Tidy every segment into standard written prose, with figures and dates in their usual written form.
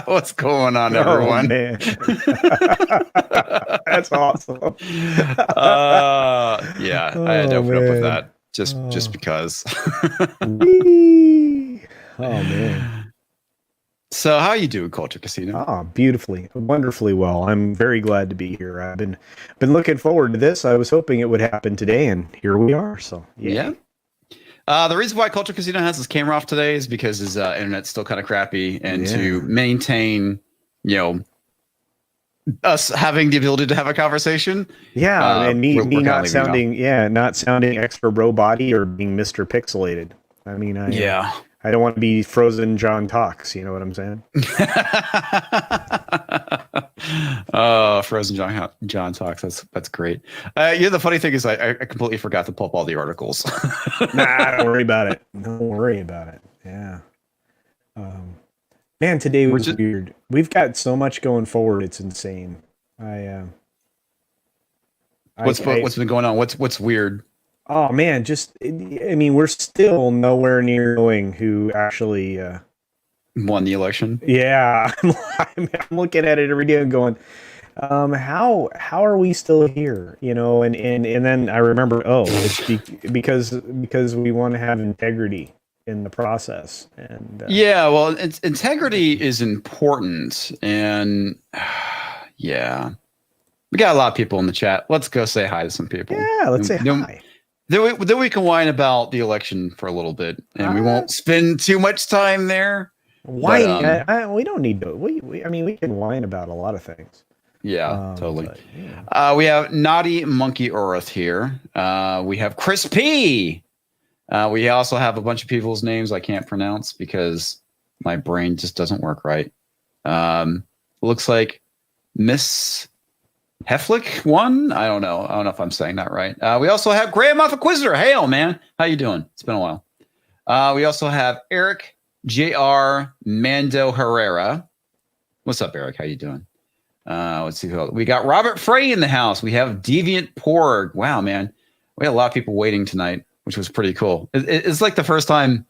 What's going on, Oh everyone? man, that's awesome. Yeah, I had to Oh open up with man. that just Oh. because. Whee! Oh man. So, how you doing, Culture Casino? Beautifully, wonderfully well. I'm very glad to be here. I've been looking forward to this. I was hoping it would happen today, and here we are. So, Yeah. yay. The reason why Culture Casino has his camera off today is because his internet's still kind of crappy, and to Yeah. maintain, you know, us having the ability to have a conversation, Yeah, and me we're me kind of not leaving it off. sounding not sounding extra bro body or being Mr. Pixelated. I mean, Yeah. I don't want to be frozen John Talks, you know what I'm saying? Frozen John talks. That's great. The funny thing is, I completely forgot to pull up all the articles. Nah, don't worry about it. Don't worry about it. Yeah. Um, Man, today We're was just weird. We've got so much going forward. It's insane. I, uh, I, what's been going on? What's weird? oh man, I mean, we're still nowhere near knowing who actually, Won the election. yeah, I'm looking at it every day and going, how are we still here? You know, and then I remember, oh, because we want to have integrity in the process, and Yeah, well, integrity is important, and yeah, we got a lot of people in the chat. Let's go say hi to some people. yeah, let's say Then, hi. then we can whine about the election for a little bit, and we Uh, won't spend too much time there. But Whining, we don't need to. I mean, we can whine about a lot of things. yeah, totally. But you know. We have Naughty Monkey Earth here. We have Chris P. We also have a bunch of people's names I can't pronounce because my brain just doesn't work right. Looks like Miss Heflick one. I don't know. I don't know if I'm saying that right. We also have Graham Moff Inquisitor. Hey, oh man, how you doing? It's been a while. We also have Eric J.R. Mando Herrera. What's up, Eric? How you doing? Let's see who else. We got Robert Frey in the house. We have Deviant Porg. Wow, man. We had a lot of people waiting tonight, which was pretty cool. It's like the first time.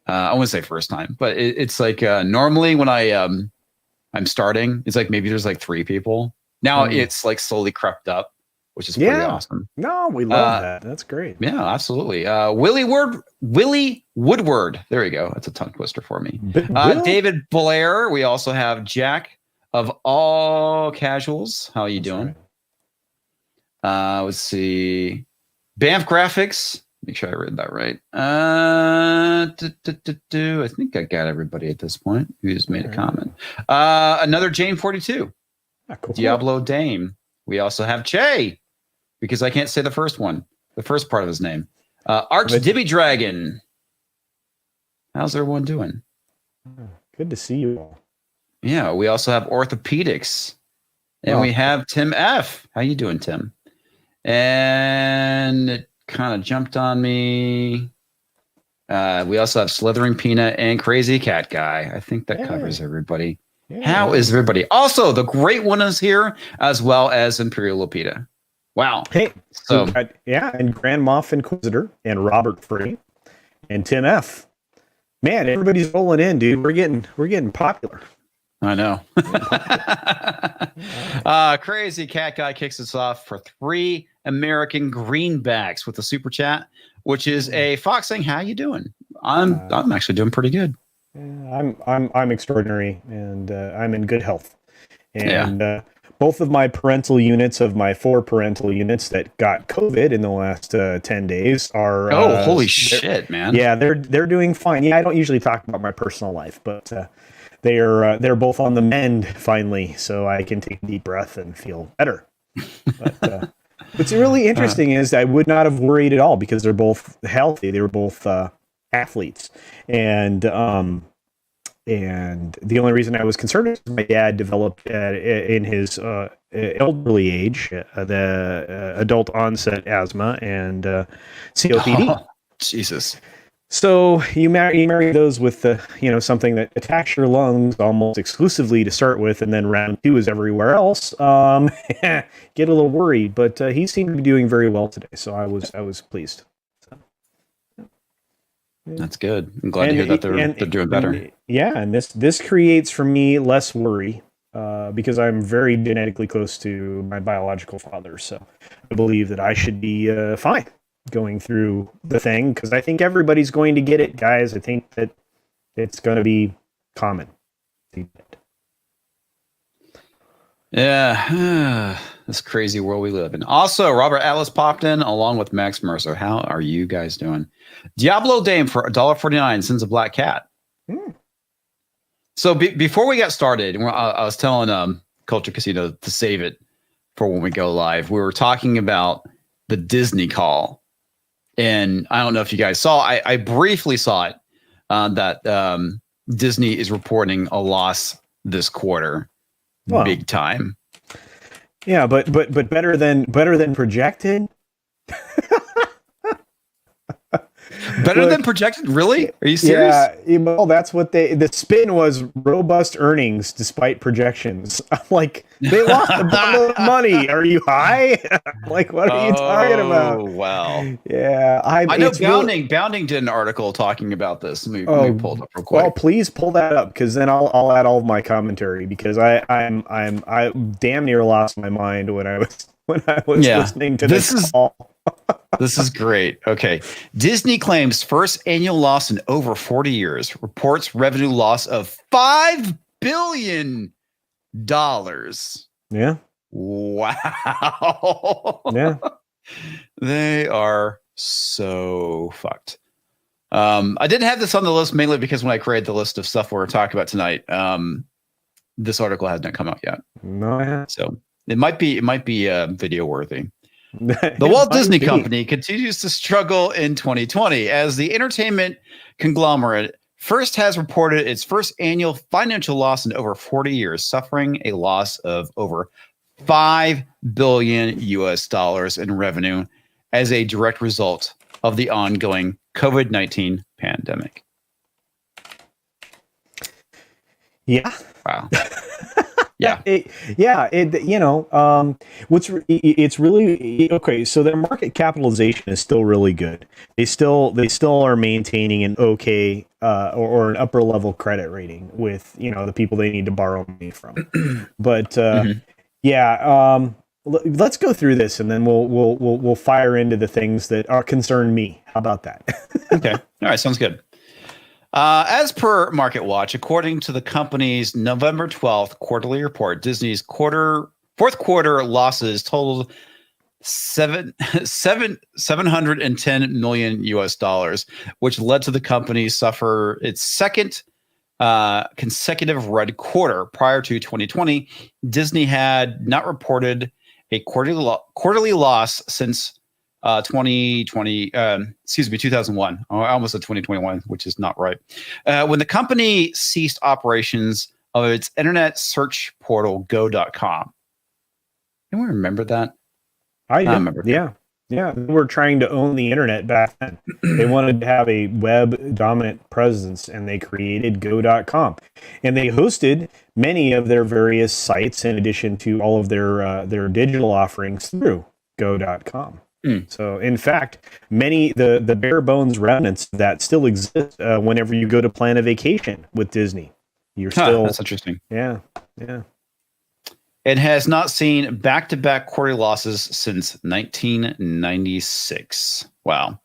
I wouldn't say first time, but it's like normally when I'm starting, it's like maybe there's like 3 people. Now it's like slowly crept up, which is pretty Yeah. awesome. No, we love that. That's great. Yeah, absolutely. Willie Woodward. There you go. That's a tongue twister for me. David Blair. We also have Jack of All Casuals. How are you doing? Right. Let's see. Banff Graphics. Make sure I read that right. I think I got everybody at this point who's made a comment. Another Jane 42. Cool. Diablo Dame. We also have Che, because I can't say the first one, the firch part of his name. Arch Dibby Dragon. How's everyone doing? Good to see you all. Yeah, we also have Orthopedics. And we have Tim F. How you doing, Tim? And it kind of jumped on me. We also have Slithering Peanut and Crazy Cat Guy. I think that covers everybody. Yeah. How is everybody? Also, the Great One is here, as well as Imperial Lupita. Wow. Hey, so and Grand Moff Inquisitor and Robert Free and Tim F. Man, everybody's rolling in, dude. We're getting popular. I know. Crazy Cat Guy kicks us off for 3 American greenbacks with a super chat, which is a Fox saying, "How you doing?" I'm actually doing pretty good. I'm extraordinary, and I'm in good health. And both of my parental units of my 4 parental units that got COVID in the last 10 days are holy shit, man! Yeah, they're doing fine. Yeah, I don't usually talk about my personal life, but they're both on the mend finally, so I can take a deep breath and feel better. But what's really interesting is I would not have worried at all because they're both healthy. They were both athletes, and the only reason I was concerned is my dad developed in his elderly age the adult onset asthma and COPD. Oh, Jesus. So you marry those with something that attacks your lungs almost exclusively to start with, and then round 2 is everywhere else. Get a little worried, but he seemed to be doing very well today, so I was pleased. That's good. I'm glad to hear that they're doing better. Yeah, and this creates for me less worry because I'm very genetically close to my biological father. So I believe that I should be fine going through the thing because I think everybody's going to get it, guys. I think that it's going to be common. Yeah, this crazy world we live in. Also, Robert Atlas popped in along with Max Mercer. How are you guys doing? Diablo Dame for $1.49 sends a black cat. So before we got started, I was telling Culture Casino to save it for when we go live. We were talking about the Disney call. And I don't know if you guys saw, I briefly saw it, that Disney is reporting a loss this quarter. Well, big time. Yeah, but better than projected. Better than projected? Really? Are you serious? Yeah, well, that's what the spin was: robust earnings despite projections. I'm like, they lost a bundle of money. Are you high? Like, what are you talking about? Oh, wow. Yeah, I know Bounding did an article talking about this. Let me pull it up real quick. Well, please pull that up because then I'll add all of my commentary because I damn near lost my mind when I was listening to this call. This is great. Okay. Disney claims first annual loss in over 40 years, reports revenue loss of $5 billion. Yeah. Wow. Yeah. They are so fucked. I didn't have this on the list mainly because when I created the list of stuff we're talking about tonight, this article has not come out yet. No, I haven't. So it might be video worthy. The Walt Disney Company continues to struggle in 2020 as the entertainment conglomerate first has reported its first annual financial loss in over 40 years, suffering a loss of over $5 billion in revenue as a direct result of the ongoing COVID-19 pandemic. Yeah. Wow. Yeah. It's really okay. So their market capitalization is still really good. They still are maintaining an okay or an upper level credit rating with the people they need to borrow money from. But let's go through this and then we'll fire into the things that are concern me. How about that? Okay. All right. Sounds good. As per Market Watch, according to the company's November 12th quarterly report, Disney's fourth quarter losses totaled $710 million, which led to the company suffer its second consecutive red quarter. Prior to 2020, Disney had not reported a quarterly loss since 2001. I almost said 2021, which is not right. When the company ceased operations of its internet search portal, Go.com. Anyone remember that? I remember. Yeah. Yeah. They were trying to own the internet back then. They wanted to have a web dominant presence and they created Go.com. And they hosted many of their various sites in addition to all of their digital offerings through Go.com. So, in fact, the bare bones remnants that still exist whenever you go to plan a vacation with Disney. You're still. That's interesting. Yeah. It has not seen back-to-back quarterly losses since 1996. Wow.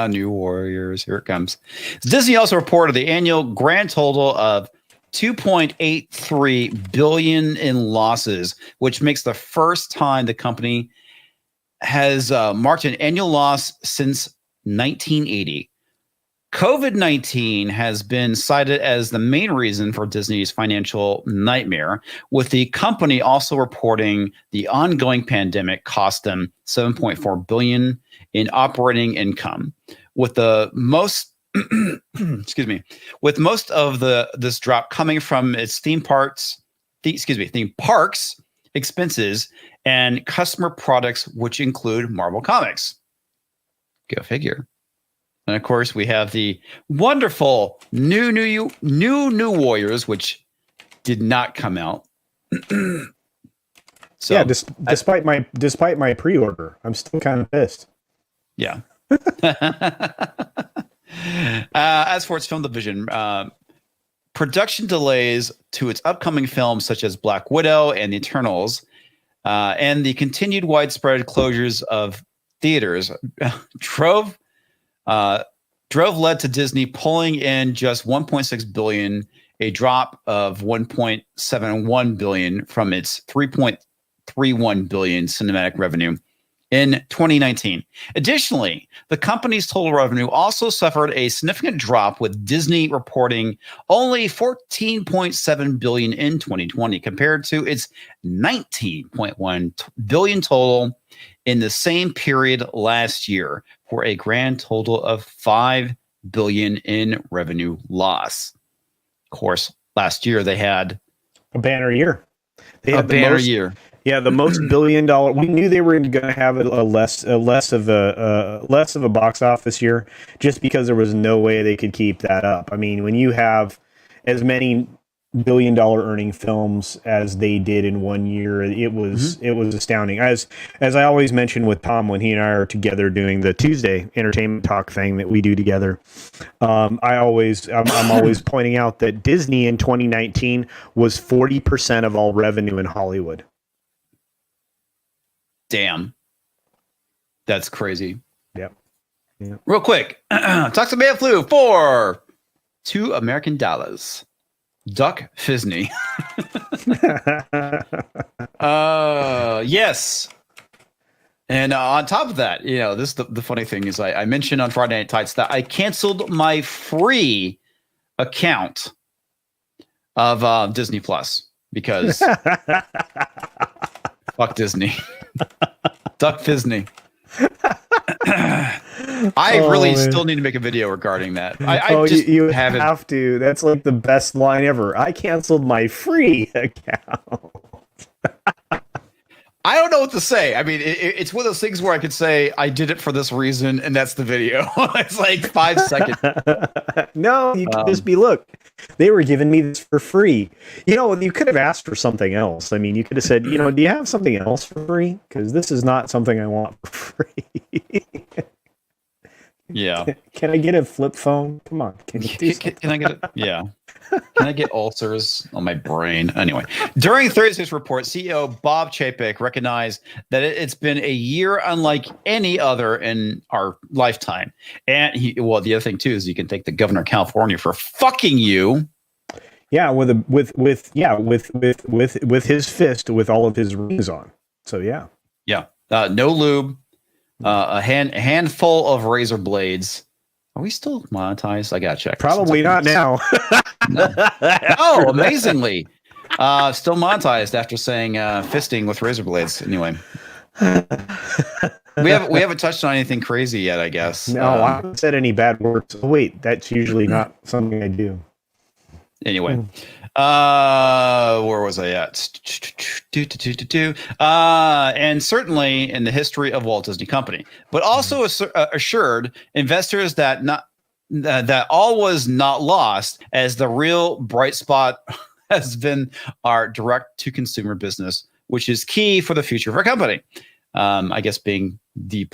New Warriors, here it comes. Disney also reported the annual grand total of $2.83 billion in losses, which makes the first time the company has marked an annual loss since 1980. COVID-19 has been cited as the main reason for Disney's financial nightmare, with the company also reporting the ongoing pandemic cost them $7.4 billion in operating income, with the most with most of this drop coming from its theme parks expenses and customer products, which include Marvel Comics. Go figure. And of course, we have the wonderful new Warriors, which did not come out. So yeah, despite my pre-order, I'm still kind of pissed. Yeah. As for its film division, production delays to its upcoming films such as Black Widow and The Eternals, and the continued widespread closures of theaters drove led to Disney pulling in just 1.6 billion, a drop of 1.71 billion from its 3.31 billion cinematic revenue in 2019. Additionally, the company's total revenue also suffered a significant drop, with Disney reporting only 14.7 billion in 2020 compared to its 19.1 billion total in the same period last year, for a grand total of 5 billion in revenue loss. Of course, last year they had A banner year. They a had the banner most, year. yeah, the most $1 billion. We knew they were going to have a less of a box office year, just because there was no way they could keep that up. I mean, when you have as many $1 billion earning films as they did in one year, it was astounding. As I always mention with Tom when he and I are together doing the Tuesday entertainment talk thing that we do together, I'm always pointing out that Disney in 2019 was 40% of all revenue in Hollywood. Damn. That's crazy. Yep. Real quick, talk to Man Flu for $2 American. Duck Fisney. Yes. And on top of that, this the funny thing is I mentioned on Friday Night Tights that I canceled my free account of Disney Plus because fuck Disney. Duck Fisney. I really still need to make a video regarding that. You have to. That's like the best line ever. I canceled my free account. I don't know what to say. I mean, it's one of those things where I could say I did it for this reason, and that's the video. It's like 5 seconds. No, you could just be, look, they were giving me this for free. You could have asked for something else. I mean, you could have said, do you have something else for free? Because this is not something I want for free. Yeah. Can I get a flip phone? Come on. Can I get it? Yeah. Can I get ulcers on my brain? Anyway, during Thursday's report, CEO Bob Chapek recognized that it's been a year unlike any other in our lifetime. And the other thing too is you can thank the governor of California for fucking you. Yeah, with his fist with all of his rings on. So yeah. Yeah. No lube. A handful of razor blades. Are we still monetized? I gotta check. Probably not now. No. Oh, amazingly, still monetized after saying fisting with razor blades. Anyway, we haven't touched on anything crazy yet, I guess. No, I haven't said any bad words. Oh, wait, that's usually not something I do. Anyway, where was I at? And certainly in the history of Walt Disney Company, but also assured investors that all was not lost, as the real bright spot has been our direct-to-consumer business, which is key for the future of our company. I guess being D+.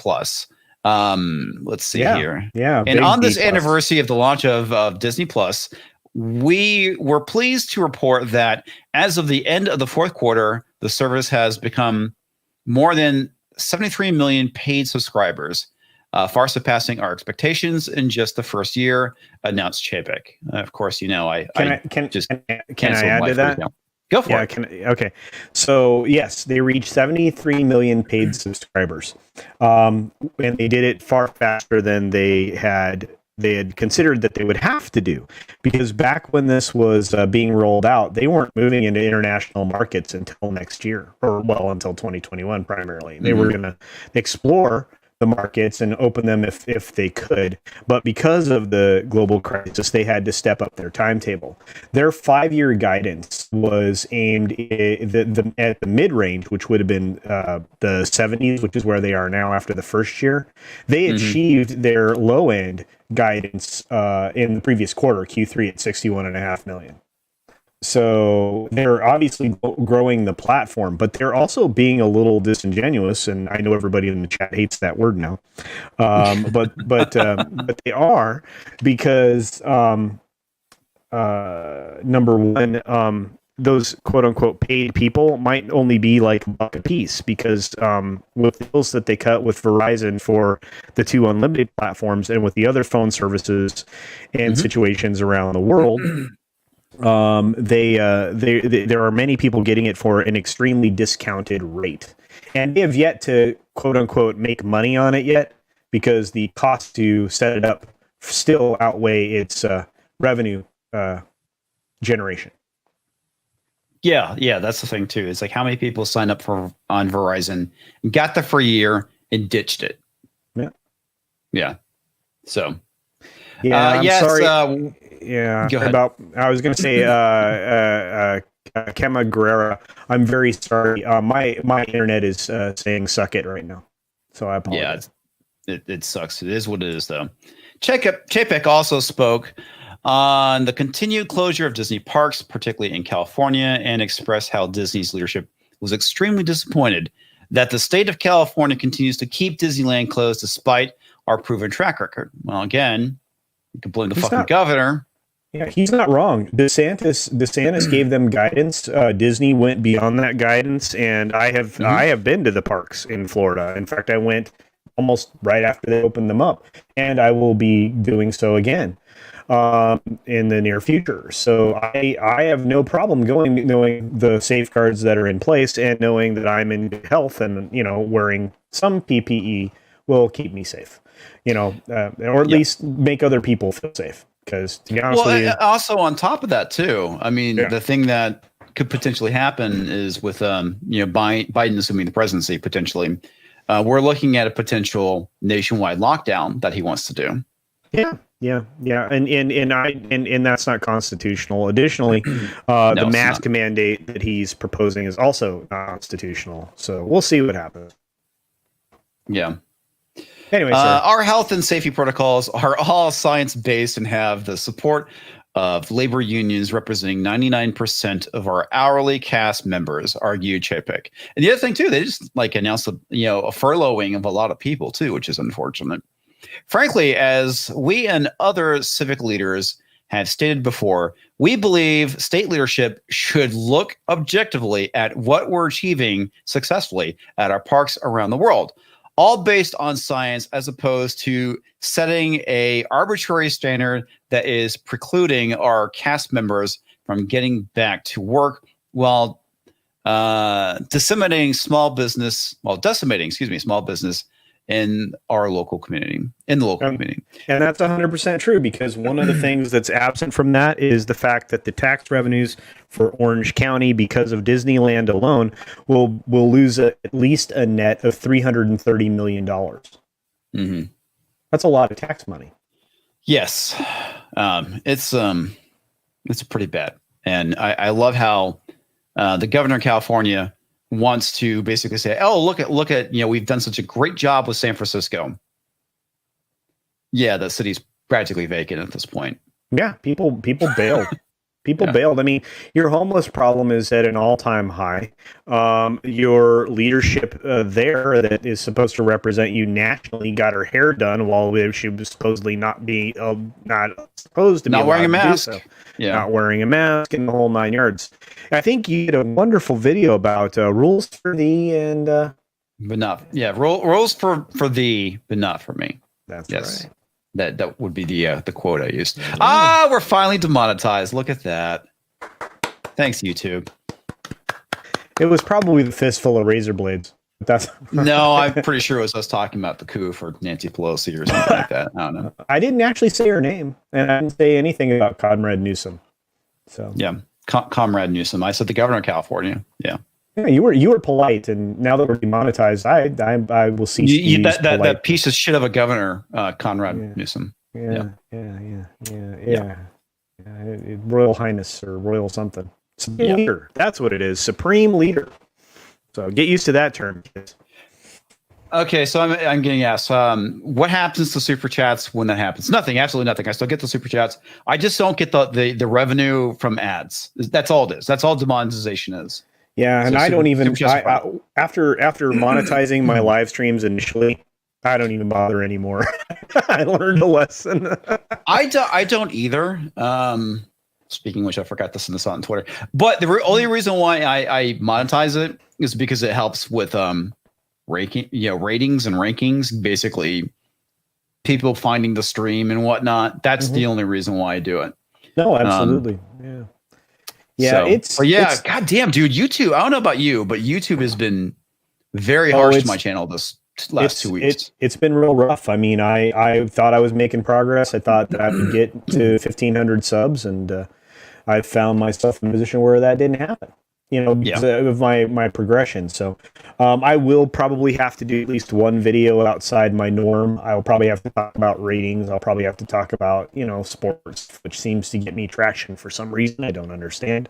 Let's see here. Yeah. And on this anniversary of the launch of Disney+, we were pleased to report that as of the end of the fourth quarter, the service has become more than 73 million paid subscribers, far surpassing our expectations in just the first year, announced Chapek. Of course, can I add to that? Go for it. Okay. So yes, they reached 73 million paid subscribers, and they did it far faster than they had considered that they would have to do, because back when this was being rolled out, they weren't moving into international markets until next year, until 2021 primarily. They were going to explore the markets and open them if they could, but because of the global crisis, they had to step up their timetable. Their 5-year guidance was aimed at the mid-range, which would have been the 70s, which is where they are now after the first year. They achieved their low-end guidance in the previous quarter, Q3, at 61.5 million. So they're obviously growing the platform, but they're also being a little disingenuous. And I know everybody in the chat hates that word now, but they are, because number one, those quote unquote paid people might only be like $1 a piece, because with the deals that they cut with Verizon for the 2 unlimited platforms and with the other phone services and situations around the world, there are many people getting it for an extremely discounted rate, and they have yet to quote unquote make money on it yet, because the cost to set it up still outweigh its revenue generation. Yeah, that's the thing too. It's like how many people signed up on Verizon, got the free year, and ditched it. Yeah. So. Yeah, I'm yes. sorry. Yeah, go ahead. I was going to say, Kema Guerrera. I'm very sorry. My internet is saying "suck it" right now, so I apologize. Yeah, it sucks. It is what it is, though. Chapek also spoke on the continued closure of Disney parks, particularly in California, and expressed how Disney's leadership was extremely disappointed that the state of California continues to keep Disneyland closed despite our proven track record. Well, again, you can blame the governor. Yeah, he's not wrong. DeSantis gave them guidance. Disney went beyond that guidance, and I have been to the parks in Florida. In fact, I went almost right after they opened them up, and I will be doing so again in the near future. So I have no problem going, knowing the safeguards that are in place and knowing that I'm in good health, and wearing some PPE will keep me safe. Or at least make other people feel safe. Because to be honest with you, also on top of that too, I mean, the thing that could potentially happen is with Biden assuming the presidency potentially, we're looking at a potential nationwide lockdown that he wants to do. Yeah, and that's not constitutional. Additionally, the mask mandate that he's proposing is also not constitutional. So we'll see what happens. Yeah. Anyway, our health and safety protocols are all science-based and have the support of labor unions representing 99% of our hourly cast members, argued Chapek. And the other thing too, they just announced a furloughing of a lot of people too, which is unfortunate. Frankly, as we and other civic leaders have stated before, we believe state leadership should look objectively at what we're achieving successfully at our parks around the world, all based on science, as opposed to setting a arbitrary standard that is precluding our cast members from getting back to work while decimating small business in our local community, community. And that's 100% true, because one of the things that's absent from that is the fact that the tax revenues for Orange County, because of Disneyland alone, will lose at least a net of $330 million. Mm-hmm. That's a lot of tax money. Yes. It's pretty bad. And I love how the governor of California wants to basically say, oh, look at we've done such a great job with San Francisco. Yeah, the city's practically vacant at this point. Yeah, people bailed. People bailed. I mean, your homeless problem is at an all-time high. Your leadership there that is supposed to represent you nationally got her hair done while she was supposedly not supposed to be wearing a mask. Not wearing a mask and the whole 9 yards. I think you did a wonderful video about rules for thee and but not rules for thee, but not for me. That's right. That would be the quote I used. Yeah. We're finally demonetized. Look at that. Thanks, YouTube. It was probably the fistful of razor blades. That's no, I'm pretty sure it was us talking about the coup for Nancy Pelosi or something like that. I don't know. I didn't actually say her name, and I didn't say anything about Conrad Newsom. So yeah, Comrade Newsom. I said the governor of California. Yeah. Yeah, you were polite, and now that we're demonetized, I will cease to use that piece of shit of a governor, Conrad Newsom. Yeah. Royal Highness or Royal something. Supreme leader. That's what it is. Supreme leader. So get used to that term, kids. Okay, so I'm getting asked, what happens to super chats when that happens? Nothing, absolutely nothing. I still get the super chats. I just don't get the revenue from ads. That's all it is. That's all demonetization is. Yeah, and So I don't even. super chats are I fine. after monetizing my live streams initially, I don't even bother anymore. I learned a lesson. I don't either. Speaking of which, I forgot to send this on Twitter. But the only reason why I monetize it is because it helps with ranking, ratings and rankings. Basically, people finding the stream and whatnot. That's the only reason why I do it. No, absolutely. Yeah. Yeah, So, it's god damn, dude, YouTube. I don't know about you, but YouTube has been very harsh to my channel this last 2 weeks. It's been real rough. I mean, I thought I was making progress. I thought that I would get to 1,500 subs, and I found myself in a position where that didn't happen. Because of my progression. So I will probably have to do at least one video outside my norm. I'll probably have to talk about ratings. I'll probably have to talk about, sports, which seems to get me traction for some reason. I don't understand.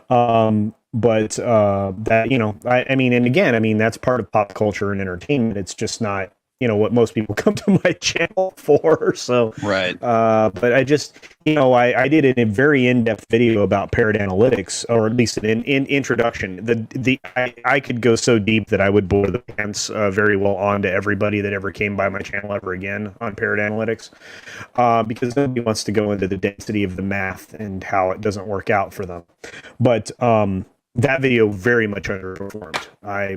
But that, I mean, and again, I mean, that's part of pop culture and entertainment. It's just not, what most people come to my channel for. So, right. But I just, I did a very in-depth video about paired analytics, or at least an introduction. I could go so deep that I would bore the pants very well onto everybody that ever came by my channel ever again on paired analytics, because nobody wants to go into the density of the math and how it doesn't work out for them. But that video very much underperformed. I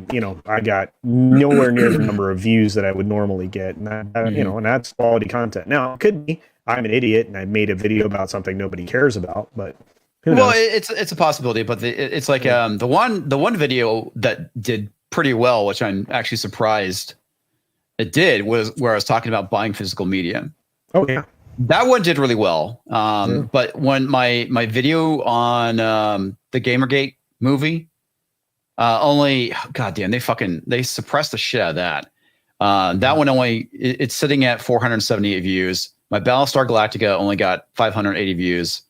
got nowhere near the number of views that I would normally get, and and that's quality content. Now, it could be I'm an idiot and I made a video about something nobody cares about, but who knows? Well, it's a possibility, but it's like the one video that did pretty well, which I'm actually surprised it did, was where I was talking about buying physical media. Oh yeah. That one did really well. But when my video on the Gamergate movie, goddamn, they suppressed the shit out of that. That one it's sitting at 478 views. My Battlestar Galactica only got 580 views,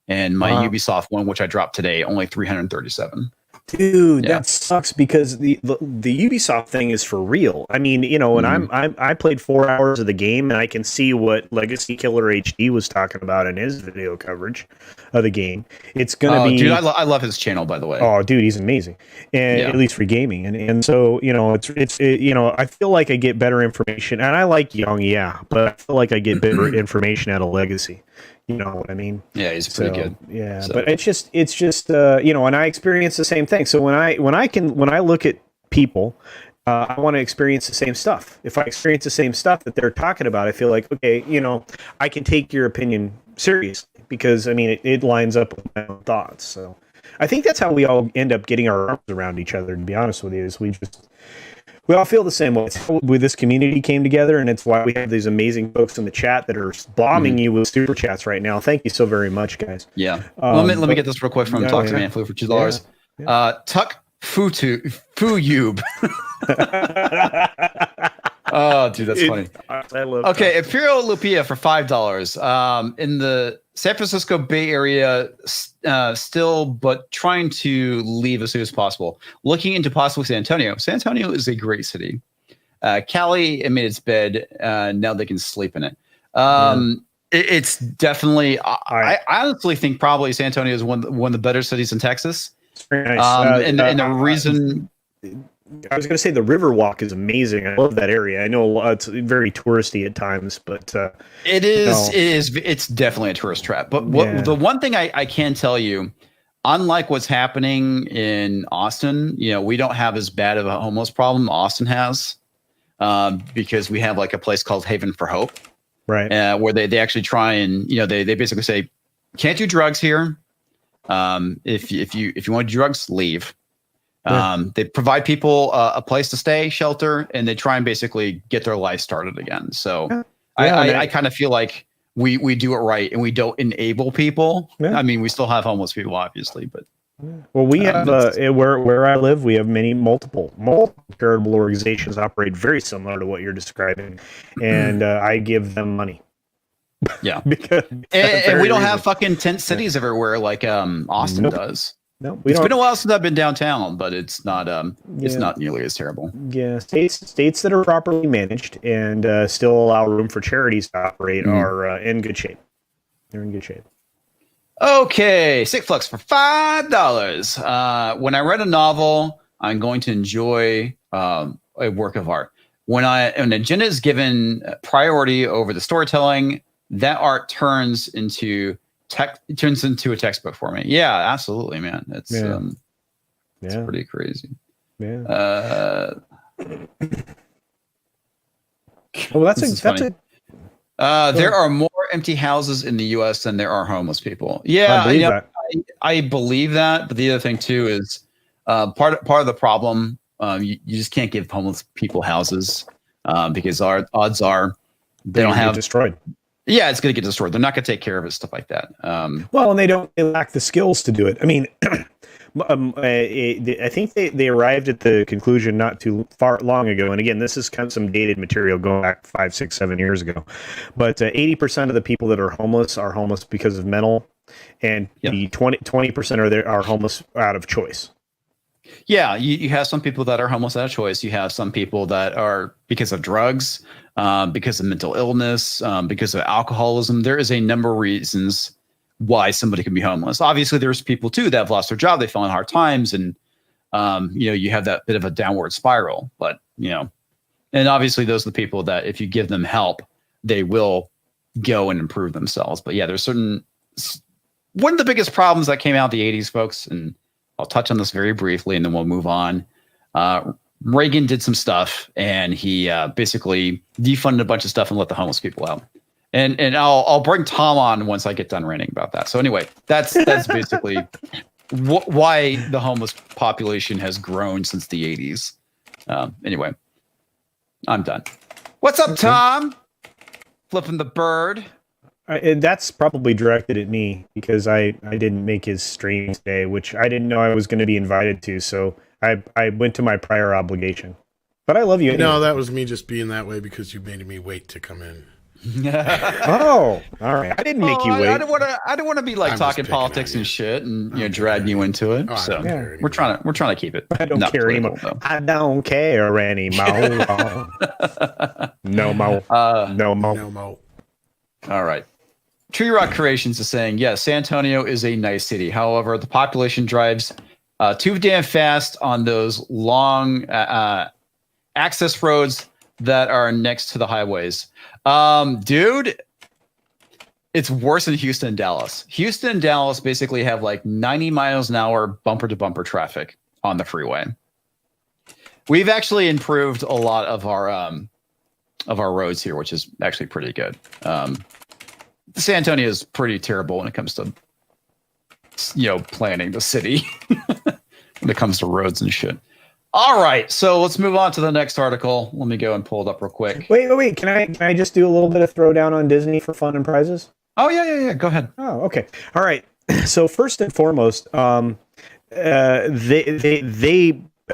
and my Ubisoft one, which I dropped today, only 337. Dude, that sucks, because the Ubisoft thing is for real. I mean, when I played 4 hours of the game, and I can see what Legacy Killer HD was talking about in his video coverage of the game. It's gonna be, dude. I love his channel, by the way. Oh, dude, he's amazing, and at least for gaming. And so I feel like I get better information, and I like Young, but I feel like I get better information out of Legacy. You know what I mean? Yeah, he's pretty good. Yeah, so. But it's just and I experience the same thing. So when I look at people, I want to experience the same stuff. If I experience the same stuff that they're talking about, I feel like, okay, I can take your opinion seriously, because I mean it lines up with my own thoughts. So I think that's how we all end up getting our arms around each other. To be honest with you, is we all feel the same way. It's how this community came together, and it's why we have these amazing folks in the chat that are bombing you with super chats right now. Thank you so very much, guys. Yeah. Let me get this real quick from Talk to Man Flu for $2. Tuck Fuyub. Oh, dude, that's funny. I love okay, Imperial Lupia for $5. In the San Francisco Bay Area, still, but trying to leave as soon as possible. Looking into possibly San Antonio. San Antonio is a great city. Cali, it made its bed. Now they can sleep in it. It's definitely. I honestly think probably San Antonio is one of the better cities in Texas. Very nice. And the reason. I was going to say the Riverwalk is amazing. I love that area. I know it's very touristy at times, but it is. It's definitely a tourist trap. But the one thing I can tell you, unlike what's happening in Austin, we don't have as bad of a homeless problem Austin has, because we have like a place called Haven for Hope, right? Where they actually try and they basically say, can't do drugs here. If you want to do drugs, leave. They provide people a place to stay, shelter, and they try and basically get their life started again. So I kind of feel like we do it right, and we don't enable people. I mean, we still have homeless people, obviously, but well, we have where I live, we have multiple charitable organizations operate very similar to what you're describing, and I give them money. Yeah, because and we don't have fucking tent cities everywhere like Austin does. No, we It's don't. been a while since I've been downtown, but it's not it's Yeah. not nearly as terrible. Yeah, states that are properly managed and still allow room for charities to operate are in good shape. They're in good shape. Okay, Sick Flux for $5. When I read a novel, I'm going to enjoy a work of art. When an agenda is given priority over the storytelling, that art turns into a textbook for me. Yeah, absolutely, man. It's Yeah. pretty crazy. Yeah. Well, that's funny. There are more empty houses in the U.S. than there are homeless people. Yeah, I believe that. I believe that. But the other thing too is part of the problem. You just can't give homeless people houses because our odds are they don't have destroyed. Yeah, it's going to get destroyed. They're not going to take care of it, stuff like that. Well, and they lack the skills to do it. I mean, I think they arrived at the conclusion not too long ago. And again, this is kind of some dated material going back 5, 6, 7 years ago. But 80% of the people that are homeless because of mental, and the 20% are homeless out of choice. Yeah, you have some people that are homeless out of choice. You have some people that are because of drugs, because of mental illness, because of alcoholism. There is a number of reasons why somebody can be homeless. Obviously, there's people too that have lost their job. They fell in hard times, and you have that bit of a downward spiral. But and obviously, those are the people that if you give them help, they will go and improve themselves. But yeah, there's one of the biggest problems that came out of the 80s, folks, and I'll touch on this very briefly, and then we'll move on. Reagan did some stuff, and he basically defunded a bunch of stuff and let the homeless people out. And I'll bring Tom on once I get done ranting about that. So anyway, that's basically why the homeless population has grown since the 80s. Anyway, I'm done. What's up, Tom? Flipping the bird. And that's probably directed at me because I didn't make his stream today, which I didn't know I was going to be invited to. So I went to my prior obligation. But I love you anyway. No, that was me just being that way because you made me wait to come in. Oh, all right. I didn't make you wait. I don't want to be like I'm talking politics and shit and drag you into it. Oh, so we're trying to keep it. I don't care anymore. I don't care anymore. No more. No more. No mo. All right. Tree Rock Creations is saying, yes, San Antonio is a nice city. However, the population drives too damn fast on those long access roads that are next to the highways. Dude, it's worse than Houston and Dallas. Houston and Dallas basically have like 90 miles an hour bumper to bumper traffic on the freeway. We've actually improved a lot of our roads here, which is actually pretty good. San Antonio is pretty terrible when it comes to planning the city when it comes to roads and shit. All right, so let's move on to the next article. Let me go and pull it up real quick. Wait. Can I just do a little bit of throwdown on Disney for fun and prizes? Oh yeah. Go ahead. Oh, okay. All right. So first and foremost, they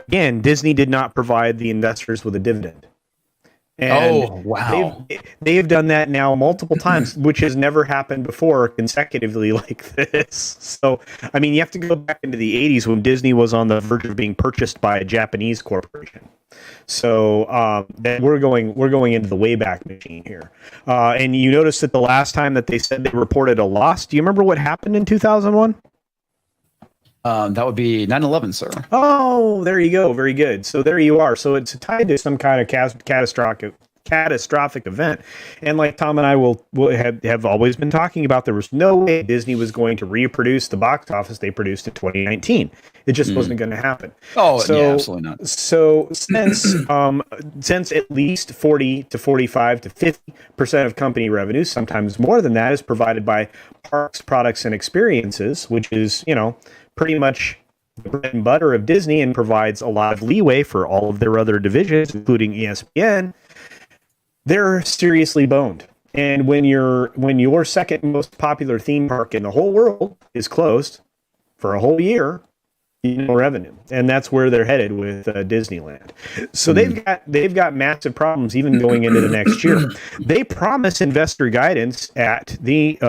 again, Disney did not provide the investors with a dividend. And wow. They've done that now multiple times, which has never happened before consecutively like this. So, I mean, you have to go back into the 80s when Disney was on the verge of being purchased by a Japanese corporation. So we're going into the Wayback Machine here. And you notice that the last time that they said they reported a loss, do you remember what happened in 2001? That would be 9/11, sir. Oh, there you go. Very good. So there you are. So it's tied to some kind of catastrophic event. And like Tom and I will have always been talking about, there was no way Disney was going to reproduce the box office they produced in 2019. It just wasn't going to happen. Oh, yeah, absolutely not. So since at least 40 to 45 to 50% of company revenue, sometimes more than that, is provided by parks, products, and experiences, which is, pretty much the bread and butter of Disney and provides a lot of leeway for all of their other divisions, including ESPN, they're seriously boned. And when your second most popular theme park in the whole world is closed for a whole year, revenue, and that's where they're headed with Disneyland. So they've got massive problems even going into the next year. They promise investor guidance at the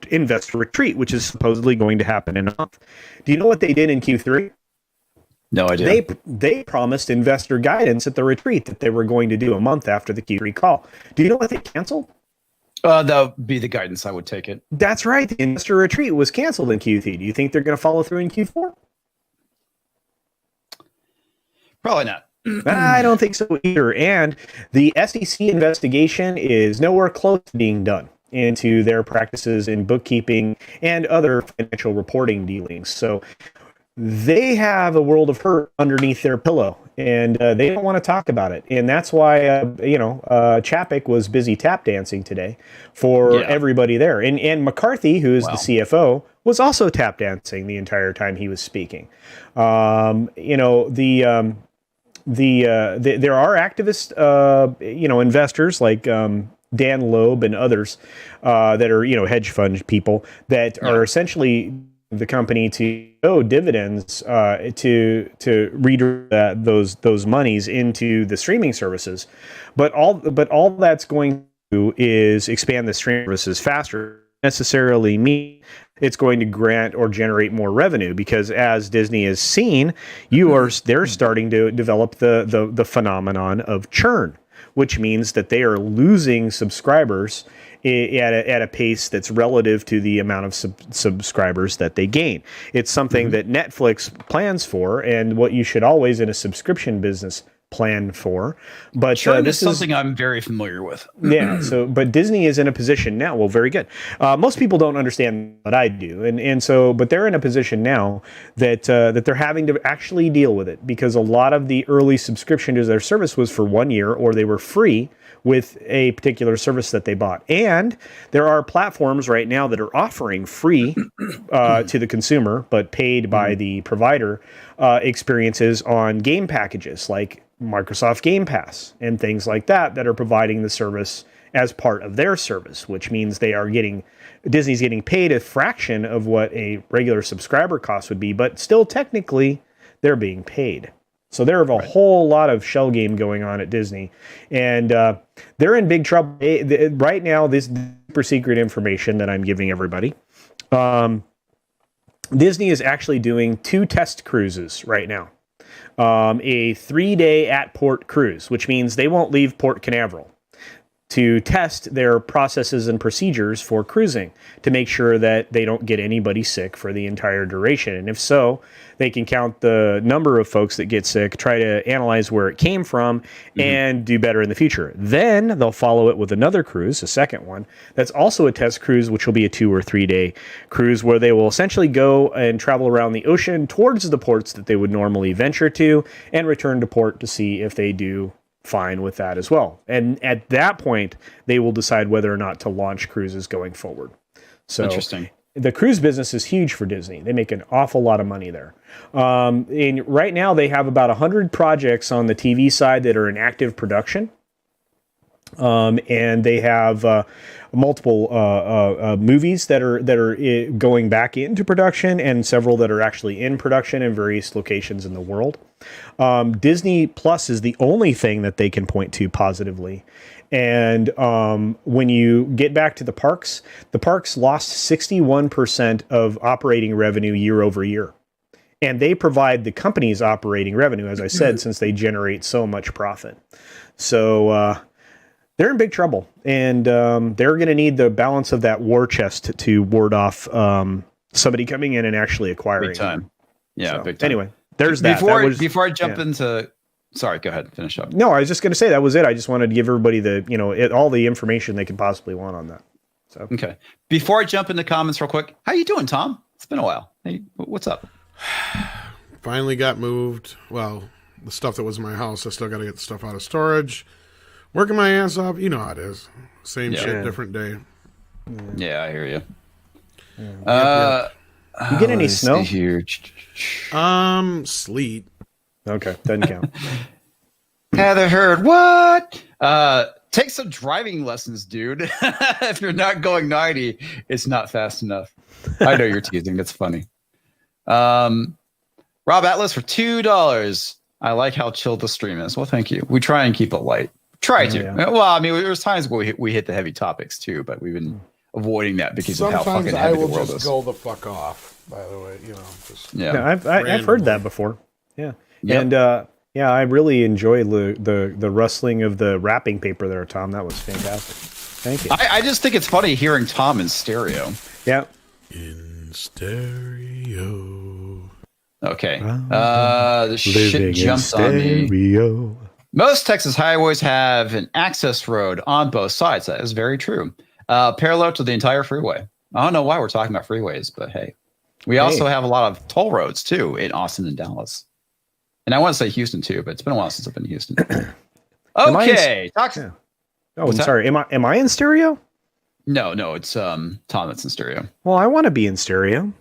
investor retreat, which is supposedly going to happen in a month. Do you know what they did in Q3? No idea. They promised investor guidance at the retreat that they were going to do a month after the Q3 call. Do you know what they canceled? That would be the guidance. I would take it. That's right. The investor retreat was canceled in Q3. Do you think they're going to follow through in Q4? Probably not. I don't think so either. And the SEC investigation is nowhere close to being done into their practices in bookkeeping and other financial reporting dealings. So they have a world of hurt underneath their pillow, and they don't want to talk about it. And that's why, Chapek was busy tap dancing today for everybody there. And McCarthy, who is the CFO, was also tap dancing the entire time he was speaking. There are activist, investors like Dan Loeb and others that are, hedge fund people that are essentially the company to owe dividends to redirect those monies into the streaming services, but all that's going to do is expand the streaming services faster. Necessarily mean it's going to grant or generate more revenue, because as Disney has seen, they're starting to develop the phenomenon of churn, which means that they are losing subscribers at a pace that's relative to the amount of subscribers that they gain. It's something that Netflix plans for, and what you should always in a subscription business plan for. But churn is something I'm very familiar with. Yeah. But Disney is in a position now. Well, very good. Most people don't understand what I do, but they're in a position now that they're having to actually deal with it, because a lot of the early subscription to their service was for 1 year, or they were free with a particular service that they bought. And there are platforms right now that are offering free to the consumer, but paid by the provider, experiences on game packages like Microsoft Game Pass and things like that are providing the service as part of their service, which means Disney's getting paid a fraction of what a regular subscriber cost would be, but still technically they're being paid. So there are a whole lot of shell game going on at Disney, and they're in big trouble right now. This super secret information that I'm giving everybody, Disney is actually doing 2 test cruises right now. A 3-day at-port cruise, which means they won't leave Port Canaveral, to test their processes and procedures for cruising to make sure that they don't get anybody sick for the entire duration. And if so, they can count the number of folks that get sick, try to analyze where it came from, and do better in the future. Then they'll follow it with another cruise, a second one, that's also a test cruise, which will be a 2 or 3 day cruise where they will essentially go and travel around the ocean towards the ports that they would normally venture to and return to port to see if they do fine with that as well. And at that point, they will decide whether or not to launch cruises going forward. So interesting. The cruise business is huge for Disney. They make an awful lot of money there. And right now they have about 100 projects on the TV side that are in active production. And they have multiple movies that are going back into production, and several that are actually in production in various locations in the world. Disney Plus is the only thing that they can point to positively. And when you get back to the parks lost 61% of operating revenue year over year. And they provide the company's operating revenue, as I said, since they generate so much profit. So they're in big trouble, and they're going to need the balance of that war chest to ward off somebody coming in and actually acquiring. Big time. Yeah, so, big time. Anyway, there's that. Before I jump into... Sorry, go ahead. Finish up. No, I was just going to say that was it. I just wanted to give everybody all the information they could possibly want on that. So okay. Before I jump into comments real quick, how you doing, Tom? It's been a while. Hey, what's up? Finally got moved. Well, the stuff that was in my house, I still got to get the stuff out of storage. Working my ass off. You know how it is. Same shit, different day. Yeah, I hear you. You get any snow? Here. Sleet. Okay, doesn't count. Heather Heard, what? Take some driving lessons, dude. If you're not going 90, it's not fast enough. I know you're teasing. It's funny. Rob Atlas for $2. I like how chill the stream is. Well, thank you. We try and keep it light. Try to. Yeah. Well, I mean, there's times where we hit the heavy topics too, but we've been avoiding that because of how Sometimes fucking I heavy the will world just is. go the fuck off. By the way, just Yeah. Yeah, I've heard that before. Yeah, Yep. and yeah, I really enjoy the rustling of the wrapping paper there, Tom. That was fantastic. Thank you. I just think it's funny hearing Tom in stereo. Yeah. in stereo. Okay. The shit jumps on me. stereo. Most Texas highways have an access road on both sides. That is very true. Parallel to the entire freeway. I don't know why we're talking about freeways, but hey. We also have a lot of toll roads too in Austin and Dallas. And I want to say Houston too, but it's been a while since I've been to Houston. Okay. Yeah. Oh, What's I'm sorry. Am I in stereo? No, it's Tom that's in stereo. Well, I want to be in stereo.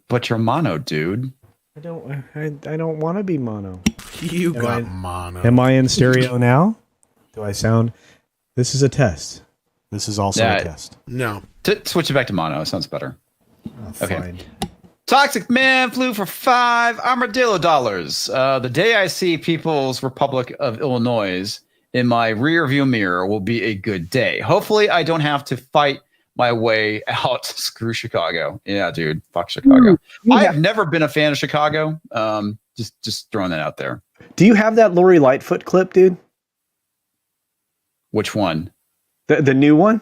But you're mono, dude. I don't want to be mono. You got mono. Am I in stereo now? Do I sound? This is a test. This is also Yeah, a test. No. Switch it back to mono. It sounds better. Oh, Okay. fine. Toxic Man flew for 5 armadillo dollars. The day I see People's Republic of Illinois in my rear view mirror will be a good day. Hopefully I don't have to fight my way out. Screw Chicago. Yeah, dude. Fuck Chicago. I've never been a fan of Chicago. Just throwing that out there. Do you have that Lori Lightfoot clip, dude? Which one? The new one?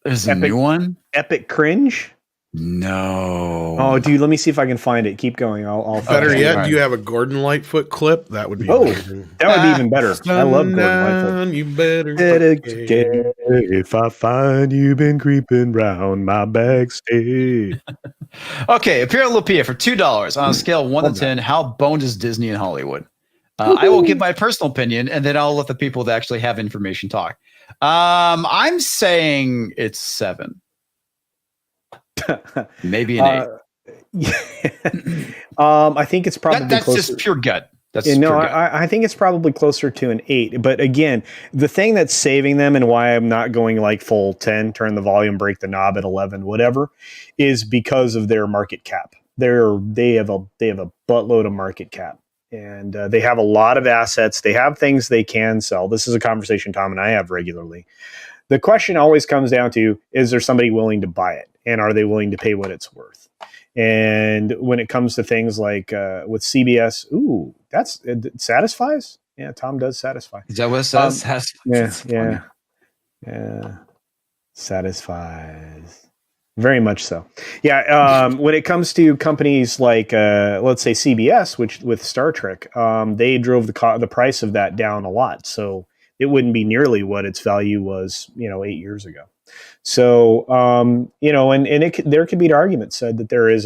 There's a Epic. new one? Epic cringe? No. Oh, dude, let me see if I can find it. Keep going. I'll Better find it. yet, do you have a Gordon Lightfoot clip? That would be Oh, amazing. that would be even better. I love Gordon Lightfoot. Sundown, You better. If I find you've been creeping round my backstage. Okay, Imperial Lupia for $2 on a scale of 1 to 10. How boned is Disney and Hollywood? I will give my personal opinion, and then I'll let the people that actually have information talk. I'm saying it's 7, maybe an 8. I think it's probably That's closer. just pure gut. That's Yeah, no, pure gut. I think it's probably closer to an 8. But again, the thing that's saving them and why I'm not going like full 10, turn the volume, break the knob at 11, whatever, is because of their market cap. They have a buttload of market cap, and they have a lot of assets. They have things they can sell. This is a conversation Tom and I have regularly. The question always comes down to: is there somebody willing to buy it, and are they willing to pay what it's worth? And when it comes to things like with CBS, ooh, that's it satisfies. Yeah, Tom does satisfy. Is that what it says? Yeah. Satisfies. Very much so. Yeah. When it comes to companies like, let's say CBS, which with Star Trek, they drove the price of that down a lot. So it wouldn't be nearly what its value was, 8 years ago. So, there could be an argument said that there is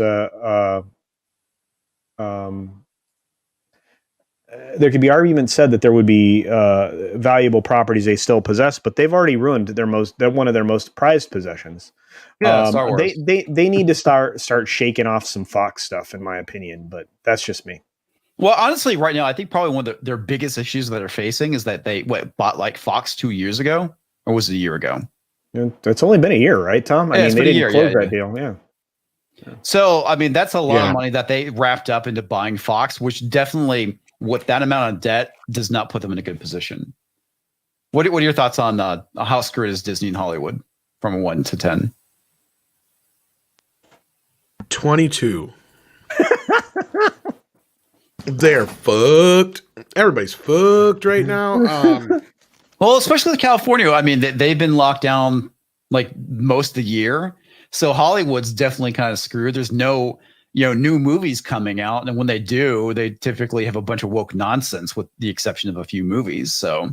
there could be argument said that there would be valuable properties they still possess, but they've already ruined they're one of their most prized possessions. Yeah, Star Wars. They need to start shaking off some Fox stuff, in my opinion, but that's just me. Well, honestly, right now, I think probably one of their biggest issues that they're facing is that they bought like Fox 2 years ago, or was it a year ago? It's only been a year, right, Tom? Yeah, it's they been a didn't year, close yeah, that deal. Yeah. So, I mean, that's a lot of money that they wrapped up into buying Fox, which definitely, with that amount of debt, does not put them in a good position. What are your thoughts on how screwed is Disney and Hollywood from a 1 to 10? 22. They're fucked. Everybody's fucked right now. Well, especially California. I mean, they've been locked down like most of the year. So Hollywood's definitely kind of screwed. There's no, new movies coming out. And when they do, they typically have a bunch of woke nonsense with the exception of a few movies. So,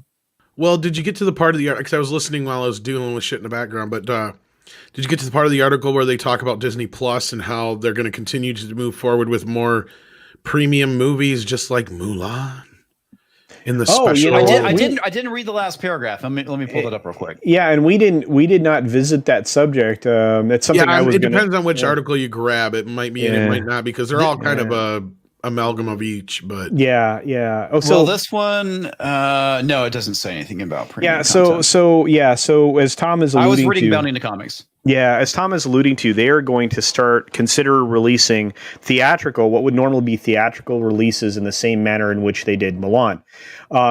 well, did you get to the part of the article? Because I was listening while I was dealing with shit in the background. But did you get to the part of the article where they talk about Disney Plus and how they're going to continue to move forward with more premium movies, just like Mulan? In the special, I didn't read the last paragraph. Let me pull that up real quick. Yeah, and we did not visit that subject. That's something it depends on which article you grab. It might be and it might not, because they're all kind of a amalgam of each. But yeah. Oh, so this one, no, it doesn't say anything about premium. Yeah, so as Tom is alluding I was reading to, Bounding the Comics. Yeah, as Tom is alluding to, they are going to consider releasing what would normally be theatrical releases in the same manner in which they did Mulan.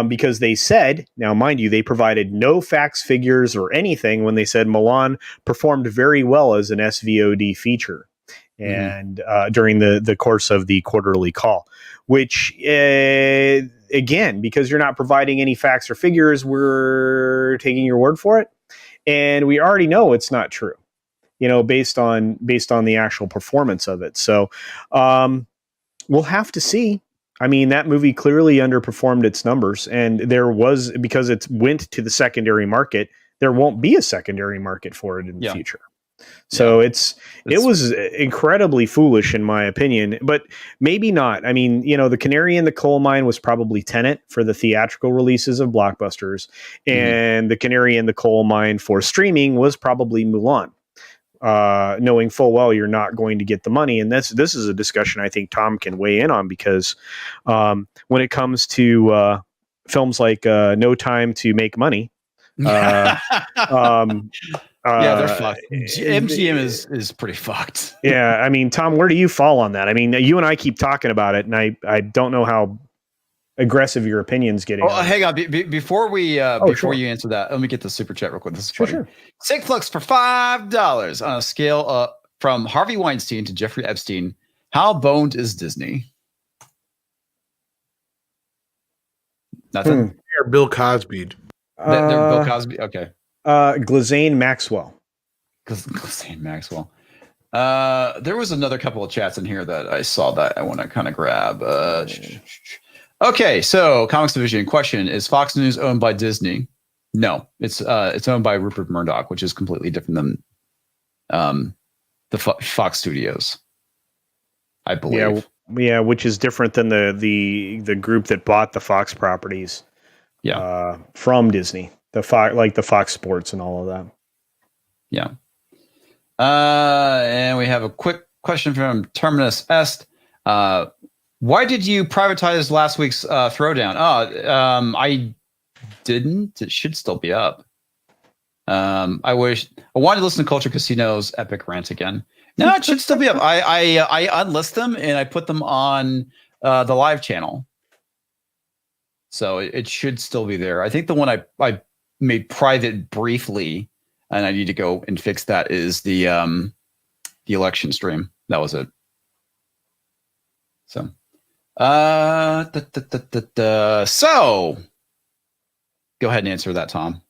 Because they said, now mind you, they provided no facts, figures, or anything when they said Mulan performed very well as an SVOD feature. And during the course of the quarterly call, which again, because you're not providing any facts or figures, we're taking your word for it. And we already know it's not true, based on the actual performance of it. So we'll have to see. I mean, that movie clearly underperformed its numbers, and because it went to the secondary market, there won't be a secondary market for it in the future. So it was incredibly foolish in my opinion, but maybe not. I mean, the canary in the coal mine was probably Tenet for the theatrical releases of blockbusters, and the canary in the coal mine for streaming was probably Mulan. Knowing full well you're not going to get the money, and this is a discussion I think Tom can weigh in on, because when it comes to films like No Time to Make Money, they're fucked. MGM is pretty fucked. Yeah, I mean, Tom, where do you fall on that? I mean, you and I keep talking about it, and I don't know how aggressive your opinion's getting. Oh, hang on. Before you answer that, let me get the super chat real quick. This is funny. Sure. Sigflux for $5 on a scale from Harvey Weinstein to Jeffrey Epstein. How boned is Disney? Nothing. They're Bill Cosby. They're Bill Cosby. Okay. Glazane Maxwell. Glazane Maxwell. There was another couple of chats in here that I saw that I want to kind of grab. Okay, so Comics Division question: is Fox News owned by Disney? No, it's owned by Rupert Murdoch, which is completely different than the Fox Studios, I believe. Yeah, which is different than the group that bought the Fox properties. Yeah, from Disney, the Fox Sports and all of that. Yeah. And we have a quick question from Terminus Est. Why did you privatize last week's Throwdown? I didn't. It should still be up. I wanted to listen to Culture Casino's epic rant again. No, it should still be up. I unlist them and I put them on the live channel. So it should still be there. I think the one I made private briefly, and I need to go and fix that, is the election stream. That was it. So, so go ahead and answer that, Tom.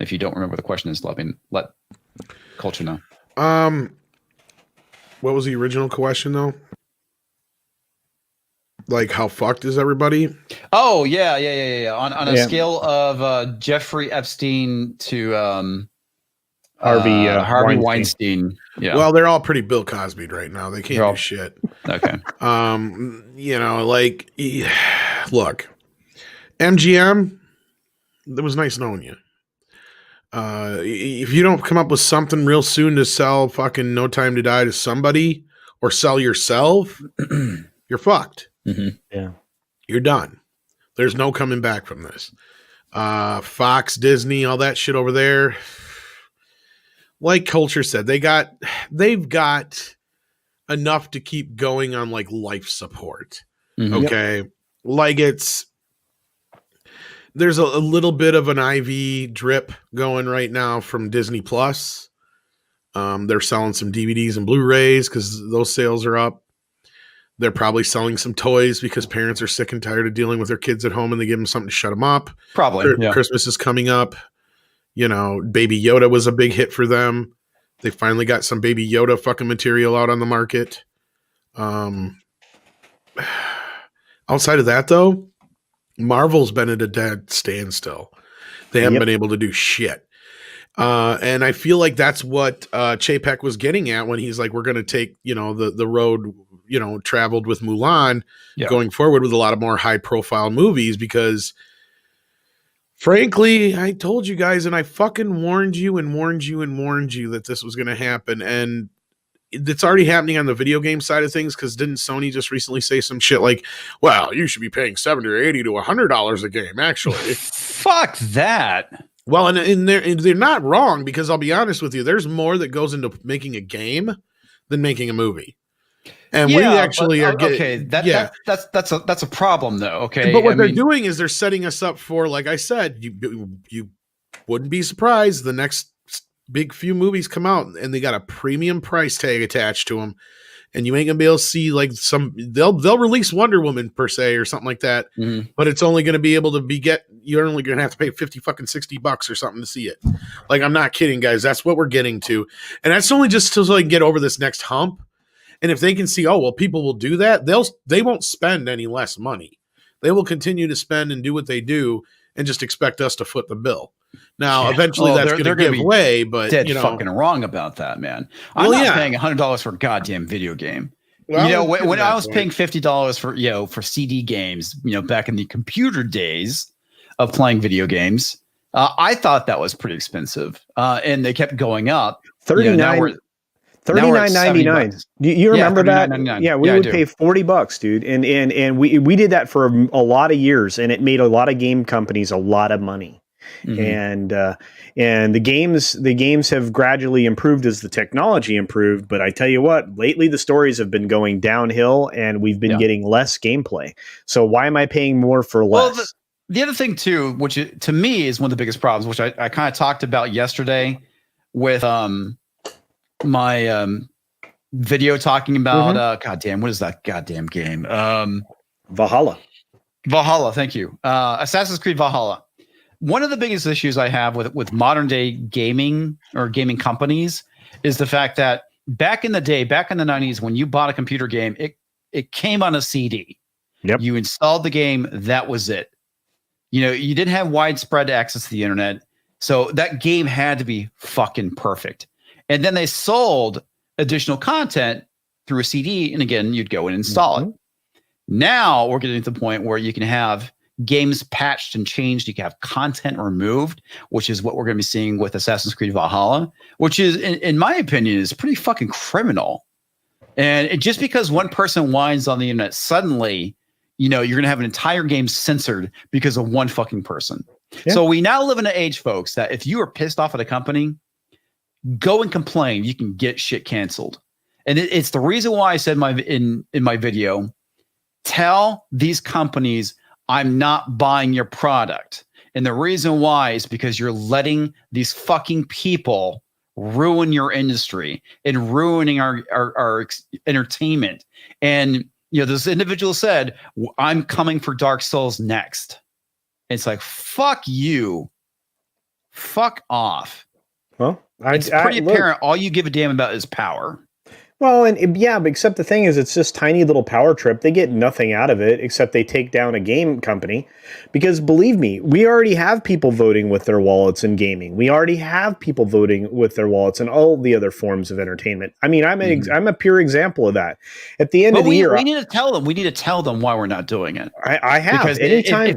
If you don't remember what the question is, let Culture know. What was the original question though? Like, how fucked is everybody? Oh yeah. On a scale of Jeffrey Epstein to Harvey Weinstein. Yeah. Well, they're all pretty Bill Cosby right now. They can't do shit. Okay. Look, MGM, it was nice knowing you. If you don't come up with something real soon to sell fucking No Time to Die to somebody or sell yourself, you're fucked. Mm-hmm. Yeah. You're done. There's no coming back from this. Fox, Disney, all that shit over there. Like Culture said, they've got enough to keep going on like life support. Mm-hmm. Okay. Yep. Like there's a little bit of an IV drip going right now from Disney Plus. They're selling some DVDs and Blu-rays because those sales are up. They're probably selling some toys because parents are sick and tired of dealing with their kids at home and they give them something to shut them up. Probably. Yeah. Christmas is coming up. Baby Yoda was a big hit for them. They finally got some Baby Yoda fucking material out on the market. Outside of that, though, Marvel's been at a dead standstill. They haven't been able to do shit. And I feel like that's what Chapek was getting at when he's like, we're going to take, the road, traveled with Mulan going forward with a lot of more high profile movies, because frankly, I told you guys and I fucking warned you that this was going to happen. And it's already happening on the video game side of things, because didn't Sony just recently say some shit like, well, you should be paying $70 or $80 to $100 a game, actually. Fuck that. Well, and they're not wrong, because I'll be honest with you, there's more that goes into making a game than making a movie. And we Yeah, actually but, are getting, okay. yeah. That's a problem though. Okay, But what I they're mean, doing is they're setting us up for, like I said, you wouldn't be surprised the next big few movies come out and they got a premium price tag attached to them, and you ain't gonna be able to see like they'll release Wonder Woman per se or something like that, mhm. but it's only gonna be able to you're only gonna have to pay 50 fucking $60 or something to see it. Like, I'm not kidding, guys. That's what we're getting to, and that's only just so they can get over this next hump. And if they can see, oh well, people will do that, they won't spend any less money. They will continue to spend and do what they do, and just expect us to foot the bill. Now, eventually, that's going to give way, but dead fucking wrong about that, man. I'm not paying $100 for a goddamn video game. Well, when I was paying $50 for CD games, back in the computer days of playing video games, I thought that was pretty expensive, and they kept going up. $39.99. You remember that? Yeah, we would pay $40, dude, and we did that for a lot of years, and it made a lot of game companies a lot of money. Mm-hmm. And the games have gradually improved as the technology improved. But I tell you what, lately the stories have been going downhill, and we've been getting less gameplay. So why am I paying more for less? Well, the other thing too, which to me is one of the biggest problems, which I kind of talked about yesterday with my video talking about goddamn, what is that goddamn game? Valhalla. Thank you. Assassin's Creed Valhalla. One of the biggest issues I have with modern day gaming or gaming companies is the fact that back in the day, back in the 90s, when you bought a computer game, it came on a CD. Yep. You installed the game, that was it. You didn't have widespread access to the internet, so that game had to be fucking perfect. And then they sold additional content through a CD, and again, you'd go and install it. Now we're getting to the point where you can have games patched and changed. You can have content removed, which is what we're going to be seeing with Assassin's Creed Valhalla, which is, in my opinion, is pretty fucking criminal. And just because one person whines on the internet, suddenly, you're going to have an entire game censored because of one fucking person. Yeah. So we now live in an age, folks, that if you are pissed off at a company, go and complain. You can get shit canceled. And it's the reason why I said in my video, tell these companies I'm not buying your product. And the reason why is because you're letting these fucking people ruin your industry and ruining our entertainment. And this individual said, I'm coming for Dark Souls next. It's like, fuck you. Fuck off. Well, it's pretty apparent all you give a damn about is power. Well, but except the thing is, it's this tiny little power trip. They get nothing out of it except they take down a game company. Because believe me, we already have people voting with their wallets in gaming. We already have people voting with their wallets in all the other forms of entertainment. I mean, I'm a pure example of that. At the end of the year, we need to tell them. We need to tell them why we're not doing it. I have because anytime.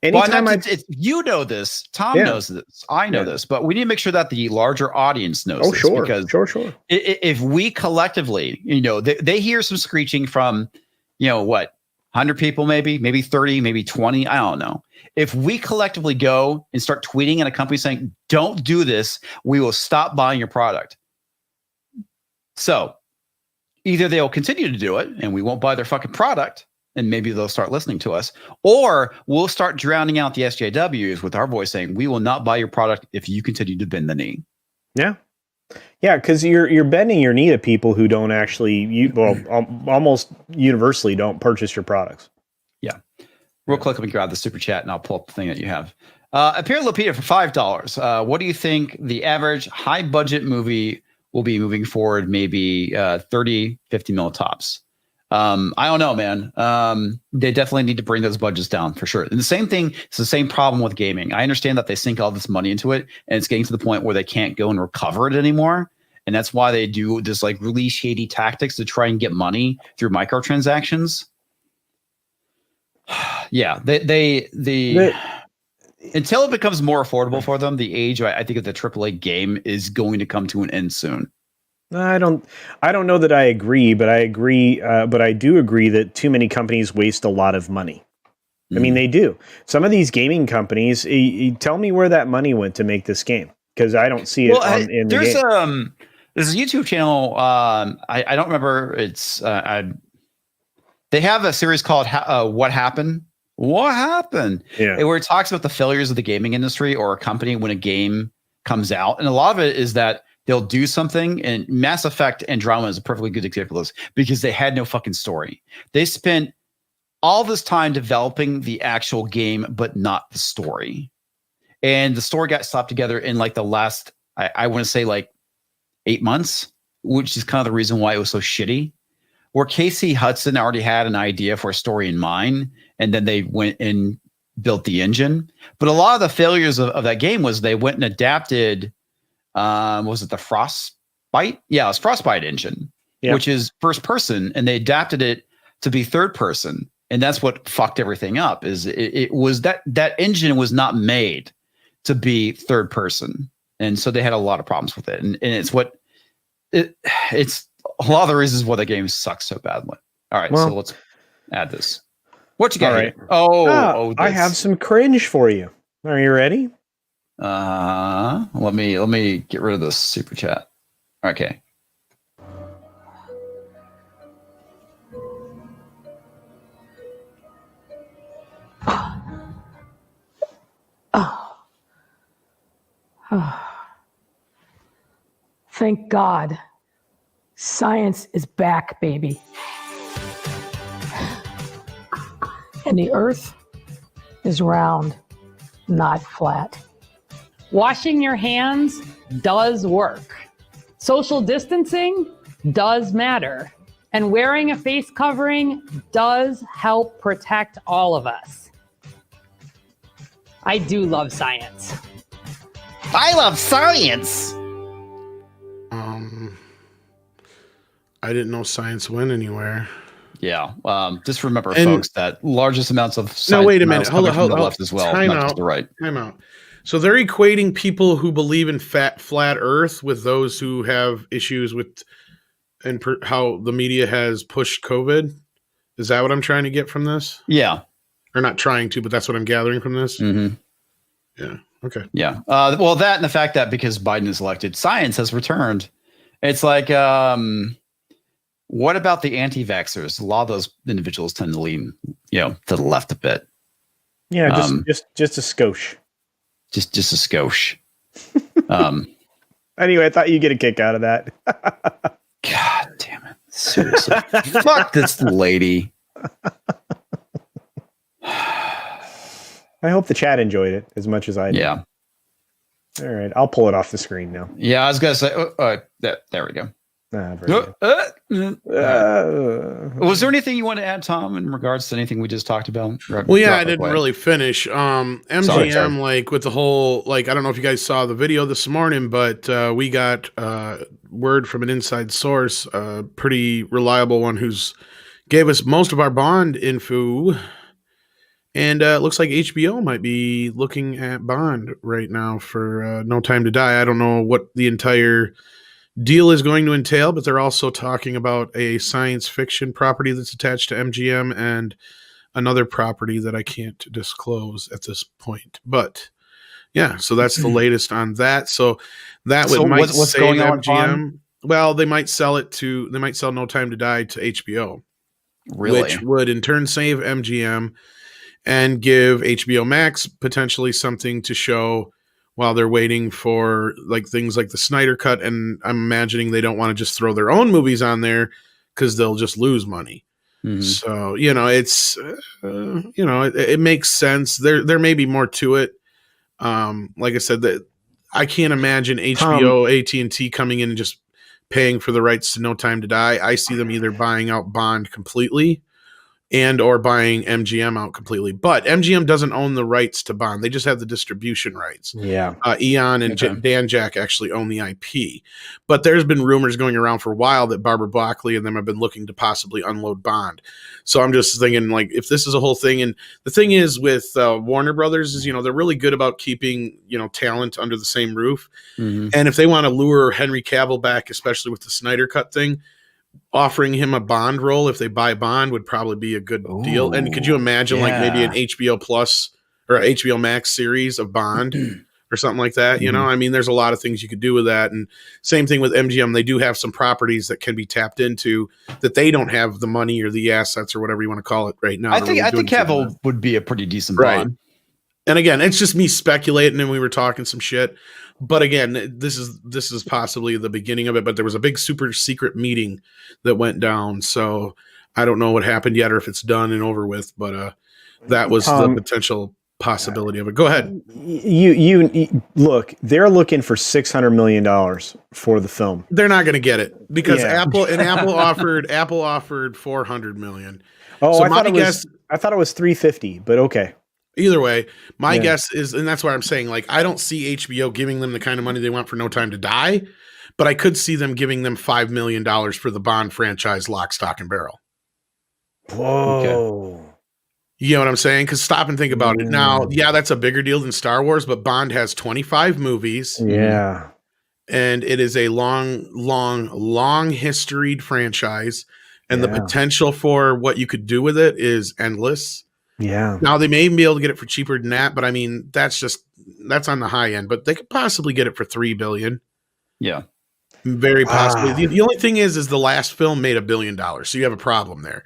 Anytime you know this, Tom knows this, I know this, but we need to make sure that the larger audience knows this. Sure, because sure. If we collectively, they hear some screeching from, 100 people, maybe 30, maybe 20, I don't know. If we collectively go and start tweeting at a company saying, don't do this, we will stop buying your product. So either they'll continue to do it and we won't buy their fucking product, and maybe they'll start listening to us, or we'll start drowning out the SJWs with our voice saying, we will not buy your product if you continue to bend the knee. Yeah. Yeah, because you're bending your knee to people who don't actually, almost universally don't purchase your products. Yeah. Real quick, let me grab the super chat and I'll pull up the thing that you have. Appear Lupita for $5. What do you think the average high budget movie will be moving forward? Maybe 30, 50 mil tops. I don't know, man. They definitely need to bring those budgets down for sure. And the same thing, it's the same problem with gaming. I understand that they sink all this money into it and it's getting to the point where they can't go and recover it anymore. And that's why they do this like really shady tactics to try and get money through microtransactions. Yeah, they until it becomes more affordable for them, the age I think of the AAA game is going to come to an end soon. I don't know that I agree, but I do agree that too many companies waste a lot of money. I mean, they do. Some of these gaming companies, tell me where that money went to make this game, because I don't see it in the game. There's a YouTube channel. I don't remember. It's they have a series called "What Happened." What happened? Yeah. Where it talks about the failures of the gaming industry or a company when a game comes out, and a lot of it is that they'll do something. And Mass Effect Andromeda is a perfectly good example of this because they had no fucking story. They spent all this time developing the actual game, but not the story. And the story got slapped together in like the last, I want to say like 8 months, which is kind of the reason why it was so shitty. Where Casey Hudson already had an idea for a story in mind, and then they went and built the engine. But a lot of the failures of that game was they went and adapted, was it the Frostbite? Yeah, it was Frostbite engine, which is first person, and they adapted it to be third person. And that's what fucked everything up. Is it was that engine was not made to be third person, and so they had a lot of problems with it. And it's it's a lot of the reasons why the game sucks so badly. All right, so let's add this. What you got here? Oh, I have some cringe for you. Are you ready? Let me get rid of this super chat. Okay. Thank God. Science is back, baby. And the earth is round, not flat. Washing your hands does work. Social distancing does matter. And wearing a face covering does help protect all of us. I do love science. I love science. I didn't know science went anywhere. Yeah. Just remember, folks, that largest amounts of science. No, wait a minute. Hold on. Left as well. Time not out. just the right. Time out. So they're equating people who believe in flat Earth with those who have issues with how the media has pushed COVID. Is that what I'm trying to get from this? Yeah. Or not trying to, but that's what I'm gathering from this. Mm-hmm. Yeah. Okay. Yeah. Well, that and the fact that because Biden is elected, science has returned. It's like, what about the anti-vaxxers? A lot of those individuals tend to lean, to the left a bit. Yeah, just a skosh. Just a skosh. Anyway, I thought you'd get a kick out of that. God damn it. Seriously. Fuck this lady. I hope the chat enjoyed it as much as I did. Yeah. All right. I'll pull it off the screen now. Yeah, I was going to say, there we go. Was there anything you want to add, Tom, in regards to anything we just talked about? Well, yeah, I didn't really finish. MGM, sorry. Like with the whole, like, I don't know if you guys saw the video this morning, but we got word from an inside source, a pretty reliable one who's gave us most of our Bond info. And it looks like HBO might be looking at Bond right now for No Time to Die. I don't know what the entire deal is going to entail, but they're also talking about a science fiction property that's attached to MGM and another property that I can't disclose at this point. But yeah, so that's the latest on that. So that might what's save going on MGM. Well, they might sell No Time to Die to HBO, really, which would in turn save MGM and give HBO Max potentially something to show while they're waiting for like things like the Snyder Cut. And I'm imagining they don't want to just throw their own movies on there because they'll just lose money. Mm-hmm. So, it's, it makes sense. There may be more to it. Like I said, that I can't imagine HBO, AT&T coming in and just paying for the rights to No Time to Die. I see them either buying out Bond completely and or buying MGM out completely. But MGM doesn't own the rights to Bond. They just have the distribution rights. Yeah. Eon and Dan Jack actually own the IP. But there's been rumors going around for a while that Barbara Broccoli and them have been looking to possibly unload Bond. So I'm just thinking, like, if this is a whole thing, and the thing is with Warner Brothers is, they're really good about keeping, talent under the same roof. Mm-hmm. And if they want to lure Henry Cavill back, especially with the Snyder Cut thing, offering him a Bond role if they buy Bond would probably be a good deal. And could you imagine like maybe an HBO Plus or HBO Max series of Bond or something like that? You know, I mean, there's a lot of things you could do with that. And same thing with MGM. They do have some properties that can be tapped into that they don't have the money or the assets or whatever you want to call it right now. I think Cavill would be a pretty decent Bond. And again, it's just me speculating, and we were talking some shit. But again, this is possibly the beginning of it. But there was a big super secret meeting that went down, so I don't know what happened yet or if it's done and over with. But that was the potential possibility of it. Go ahead. You look. They're looking for $600 million for the film. They're not going to get it because Apple offered $400 million. Oh, so I thought it was 350, but okay. Either way, my guess is, and that's why I'm saying, like, I don't see HBO giving them the kind of money they want for No Time to Die, but I could see them giving them $5 million for the Bond franchise, Lock, Stock, and Barrel. Whoa. Okay. You know what I'm saying? Because stop and think about it. Now, yeah, that's a bigger deal than Star Wars, but Bond has 25 movies. Yeah. And it is a long historied franchise. And the potential for what you could do with it is endless. Yeah. Now they may even be able to get it for cheaper than that, but I mean that's on the high end. But they could possibly get it for $3 billion. Yeah, very possibly. The only thing is the last film made $1 billion, so you have a problem there.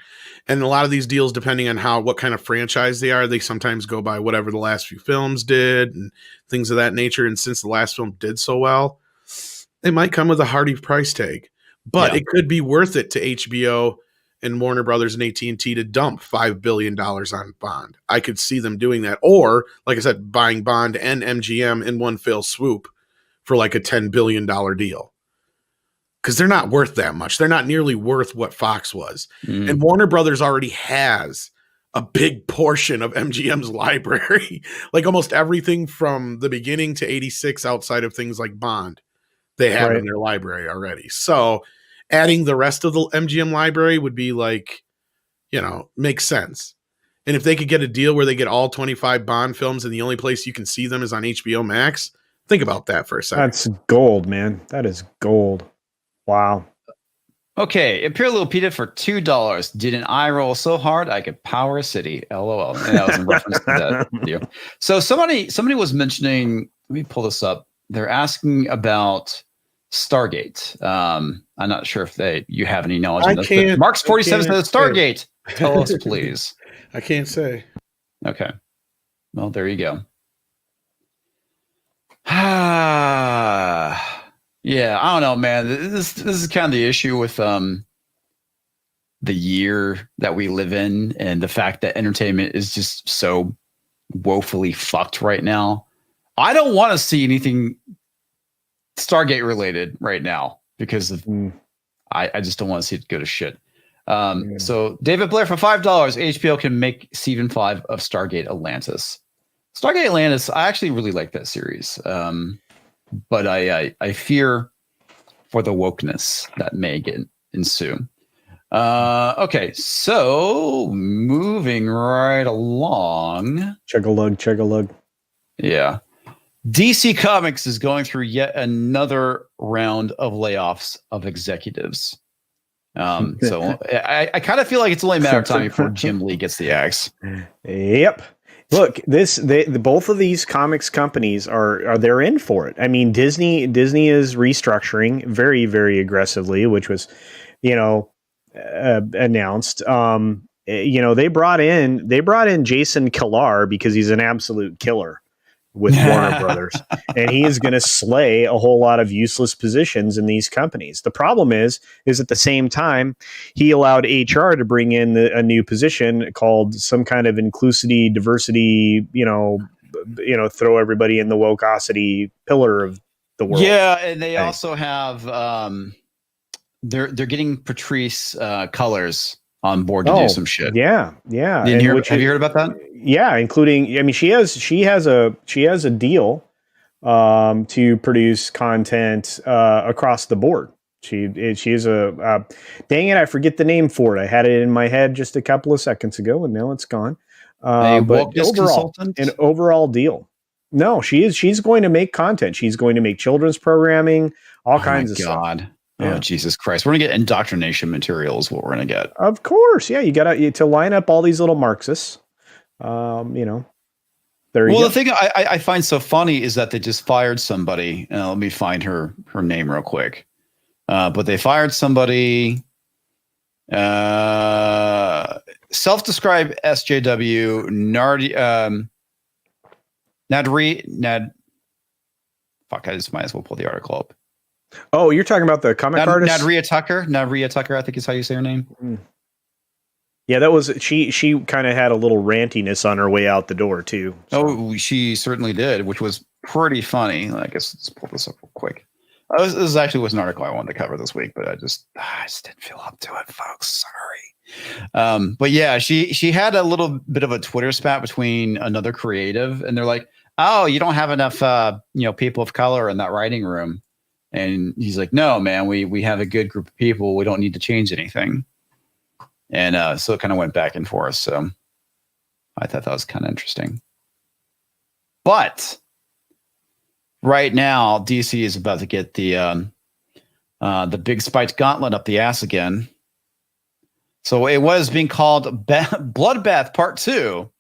And a lot of these deals, depending on what kind of franchise they are, they sometimes go by whatever the last few films did and things of that nature. And since the last film did so well, they might come with a hearty price tag. But it could be worth it to HBO and Warner Brothers and AT&T to dump $5 billion on Bond. I could see them doing that. Or, like I said, buying Bond and MGM in one fell swoop for like a $10 billion deal. Because they're not worth that much. They're not nearly worth what Fox was. And Warner Brothers already has a big portion of MGM's library. Like almost everything from the beginning to 86 outside of things like Bond, they have in their library already. So adding the rest of the MGM library would be like, makes sense. And if they could get a deal where they get all 25 Bond films and the only place you can see them is on HBO Max, think about that for a second. That's gold, man. That is gold. Wow. Okay, Imperial Peter for $2. Did an eye roll so hard I could power a city? LOL. And that was in reference to that video. So somebody was mentioning, let me pull this up. They're asking about Stargate. I'm not sure if you have any knowledge on this. Mark's 47 says Stargate. Tell us, please. I can't say. Okay. Well, there you go. Yeah, I don't know, man. This is kind of the issue with the year that we live in and the fact that entertainment is just so woefully fucked right now. I don't want to see anything Stargate related right now because of I just don't want to see it go to shit. So David Blair for $5, HBO can make season 5 of Stargate Atlantis. Stargate Atlantis, I actually really like that series. But I fear for the wokeness that may ensue. Okay, so moving right along. Chug-a-lug. Yeah. DC Comics is going through yet another round of layoffs of executives. So I kind of feel like it's only a matter of time before Jim Lee gets the axe. Yep. Look, both of these comics companies they're in for it. I mean, Disney is restructuring very, very aggressively, which was, announced. They brought in Jason Kilar because he's an absolute killer with Warner Brothers, and he is going to slay a whole lot of useless positions in these companies. The problem is at the same time, he allowed HR to bring in a new position called some kind of inclusivity, diversity, throw everybody in the wokeosity pillar of the world. Yeah. And they also have, they're getting Patrice Cullors on board to do some shit. Yeah. Have you heard about that? Yeah, including, I mean, she has a deal to produce content across the board. She is a dang it, I forget the name for it. I had it in my head just a couple of seconds ago, and now it's gone. But an overall deal. No, she's going to make content. She's going to make children's programming, all kinds of stuff. Yeah. Oh, Jesus Christ. We're going to get indoctrination materials, what we're going to get. Of course, yeah. You got to line up all these little Marxists. You know, there you Well, go. the thing I find so funny is that they just fired somebody. Let me find her name real quick. But they fired somebody. Self-described SJW fuck, I just might as well pull the article up. Oh, you're talking about the comic artist? Nadria Tucker, I think is how you say her name. Yeah, that was she kind of had a little rantiness on her way out the door too. So. Oh, she certainly did, which was pretty funny. I guess let's pull this up real quick. This actually was an article I wanted to cover this week, but I just didn't feel up to it, folks. Sorry. But yeah, she had a little bit of a Twitter spat between another creative, and they're like, "Oh, you don't have enough, people of color in that writing room." And he's like, "No, man, we have a good group of people. We don't need to change anything." And so it kind of went back and forth. So I thought that was kind of interesting. But right now, DC is about to get the big spiked gauntlet up the ass again. So it was being called Bloodbath Part 2,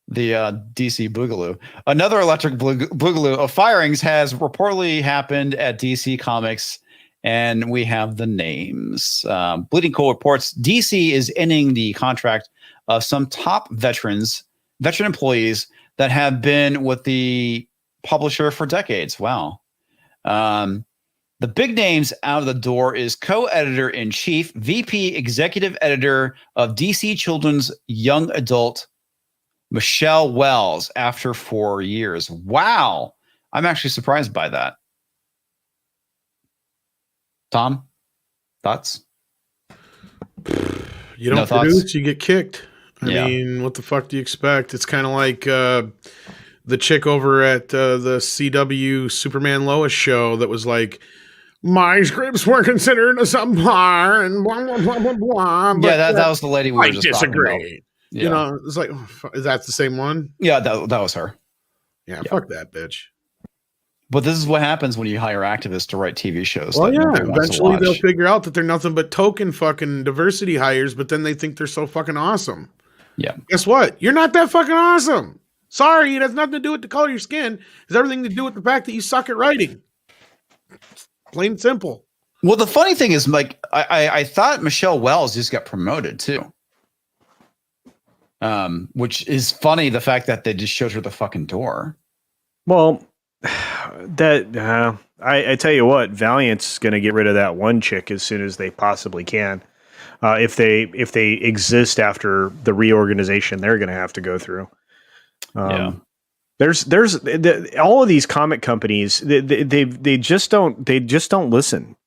the DC Boogaloo. Another electric boogaloo of firings has reportedly happened at DC Comics, and we have the names. Bleeding Cool reports DC is ending the contract of some top veteran employees that have been with the publisher for decades. Wow. The big names out of the door is co-editor-in-chief, VP executive editor of DC Children's Young Adult, Michelle Wells, after 4 years. Wow. I'm actually surprised by that. Tom, thoughts? You don't No thoughts? produce, you get kicked. I Yeah. mean, what the fuck do you expect? It's kind of like the chick over at the CW Superman Lois show that was like, my scripts were considered a subpar and blah, blah, blah, blah, blah. But, Yeah, that was the lady we were I just talking about. disagree. Yeah. You know, it's like, is that the same one? Yeah, that was her. Yeah, Yeah. fuck that bitch. But this is what happens when you hire activists to write TV shows. Well, that yeah, nobody wants to eventually they'll watch. figure out that they're nothing but token fucking diversity hires, but then they think they're so fucking awesome. Yeah. Guess what? You're not that fucking awesome. Sorry, it has nothing to do with the color of your skin. It has everything to do with the fact that you suck at writing. Plain and simple. Well, the funny thing is, like, I thought Michelle Wells just got promoted too. Which is funny, the fact that they just showed her the fucking door. Well, that I tell you what, Valiant's going to get rid of that one chick as soon as they possibly can. If they exist after the reorganization, they're going to have to go through. Yeah. There's all of these comic companies. They just don't listen.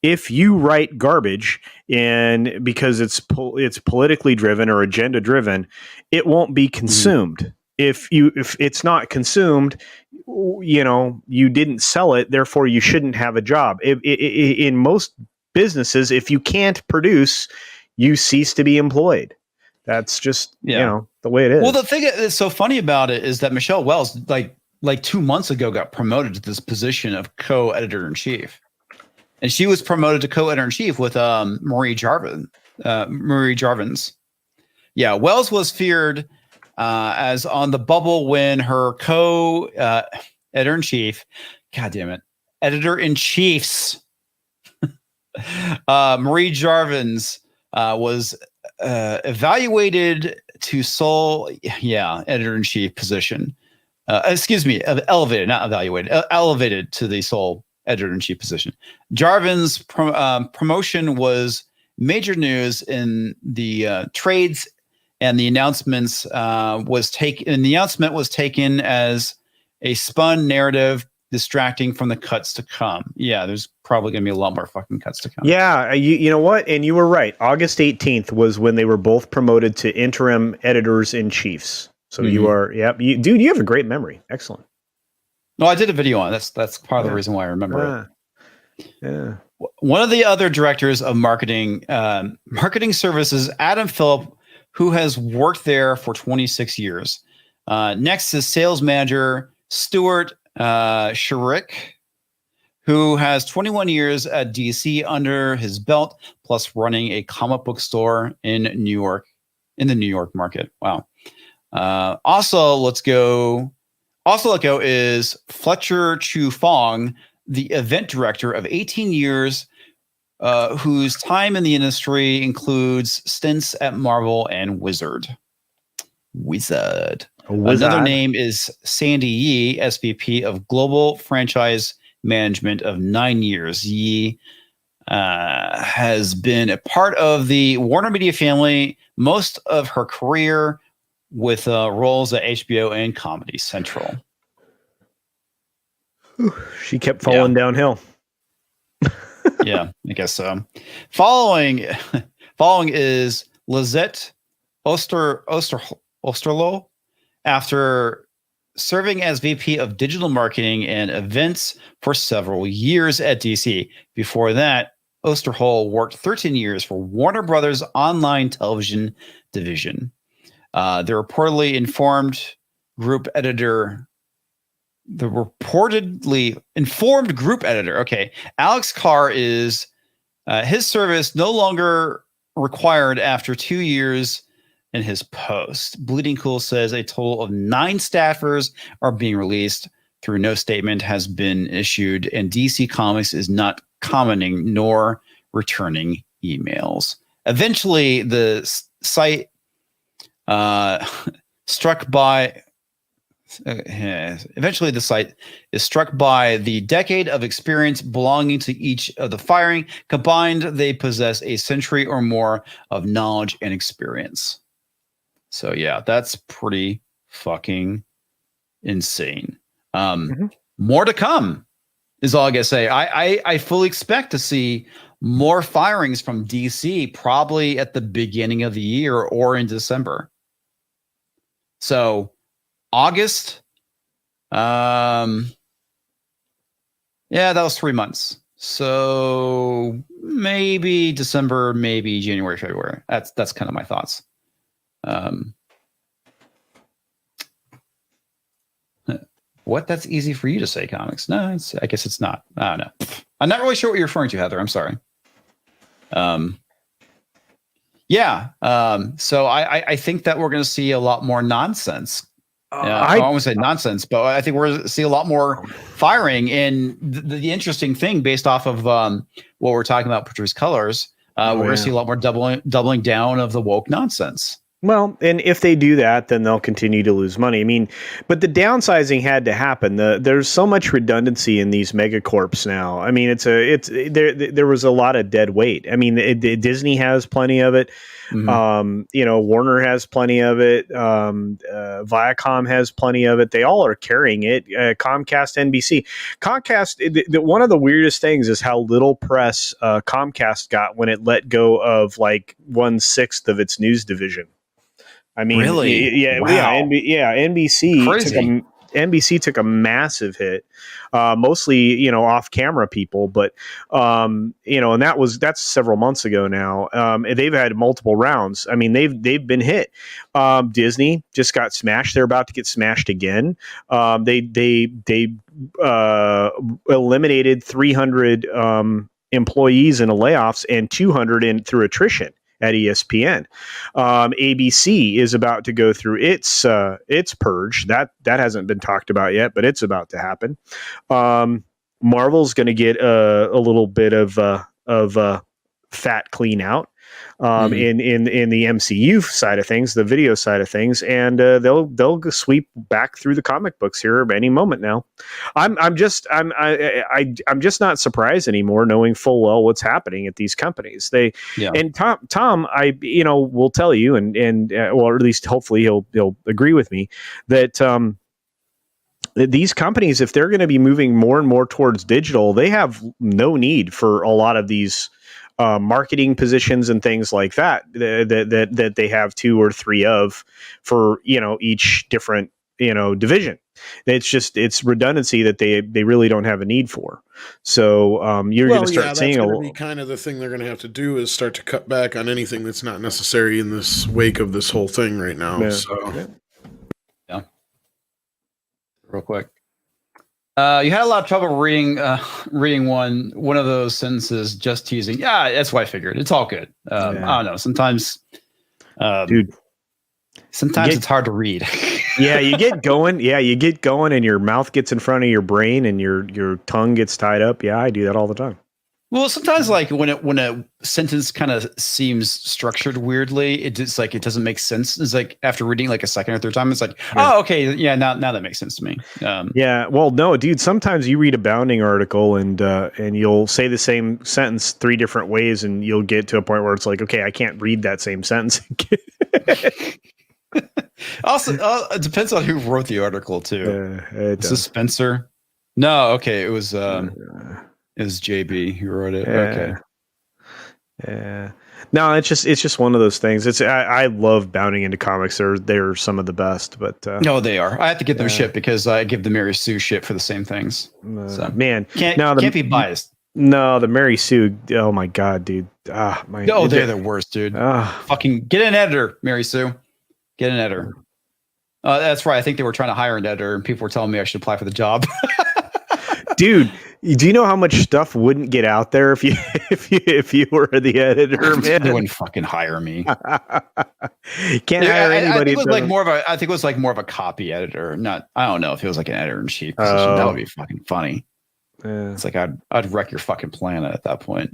If you write garbage and because it's politically driven or agenda driven, it won't be consumed. If it's not consumed, you didn't sell it, therefore you shouldn't have a job. In most businesses, if you can't produce, you cease to be employed. That's just the way it is. Well, the thing that's so funny about it is that Michelle Wells, like 2 months ago, got promoted to this position of co-editor-in-chief, and she was promoted to co-editor-in-chief with Marie Jarvins. Yeah, Wells was feared as on the bubble when her editor-in-chief, God damn it, editor-in-chiefs, Marie Jarvins was evaluated to sole, editor-in-chief position. Elevated, not evaluated, elevated to the sole editor-in-chief position. Jarvin's promotion was major news in the trades, and the announcement was taken as a spun narrative distracting from the cuts to come. Yeah, there's probably going to be a lot more fucking cuts to come. Yeah, you know what? And you were right. August 18th was when they were both promoted to interim editors-in-chiefs. So you are, dude, you have a great memory. Excellent. No, I did a video on it. That's part of the reason why I remember it. Yeah. One of the other directors of marketing services, Adam Phillip, who has worked there for 26 years. Next is sales manager Stuart Shurik, who has 21 years at DC under his belt, plus running a comic book store in the New York market. Wow. Also let go is Fletcher Chu Fong, the event director of 18 years, whose time in the industry includes stints at Marvel and Wizard. Another name is Sandy Yi, SVP of Global Franchise Management of 9 years. Yi has been a part of the Warner Media family most of her career, with roles at HBO and Comedy Central. She kept falling downhill. Yeah, I guess so. Following is Lizette Osterloh. After serving as VP of Digital Marketing and Events for several years at DC. Before that, Osterloh worked 13 years for Warner Brothers Online Television Division. The reportedly informed group editor, okay, Alex Carr is his service no longer required after 2 years in his post. Bleeding Cool says a total of 9 staffers are being released through no statement has been issued, and DC Comics is not commenting nor returning emails. Eventually, the site Eventually, the site is struck by the decade of experience belonging to each of the firing. Combined, they possess a century or more of knowledge and experience. So, yeah, that's pretty fucking insane. More to come is all I gotta say. I fully expect to see more firings from DC, probably at the beginning of the year or in December. So August, yeah, that was 3 months. So maybe December, maybe January, February. That's kind of my thoughts. What? That's easy for you to say, comics. No, I guess it's not. I don't know. I'm not really sure what you're referring to, Heather. I'm sorry. Yeah. So I think that we're going to see a lot more nonsense. I almost say nonsense, but I think we're going to see a lot more firing. And the interesting thing, based off of what we're talking about, Patrice Colors, we're going to see a lot more doubling down of the woke nonsense. Well, and if they do that, then they'll continue to lose money. I mean, but the downsizing had to happen. There's so much redundancy in these megacorps now. I mean, there was a lot of dead weight. I mean, Disney has plenty of it. Mm-hmm. Warner has plenty of it. Viacom has plenty of it. They all are carrying it. Comcast, NBC, Comcast. One of the weirdest things is how little press Comcast got when it let go of like 1/6 of its news division. I mean, really? Yeah, wow. NBC took a massive hit, mostly, off camera people, but, and that's several months ago now. They've had multiple rounds. I mean, they've been hit. Disney just got smashed. They're about to get smashed again. They eliminated 300, employees in layoffs and 200 through attrition at ESPN. ABC is about to go through its purge. That hasn't been talked about yet, but it's about to happen. Marvel's going to get a little bit of fat clean out in the MCU side of things, the video side of things, and they'll sweep back through the comic books here any moment now. I'm just not surprised anymore, knowing full well what's happening at these companies. And Tom, I will tell you, and or at least hopefully he'll agree with me that these companies, if they're going to be moving more and more towards digital, they have no need for a lot of these marketing positions and things like that they have 2 or 3 of for each different division. It's redundancy that they really don't have a need for. So you're going to start seeing that's going to be kind of the thing they're going to have to do, is start to cut back on anything that's not necessary in this wake of this whole thing right now. Yeah. So yeah. Real quick. You had a lot of trouble reading one of those sentences, just teasing. Yeah, that's what I figured. It's all good. I don't know. Sometimes, Dude, sometimes it's hard to read. yeah, you get going. Yeah, you get going, and your mouth gets in front of your brain, and your tongue gets tied up. Yeah, I do that all the time. Well, sometimes like when a sentence kind of seems structured weirdly, it's like it doesn't make sense. It's like after reading like a second or third time, it's like, oh, okay, yeah, now that makes sense to me. Yeah, well, no, dude. Sometimes you read a Bounding article and you'll say the same sentence 3 different ways, and you'll get to a point where it's like, okay, I can't read that same sentence again. Also, it depends on who wrote the article too. Is this Spencer? No, okay, it was JB who wrote it. Okay. Yeah. No, it's just one of those things. I love Bounding into comics. They're some of the best, but no, they are. I have to give them shit because I give the Mary Sue shit for the same things. So man, can't be biased. No, the Mary Sue. Oh my god, dude. They're the worst, dude. Fucking get an editor, Mary Sue. Get an editor. That's right. I think they were trying to hire an editor, and people were telling me I should apply for the job. Dude, do you know how much stuff wouldn't get out there if you were the editor, man? They wouldn't fucking hire me. Can't hire anybody. I think it was like more of a copy editor. I don't know if it was like an editor in chief position. That would be fucking funny. Yeah. It's like I'd wreck your fucking planet at that point.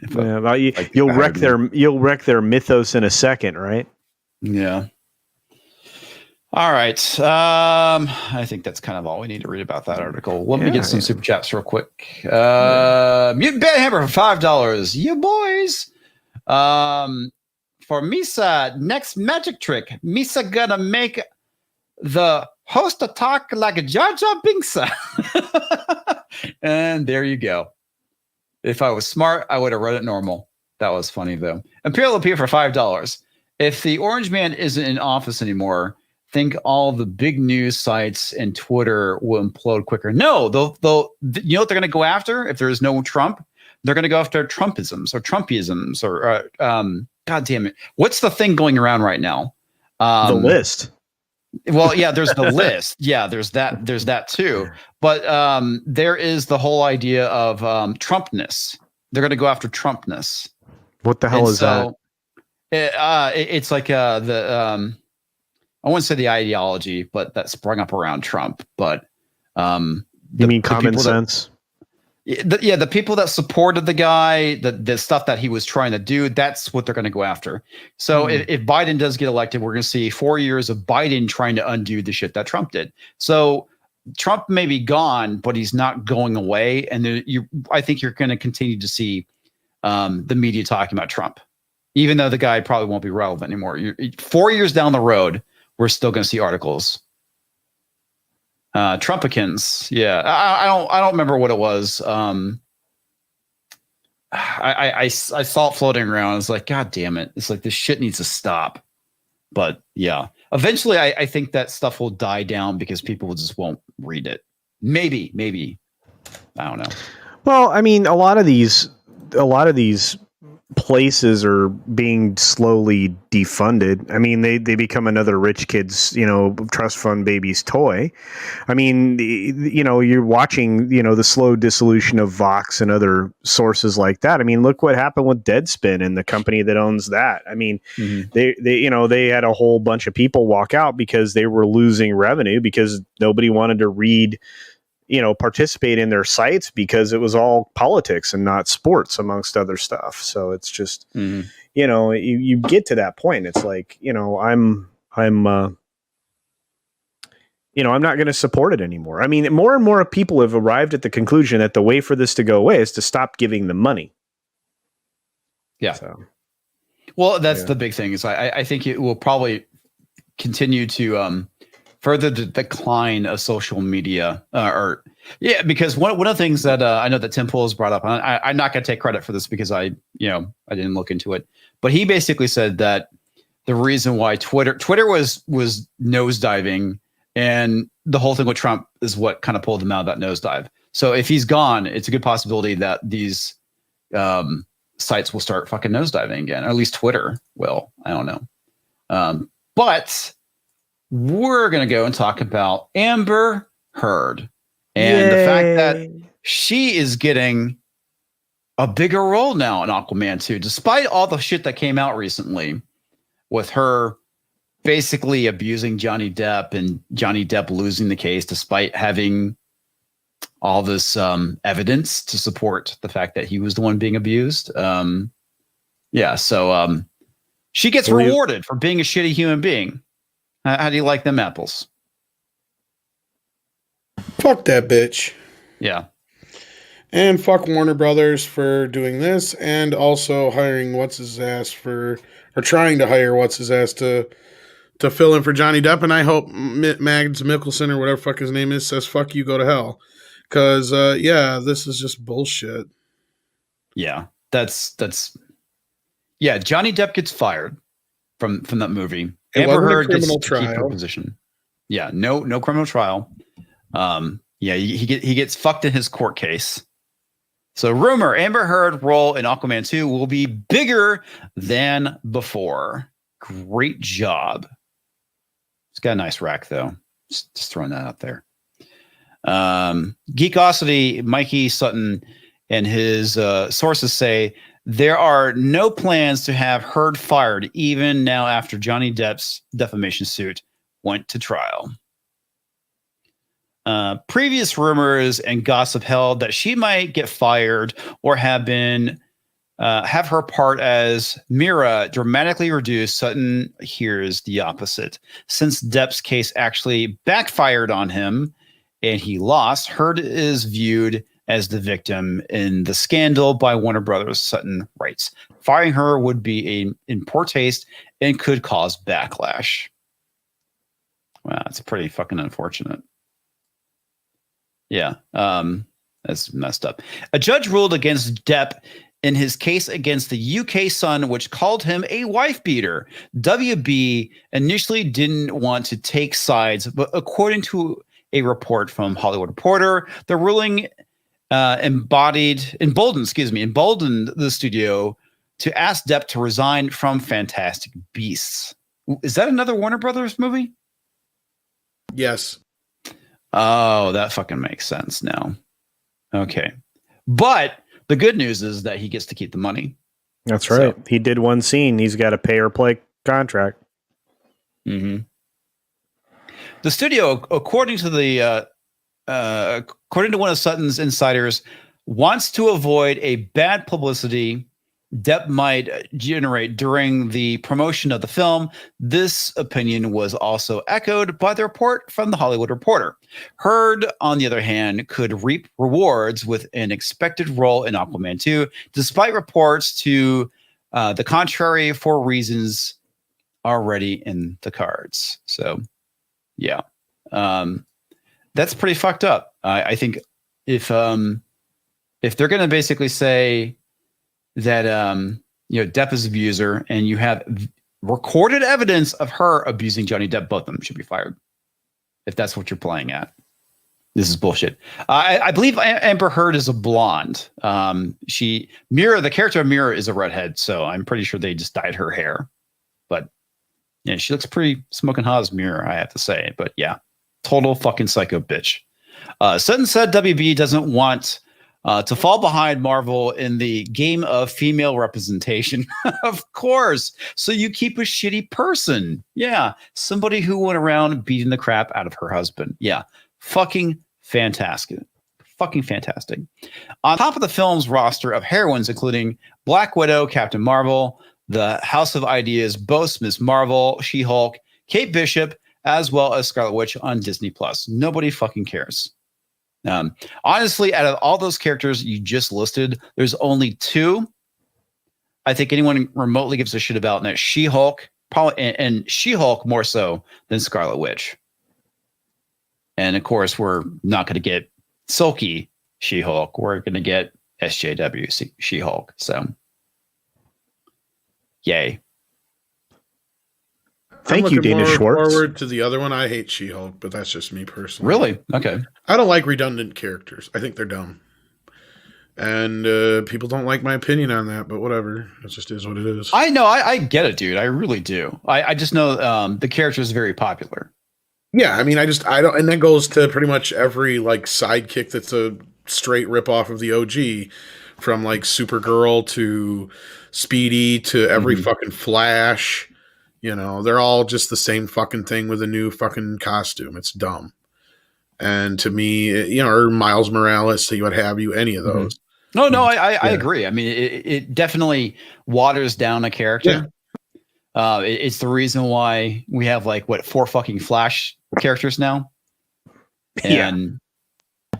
You'll wreck their mythos in a second, right? Yeah. All right. I think that's kind of all we need to read about that article. Let me get some super chats real quick. Mutant Bad Hammer for $5. You boys. For Misa, next magic trick. Misa gonna make the host talk like a Jar Jar Binks. And there you go. If I was smart, I would have read it normal. That was funny though. Imperial Appeal for $5. If the Orange Man isn't in office anymore, think all the big news sites and Twitter will implode quicker. No, they'll you know what they're going to go after if there is no Trump? They're going to go after Trumpisms or Trumpisms or God damn it. What's the thing going around right now? The list. Well, yeah, there's the list. Yeah, there's that too. But there is the whole idea of Trumpness. They're going to go after Trumpness. What the hell is that? It's like I wouldn't say the ideology, but that sprung up around Trump. But you mean common sense? The people that supported the guy, the stuff that he was trying to do, that's what they're going to go after. So if Biden does get elected, we're going to see 4 years of Biden trying to undo the shit that Trump did. So Trump may be gone, but he's not going away. And I think you're going to continue to see the media talking about Trump, even though the guy probably won't be relevant anymore. 4 years down the road, we're still going to see articles. Trumpikins, yeah. I don't remember what it was. I saw it floating around. I was like, God damn it! It's like this shit needs to stop. But yeah, eventually, I think that stuff will die down because people just won't read it. Maybe. I don't know. Well, I mean, a lot of these places are being slowly defunded. I mean, they become another rich kid's, trust fund baby's toy. I mean, you're watching, the slow dissolution of Vox and other sources like that. I mean, look what happened with Deadspin and the company that owns that. I mean, they had a whole bunch of people walk out because they were losing revenue because nobody wanted to read, participate in their sites because it was all politics and not sports, amongst other stuff. So it's just, you get to that point. It's like, I'm not going to support it anymore. I mean, more and more people have arrived at the conclusion that the way for this to go away is to stop giving them money. Yeah. So, well, that's the big thing is I think it will probably continue to, further the decline of social media, because one of the things that I know that Tim Pool has brought up, and I'm not going to take credit for this because I didn't look into it, but he basically said that the reason why Twitter was nosediving, and the whole thing with Trump is what kind of pulled him out of that nosedive. So if he's gone, it's a good possibility that these sites will start fucking nosediving again, or at least Twitter will. I don't know, but we're going to go and talk about Amber Heard. And the fact that Yay. she is getting a bigger role now in Aquaman 2, despite all the shit that came out recently with her basically abusing Johnny Depp and Johnny Depp losing the case despite having all this evidence to support the fact that he was the one being abused. So she gets rewarded for being a shitty human being. How do you like them apples? Fuck that bitch. Yeah. And fuck Warner Brothers for doing this, and also hiring what's his ass or trying to hire what's his ass to fill in for Johnny Depp. And I hope Mads Mikkelsen or whatever fuck his name is says fuck you, go to hell. Because this is just bullshit. Yeah, that's Johnny Depp gets fired from that movie. It wasn't a Heard criminal gets to keep her trial. position. Yeah, no criminal trial. He gets fucked in his court case. So rumor, Amber Heard role in Aquaman 2 will be bigger than before. Great job. It's got a nice rack though. Just throwing that out there. Geekosity, Mikey Sutton and his sources say there are no plans to have Heard fired even now after Johnny Depp's defamation suit went to trial. Previous rumors and gossip held that she might get fired or have her part as Mira dramatically reduced. Sutton hears the opposite. Since Depp's case actually backfired on him and he lost, Heard is viewed as the victim in the scandal by Warner Brothers, Sutton writes. Firing her would be in poor taste and could cause backlash. Wow, it's pretty fucking unfortunate. Yeah, that's messed up. A judge ruled against Depp in his case against the UK Sun, which called him a wife beater. WB initially didn't want to take sides, but according to a report from Hollywood Reporter, the ruling emboldened the studio to ask Depp to resign from Fantastic Beasts. Is that another Warner Brothers movie? Yes. Oh, that fucking makes sense now. Okay. But the good news is that he gets to keep the money. That's right. So, he did one scene. He's got a pay or play contract. Mm-hmm. The studio, according to one of Sutton's insiders, wants to avoid a bad publicity Depp might generate during the promotion of the film. This opinion was also echoed by the report from the Hollywood Reporter. Heard, on the other hand, could reap rewards with an expected role in Aquaman 2, despite reports to the contrary for reasons already in the cards. So, yeah, that's pretty fucked up. I think if they're going to basically say that Depp is an abuser, and you have recorded evidence of her abusing Johnny Depp, both of them should be fired. If that's what you're playing at, this is bullshit. I believe Amber Heard is a blonde. The character of Mira is a redhead, so I'm pretty sure they just dyed her hair. But yeah, she looks pretty smoking hot as Mira, I have to say. But yeah, total fucking psycho bitch. Sutton said WB doesn't want to fall behind Marvel in the game of female representation. Of course. So you keep a shitty person. Yeah. Somebody who went around beating the crap out of her husband. Yeah. Fucking fantastic. Fucking fantastic. On top of the film's roster of heroines, including Black Widow, Captain Marvel, the House of Ideas boasts Ms. Marvel, She-Hulk, Kate Bishop, as well as Scarlet Witch on Disney+. Nobody fucking cares. Honestly, out of all those characters you just listed, there's only two I think anyone remotely gives a shit about, and that's She-Hulk, and She-Hulk more so than Scarlet Witch. And of course, we're not going to get Silky She-Hulk. We're going to get SJW She-Hulk. So, yay. Thank you, Dana Schwartz. Forward to the other one. I hate She-Hulk, but that's just me personally. Really? Okay. I don't like redundant characters. I think they're dumb. And people don't like my opinion on that, but whatever. It just is what it is. I know. I get it, dude. I really do. I just know the character is very popular. Yeah, I mean, I don't, and that goes to pretty much every like sidekick that's a straight rip off of the OG, from like Supergirl to Speedy to every fucking Flash. You know, they're all just the same fucking thing with a new fucking costume. It's dumb. And to me, you know, or Miles Morales, what have you, any of those. No, I agree. I mean, it definitely waters down a character. It's the reason why we have like 4 fucking Flash characters now. And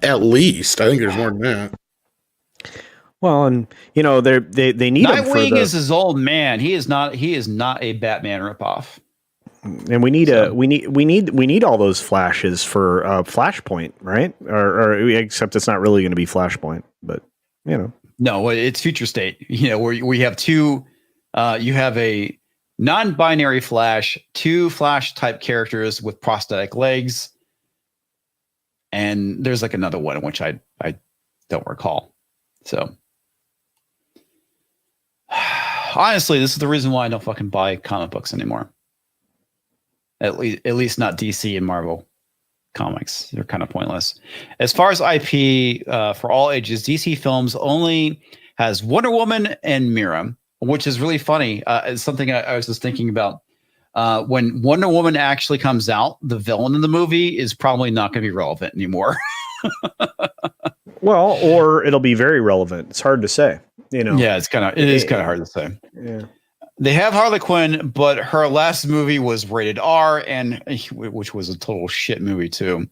At least I think there's more than that. Well, and you know they need him for Nightwing is his old man. He is not a Batman ripoff. and we need all those flashes for Flashpoint, right? Or except it's not really going to be Flashpoint, but you know. No, it's Future State. You know, where we have two. You have a non-binary Flash, 2 Flash type characters with prosthetic legs, and there's like another one which I don't recall. So honestly, this is the reason why I don't fucking buy comic books anymore. At least not DC and Marvel comics. They're kind of pointless. As far as IP for all ages, DC Films only has Wonder Woman and Mira, which is really funny. It's something I was just thinking about. When Wonder Woman actually comes out, the villain in the movie is probably not going to be relevant anymore. Well, or it'll be very relevant. It's hard to say. You know. Yeah, it is kind of hard to say. Yeah. They have Harley Quinn, but her last movie was rated R, and which was a total shit movie too.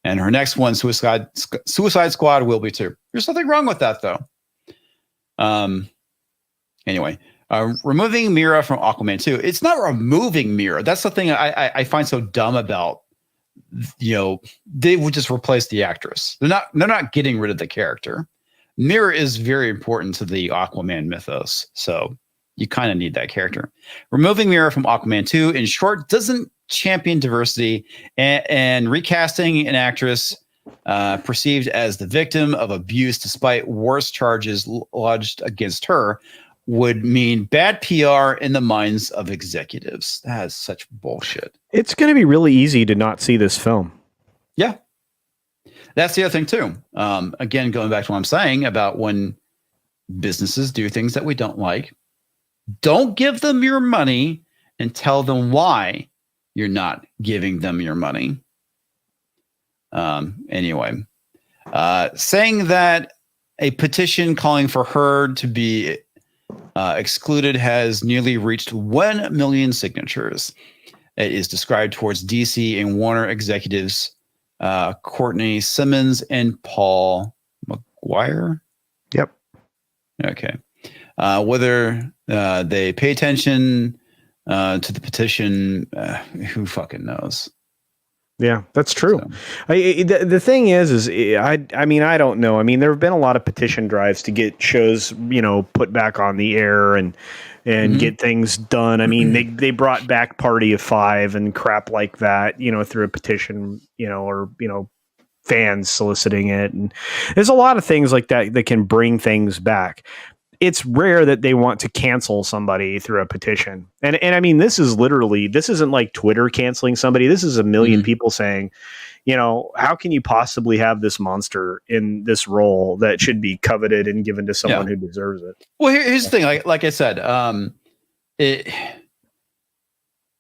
And her next one, Suicide Squad, will be too. There's nothing wrong with that though. Anyway, removing Mira from Aquaman 2. It's not removing Mira. That's the thing I find so dumb about. You know, they would just replace the actress. They're not getting rid of the character. Mira is very important to the Aquaman mythos, so you kind of need that character. Removing Mira from Aquaman 2, in short, doesn't champion diversity, and recasting an actress perceived as the victim of abuse despite worse charges lodged against her would mean bad PR in the minds of executives. That is such bullshit. It's going to be really easy to not see this film. Yeah. That's the other thing too. Again, going back to what I'm saying about when businesses do things that we don't like, don't give them your money and tell them why you're not giving them your money. Anyway, saying that a petition calling for her to be excluded has nearly reached 1 million signatures. It is described towards DC and Warner executives Courtney Simmons and Paul McGuire. Yep. Okay. Whether they pay attention to the petition, who fucking knows? Yeah, that's true. So. The thing is I mean, I don't know. I mean, there have been a lot of petition drives to get shows, you know, put back on the air and get things done. I mean, they brought back Party of Five and crap like that, you know, through a petition, you know, or, you know, fans soliciting it. And there's a lot of things like that that can bring things back. It's rare that they want to cancel somebody through a petition. And I mean, this isn't like Twitter canceling somebody. This is a million people saying, you know, how can you possibly have this monster in this role that should be coveted and given to someone who deserves it? Well, here's the thing. Like I said,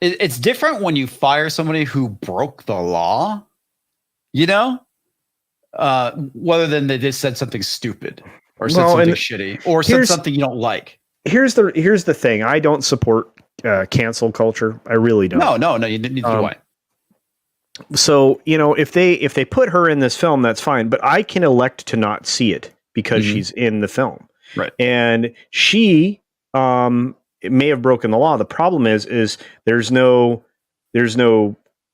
it's different when you fire somebody who broke the law, you know, rather than they just said something stupid. Or said something shitty, or said something you don't like. Here's the thing. I don't support cancel culture. I really don't. No. You neither do I. So, you know, if they put her in this film, that's fine. But I can elect to not see it because she's in the film, right? And she may have broken the law. The problem is there's no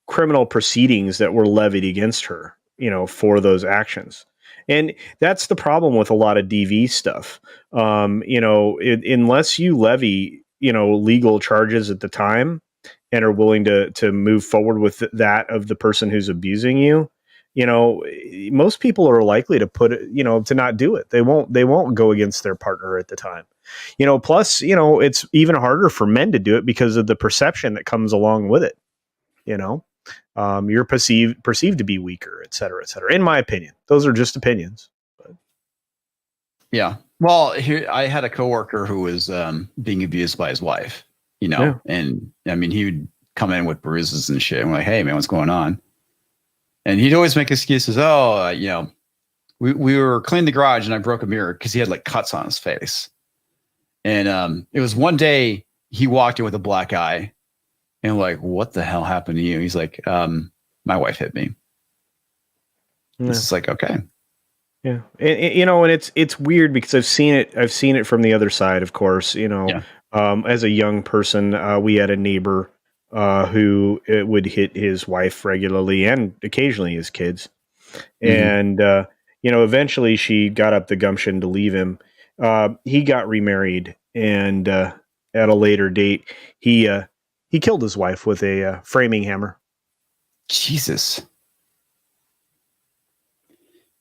criminal proceedings that were levied against her, you know, for those actions. And that's the problem with a lot of DV stuff. You know, unless you levy, you know, legal charges at the time and are willing to move forward with that of the person who's abusing you, you know, most people are likely to to not do it. They won't go against their partner at the time. You know, plus, you know, it's even harder for men to do it because of the perception that comes along with it, you know. you're perceived to be weaker, et cetera, et cetera. In my opinion, those are just opinions. Yeah. Well, here I had a coworker who was being abused by his wife, Yeah. and I mean, he would come in with bruises and shit. I'm like, hey, man, what's going on? And he'd always make excuses. Oh, we were cleaning the garage and I broke a mirror because he had like cuts on his face. And it was one day he walked in with a black eye and I'm like, what the hell happened to you? He's like, my wife hit me. Yeah. It's like, okay. Yeah, and it's weird because I've seen it from the other side, of course. Yeah. As a young person, we had a neighbor who would hit his wife regularly and occasionally his kids, and eventually she got up the gumption to leave him. He got remarried, and at a later date, he killed his wife with a framing hammer. Jesus.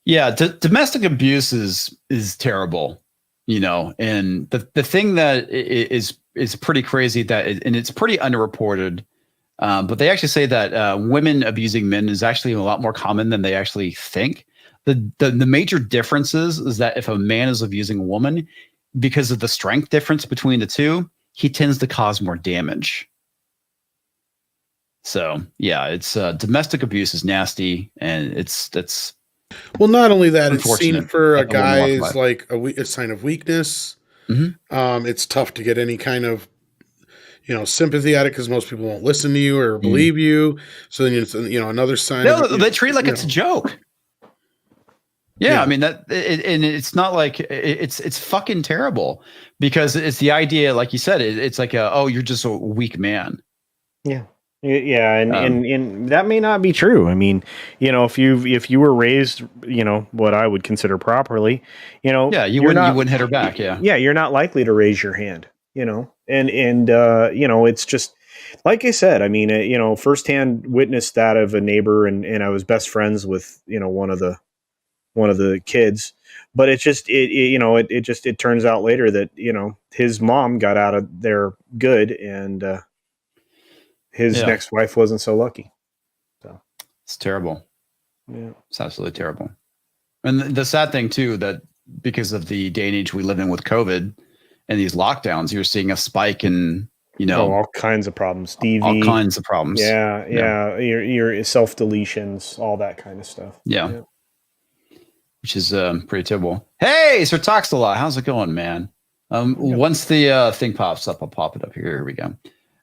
Yeah, domestic abuse is terrible, and the thing that is pretty crazy and it's pretty underreported, but they actually say that women abusing men is actually a lot more common than they actually think. The major difference is that if a man is abusing a woman, because of the strength difference between the two, he tends to cause more damage. So yeah, it's domestic abuse is nasty, and that's. Well, not only that, it's seen Unfortunate. for a I wouldn't walk guy's by. like a sign of weakness. Mhm. It's tough to get any kind of sympathy at it because most people won't listen to you or believe you. So then it's another sign. No, of, they treat it like it's a joke. Yeah, Yeah. I mean and it's not like it's fucking terrible because it's the idea, like you said, it's like you're just a weak man. Yeah. Yeah, and that may not be true. I mean, if you were raised, what I would consider properly, Yeah, you wouldn't hit her back. Yeah, yeah, you're not likely to raise your hand, and it's just like I said. I mean, firsthand witnessed that of a neighbor, and I was best friends with one of the kids. But it turns out later that his mom got out of there good, and his Yeah. next wife wasn't so lucky. So it's terrible. yeah. It's absolutely terrible. And the sad thing too, that because of the day and age we live in with COVID and these lockdowns, you're seeing a spike in all kinds of problems. DV, all kinds of problems. Yeah. Your self deletions, all that kind of stuff. Yeah. Which is pretty terrible. Hey, Sir Toxtala, how's it going, man? Once the thing pops up, I'll pop it up here. Here we go.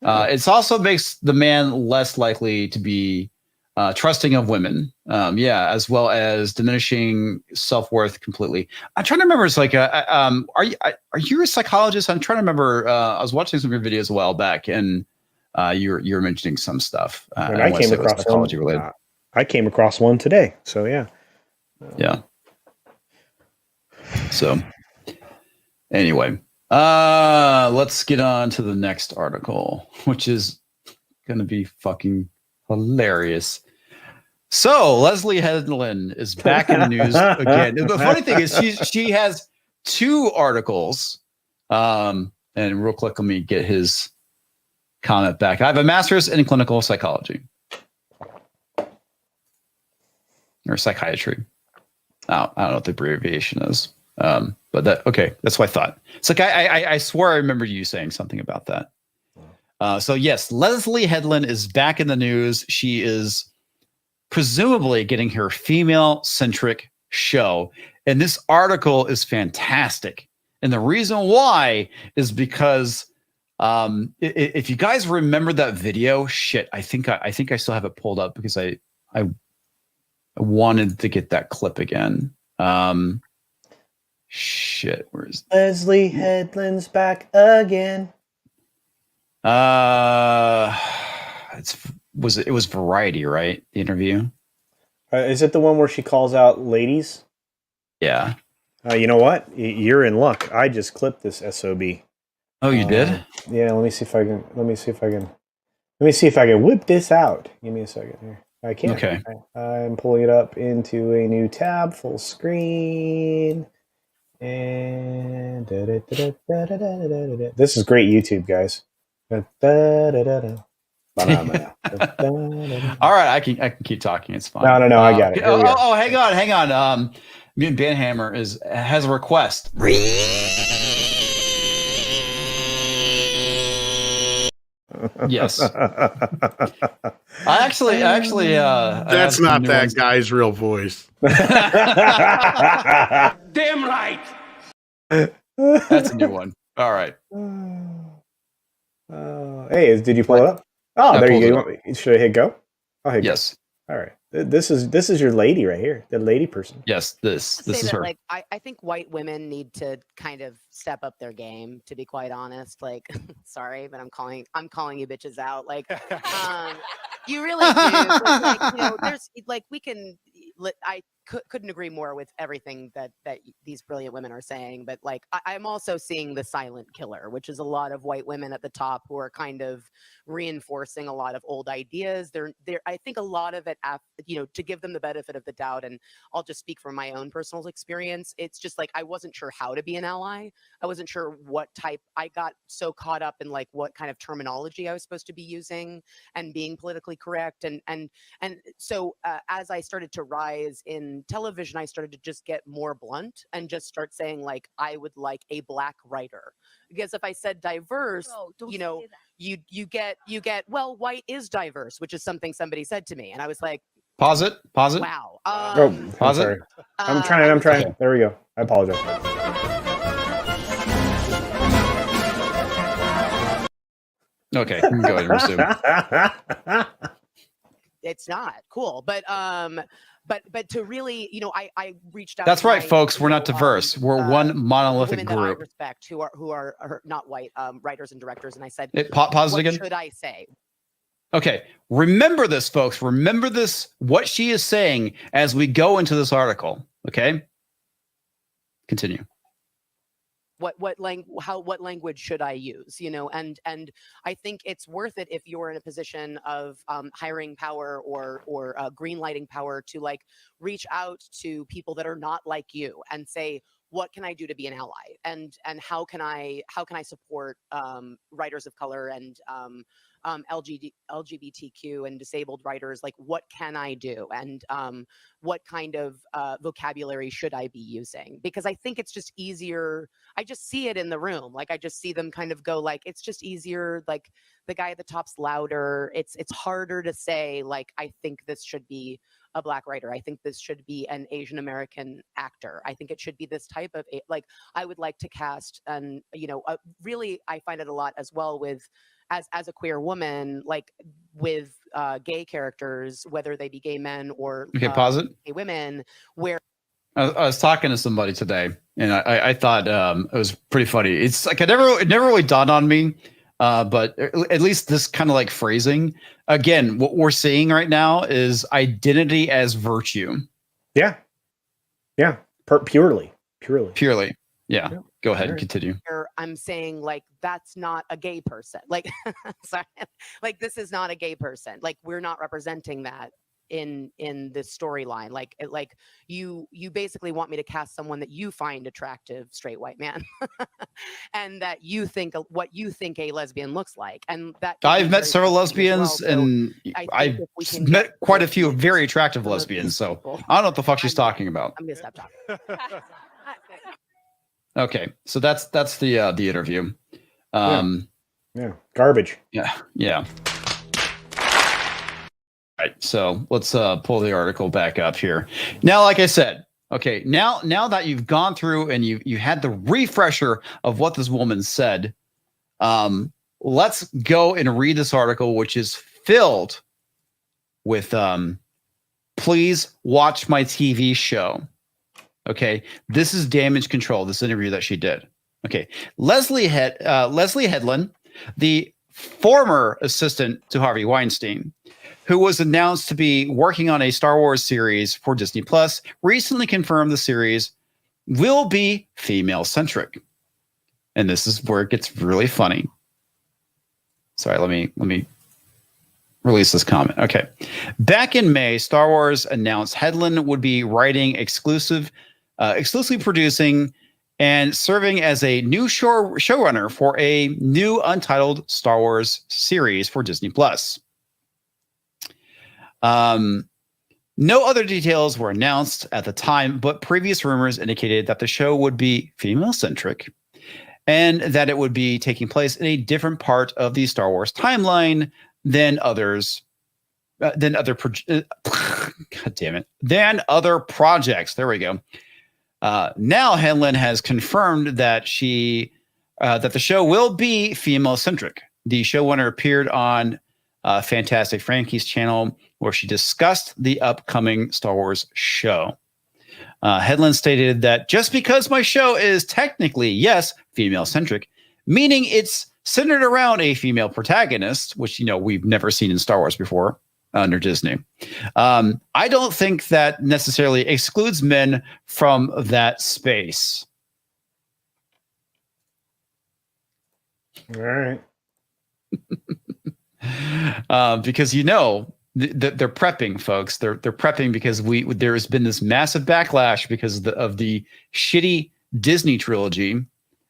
It also makes the man less likely to be trusting of women. As well as diminishing self-worth completely. I'm trying to remember. It's like, are you a psychologist? I'm trying to remember. I was watching some of your videos a while back, and you were mentioning some stuff. And I came across psychology one. related. I came across one today. So yeah. Yeah. So anyway, let's get on to the next article, which is going to be fucking hilarious. So Leslie Headland is back in the news again. The funny thing is she has two articles. And real quick, let me get his comment back. I have a master's in clinical psychology or psychiatry. I don't know what the abbreviation is. But that's what I thought. It's like I swear I remember you saying something about that. So yes, Leslie Headland is back in the news. She is presumably getting her female-centric show, and this article is fantastic. And the reason why is because if you guys remember that video, shit, I think I still have it pulled up because I wanted to get that clip again. Shit, where's Leslie Headland's back again? it was Variety, right? The interview. Is it the one where she calls out ladies? Yeah. You know what? You're in luck. I just clipped this SOB. Oh, you did? Yeah. Let me see if I can whip this out. Give me a second here. I can't. Okay. I'm pulling it up into a new tab, full screen. And this is great YouTube, guys. Banana. All right, I can keep talking. It's fine. No, I got it. Here we go. Hang on. Mutant Banhammer has a request. Yes. I actually. That's not that guy's real voice. Damn right. That's a new one. All right. Hey, did you pull it up? Oh, I there you pulled go. Should I hit go? I'll hit Yes. go. All right. This is your lady right here. The lady person. Yes. This is her. Like I think white women need to kind of step up their game, to be quite honest. Like, sorry, but I'm calling you bitches out. Like, you really do. Like, there's like I couldn't agree more with everything that these brilliant women are saying. But like, I'm also seeing the silent killer, which is a lot of white women at the top who are kind of reinforcing a lot of old ideas. I think a lot of it, to give them the benefit of the doubt, and I'll just speak from my own personal experience. It's just like, I wasn't sure how to be an ally. I wasn't sure what type. I got so caught up in like what kind of terminology I was supposed to be using and being politically correct. And so as I started to rise in television, I started to just get more blunt and just start saying like, I would like a Black writer. Because if I said diverse, you get, well, white is diverse, which is something somebody said to me. And I was like, Pause it. wow. I'm Pause it. sorry. I'm trying. There we go. I apologize. Okay, you can go ahead and resume. It's not cool, but to really, I reached out. That's to right, my, folks. We're not diverse. We're one monolithic women that I group. respect who are not white writers and directors, and I said, Pause it what again. should I say? Okay, remember this, folks. Remember this. What she is saying as we go into this article. Okay, continue. What language should I use? And I think it's worth it if you're in a position of hiring power or green lighting power to like reach out to people that are not like you and say, what can I do to be an ally? And how can I support writers of color and LGBTQ and disabled writers? Like, what can I do? And what kind of vocabulary should I be using? Because I think it's just easier. I just see it in the room. Like, I just see them kind of go like, it's just easier. Like, the guy at the top's louder. It's harder to say, like, I think this should be a Black writer. I think this should be an Asian American actor. I think it should be this type of, like, I would like to cast, and really, I find it a lot as well with, as a queer woman, like with gay characters, whether they be gay men or Pause it. gay women, where I was talking to somebody today, and I thought it was pretty funny. It's like it never really dawned on me, but at least this kind of like phrasing. Again, what we're seeing right now is identity as virtue. Yeah. Purely. Yeah. Go ahead and continue. I'm saying like, that's not a gay person. Like, sorry, like this is not a gay person. Like, we're not representing that in this storyline. Like you basically want me to cast someone that you find attractive, straight white man, and that you think what you think a lesbian looks like. And that I've met several lesbians, and I've met quite a few very attractive some of lesbians. these So people. I don't know what the fuck she's talking about. I'm gonna stop talking. Okay, so that's the interview. Yeah. Garbage. Yeah. All right, so let's pull the article back up here. Now, like I said, okay, now that you've gone through and you had the refresher of what this woman said, let's go and read this article, which is filled with please watch my TV show. Okay, this is Damage Control, this interview that she did. Okay, Leslie Headland, the former assistant to Harvey Weinstein, who was announced to be working on a Star Wars series for Disney Plus, recently confirmed the series will be female-centric. And this is where it gets really funny. Sorry, let me release this comment. Okay. Back in May, Star Wars announced Headland would be writing exclusively producing and serving as a new showrunner for a new untitled Star Wars series for Disney Plus. No other details were announced at the time, but previous rumors indicated that the show would be female-centric and that it would be taking place in a different part of the Star Wars timeline than other projects. There we go. Now Hedlund has confirmed that that the show will be female-centric. The showrunner appeared on Fantastic Frankie's channel, where she discussed the upcoming Star Wars show. Hedlund stated that just because my show is technically, yes, female-centric, meaning it's centered around a female protagonist, which, we've never seen in Star Wars before under Disney. I don't think that necessarily excludes men from that space. All right. Because they're prepping, folks. They're prepping because there has been this massive backlash because of the shitty Disney trilogy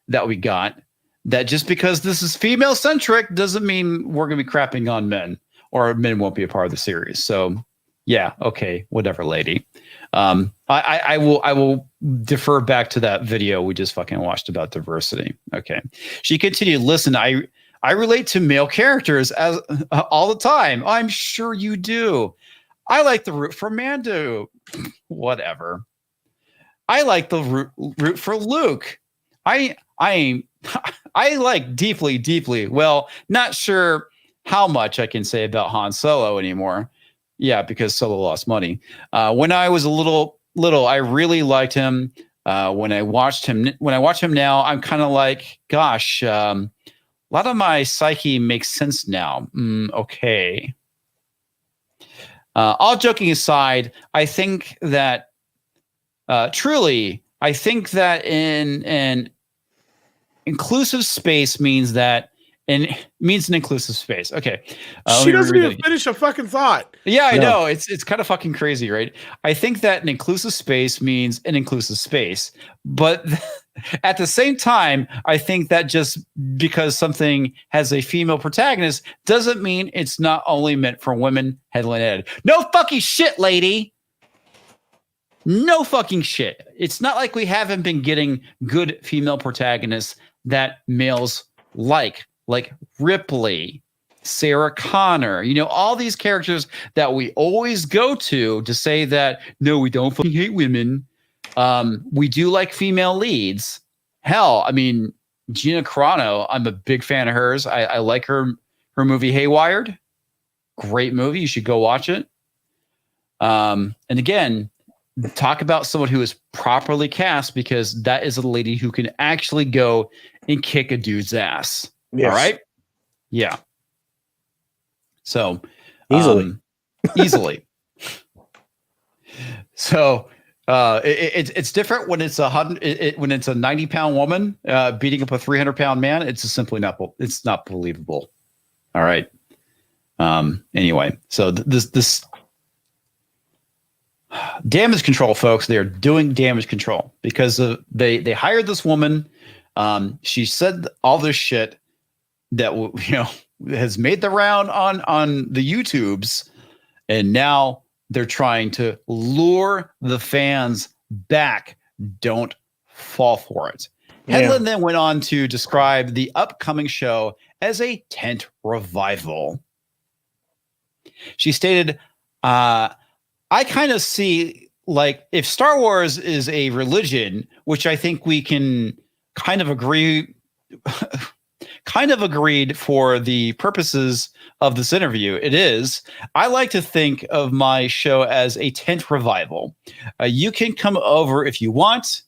that we got. That just because this is female centric doesn't mean we're going to be crapping on men, or men won't be a part of the series. So, yeah, okay, whatever, lady. I will defer back to that video we just fucking watched about diversity. Okay, she continued. Listen, I relate to male characters as all the time. I'm sure you do. I like the root for Mando. Whatever. I like the root for Luke. I like deeply. Well, not sure how much I can say about Han Solo anymore. Yeah, because Solo lost money. When I was a little, I really liked him. When I watch him now, I'm kind of like, gosh, a lot of my psyche makes sense now. Okay. All joking aside, I think that truly, I think that in inclusive space means that an inclusive space. Okay. She doesn't even finish a fucking thought. Yeah, I know. It's kind of fucking crazy, right? I think that an inclusive space means an inclusive space. But at the same time, I think that just because something has a female protagonist doesn't mean it's not only meant for women. Headline Ed. No fucking shit, lady. No fucking shit. It's not like we haven't been getting good female protagonists that males like Ripley, Sarah Connor, all these characters that we always go to say that, no, we don't fucking hate women. We do like female leads. Hell, I mean, Gina Carano, I'm a big fan of hers. I like her movie Haywired. Great movie. You should go watch it. And again, talk about someone who is properly cast, because that is a lady who can actually go and kick a dude's ass. Yes. All right. Yeah. So easily. So it's different when it's when it's a 90-pound woman beating up a 300-pound man. It's just simply it's not believable. All right. Anyway, so this damage control, folks, they're doing damage control because they hired this woman. She said all this shit that has made the round on the YouTubes, and now they're trying to lure the fans back. Don't fall for it. Yeah. Hedlund then went on to describe the upcoming show as a tent revival. She stated, I kind of see, like, if Star Wars is a religion, which I think we can kind of agreed for the purposes of this interview, it is. I like to think of my show as a tent revival. You can come over if you want.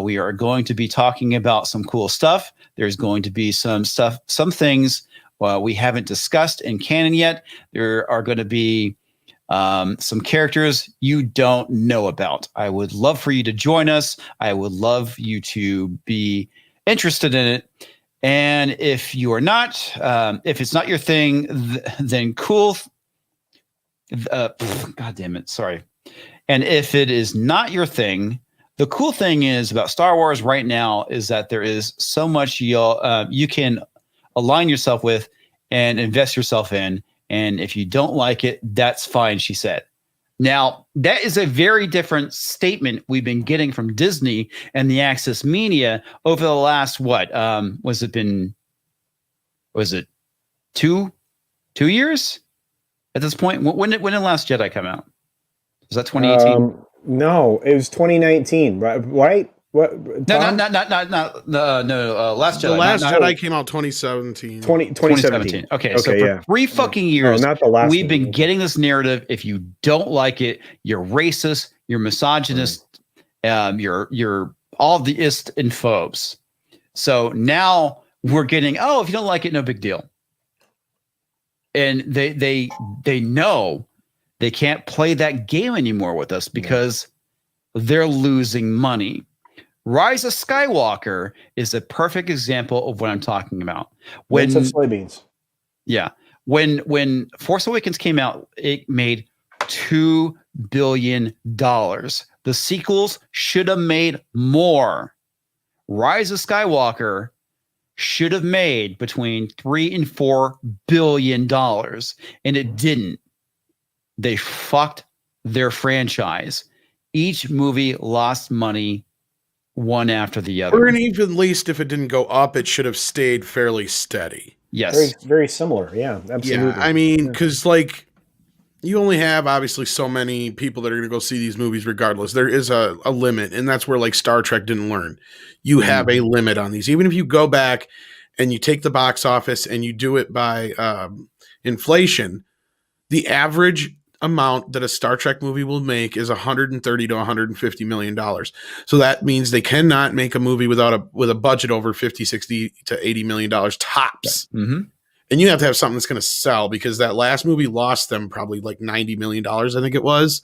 We are going to be talking about some cool stuff. There's going to be some things we haven't discussed in canon yet. There are going to be some characters you don't know about. I would love for you to join us. I would love you to be interested in it. And if you are not, if it's not your thing, then cool. God damn it. Sorry. And if it is not your thing, the cool thing is about Star Wars right now is that there is so much you can align yourself with and invest yourself in. And if you don't like it, that's fine, she said. Now, that is a very different statement we've been getting from Disney and the Access Media over the last, was it 2 years at this point? When did Last Jedi come out? Was that 2018? No, it was 2019, right? What? No, Tom? Last Jedi. The Last not- Jedi came out 2017. 2017. Okay, Okay, so for yeah. 3 fucking No, years, not the last we've one. been getting this narrative. If you don't like it, you're racist, you're misogynist, you're all the ist and phobes. So now we're getting, if you don't like it, no big deal. And they know they can't play that game anymore with us because they're losing money. Rise of Skywalker is a perfect example of what I'm talking about. Mints of soybeans. Yeah. When Force Awakens came out, it made $2 billion. The sequels should have made more. Rise of Skywalker should have made between $3 and $4 billion, and it didn't. They fucked their franchise. Each movie lost money one after the other. Or even least if it didn't go up, it should have stayed fairly steady. Yes. Very, very similar. Yeah, absolutely. Yeah, I mean, because like you only have obviously so many people that are going to go see these movies regardless. There is a limit, and that's where like Star Trek didn't learn. You have a limit on these. Even if you go back and you take the box office and you do it by inflation, the average amount that a Star Trek movie will make is $130 to $150 million. So that means they cannot make a movie with a budget over 50, 60 to $80 million tops. Mm-hmm. And you have to have something that's going to sell, because that last movie lost them probably like $90 million, I think it was.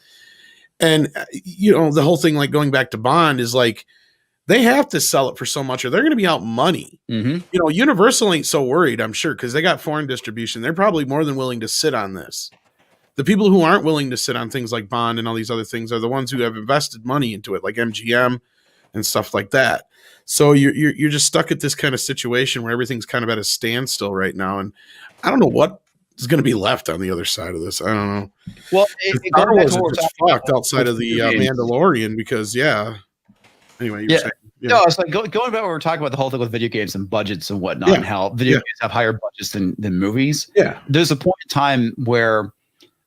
And, the whole thing, like going back to Bond, is like, they have to sell it for so much or they're going to be out money. Mm-hmm. Universal ain't so worried, I'm sure, because they got foreign distribution. They're probably more than willing to sit on this. The people who aren't willing to sit on things like Bond and all these other things are the ones who have invested money into it, like MGM and stuff like that. So you're just stuck at this kind of situation where everything's kind of at a standstill right now. And I don't know what is going to be left on the other side of this. I don't know. Well, Star Wars is just fucked outside of the Mandalorian because, Anyway, you were saying. Yeah. No, it's like going back where we were talking about the whole thing with video games and budgets and whatnot, and how video games have higher budgets than movies. Yeah. There's a point in time where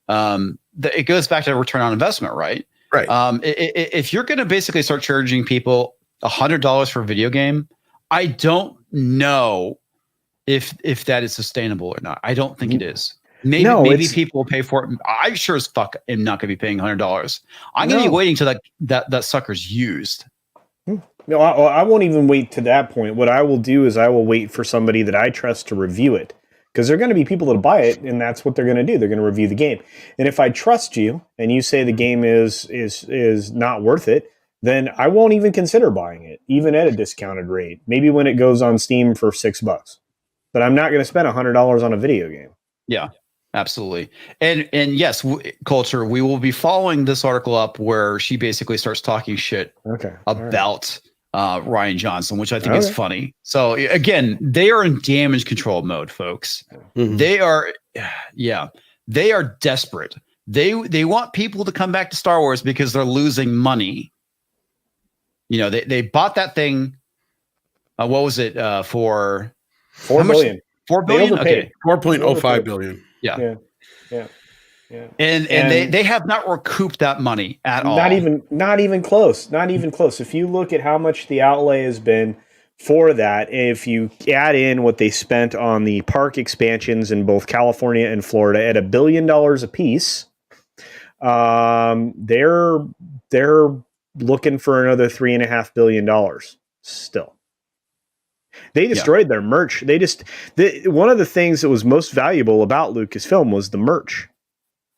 it goes back to return on investment, right? Right. If you're going to basically start charging people $100 for a video game, I don't know if that is sustainable or not. I don't think it is. Maybe people will pay for it. I sure as fuck am not going to be paying $100. I'm going to be waiting till that sucker's used. No, I won't even wait to that point. What I will do is I will wait for somebody that I trust to review it, because there are going to be people that buy it, and that's what they're going to do. They're going to review the game. And if I trust you and you say the game is not worth it, then I won't even consider buying it, even at a discounted rate. Maybe when it goes on Steam for $6. But I'm not going to spend $100 on a video game. Yeah, absolutely. And yes, Culture, we will be following this article up where she basically starts talking shit about Rian Johnson, which I think is funny. So again, they are in damage control mode, folks. Mm-hmm. They are desperate. They want people to come back to Star Wars because they're losing money. They bought that thing. What was it for? $4 billion. $4 billion. Okay, 4.05 billion. Yeah. Yeah. And they have not recouped that money at all. Not even close. Not even close. If you look at how much the outlay has been for that, if you add in what they spent on the park expansions in both California and Florida at $1 billion a piece, they're looking for another $3.5 billion still. They destroyed their merch. One of the things that was most valuable about Lucasfilm was the merch.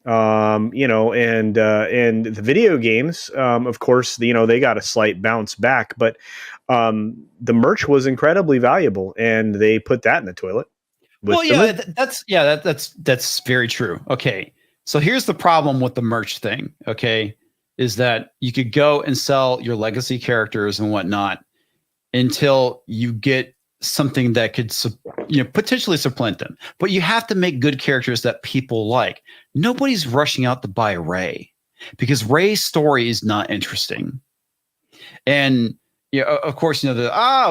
And the video games, of course, they got a slight bounce back, but the merch was incredibly valuable, and they put that in the toilet. That's very true. Okay, so here's the problem with the merch thing. Okay, is that you could go and sell your legacy characters and whatnot until you get something that could potentially supplant them. But you have to make good characters that people like. Nobody's rushing out to buy Rey because Rey's story is not interesting. And of course,